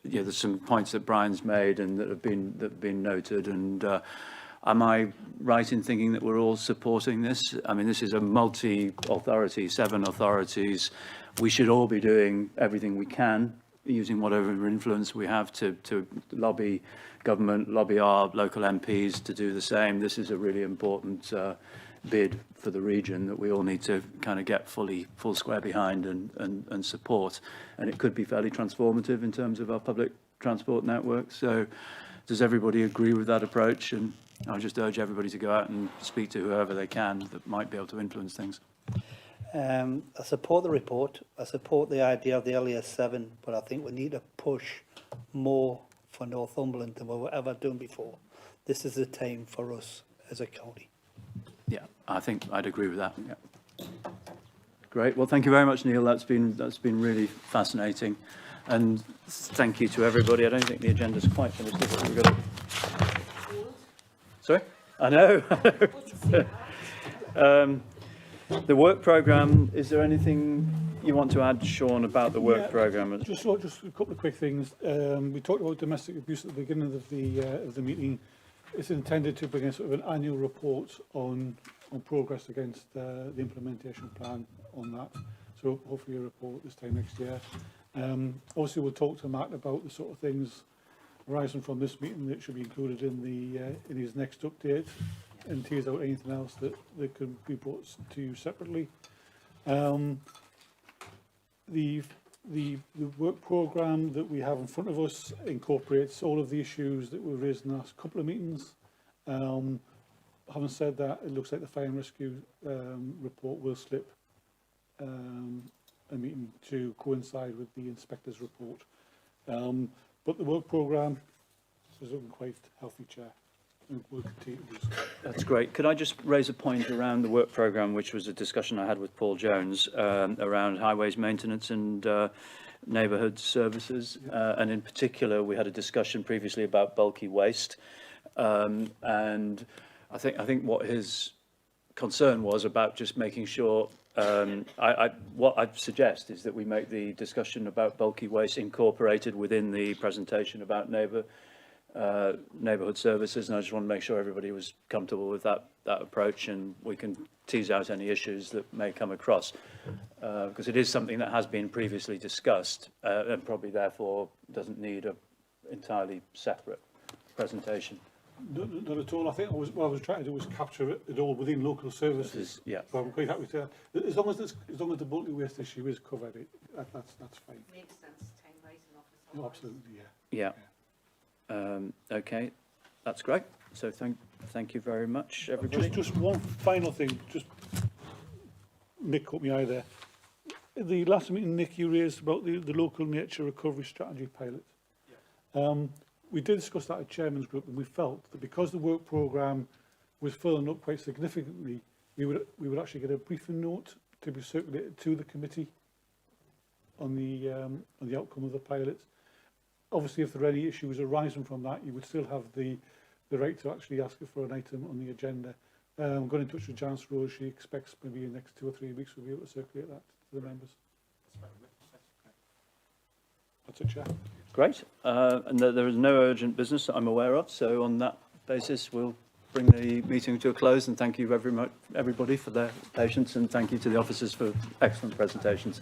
there's some points that Brian's made and that have been noted, and am I right in thinking that we're all supporting this? I mean, this is a multi-authority, 7 authorities. We should all be doing everything we can, using whatever influence we have to lobby government, lobby our local MPs to do the same. This is a really important bid for the region that we all need to kind of get full square behind and support. And it could be fairly transformative in terms of our public transport network. So does everybody agree with that approach? And I'll just urge everybody to go out and speak to whoever they can that might be able to influence things. I support the report. I support the idea of the LES7, but I think we need to push more for Northumberland than we were ever doing before. This is the time for us as a county. Yeah, I think I'd agree with that. Yeah. Great. Well, thank you very much, Neil. That's been really fascinating. And thank you to everybody. I don't think the agenda's quite finished. We've got Sorry? I know. The work programme, is there anything you want to add, Sean, about the work programme? Just a couple of quick things. We talked about domestic abuse at the beginning of the meeting. It's intended to bring a sort of an annual report on progress against the implementation plan on that. So hopefully a report this time next year. Obviously, we'll talk to Matt about the sort of things arising from this meeting that should be included in his next update, and tease out anything else that could be brought to you separately. The work programme that we have in front of us incorporates all of the issues that were raised in the last couple of meetings. Having said that, it looks like the fire and rescue report will slip a meeting to coincide with the inspector's report. But the work programme is looking quite healthy, Chair. We'll continue to do so. That's great. Could I just raise a point around the work programme, which was a discussion I had with Paul Jones around highways maintenance and neighbourhood services, and in particular we had a discussion previously about bulky waste, and I think what his concern was about just making sure. What I'd suggest is that we make the discussion about bulky waste incorporated within the presentation about neighbourhood services, and I just want to make sure everybody was comfortable with that approach, and we can tease out any issues that may come across, because it is something that has been previously discussed and probably therefore doesn't need a entirely separate presentation. Not at all. I think what I was trying to do was capture it all within local services. Yeah. So I'm quite happy to. As long as the bulky waste issue is covered, that's fine. Makes sense. Time rising officer. No, absolutely, yeah. Yeah. Okay, that's great. So thank you very much, everybody. Just one final thing. Just Nick caught me eye there. In the last meeting, Nick, you raised about the local nature recovery strategy pilot. Yeah. We did discuss that at Chairman's Group, and we felt that because the work programme was filling up quite significantly, we would actually get a briefing note to be circulated to the committee on the outcome of the pilot. Obviously, if there are any issues arising from that, you would still have the right to actually ask for an item on the agenda. I'm going in touch with Janice Rose. She expects maybe in the next 2 or 3 weeks we'll be able to circulate that to the members. That's it, Chair. Great. And there is no urgent business that I'm aware of, so on that basis we'll bring the meeting to a close, and thank you very much everybody for their patience, and thank you to the officers for excellent presentations.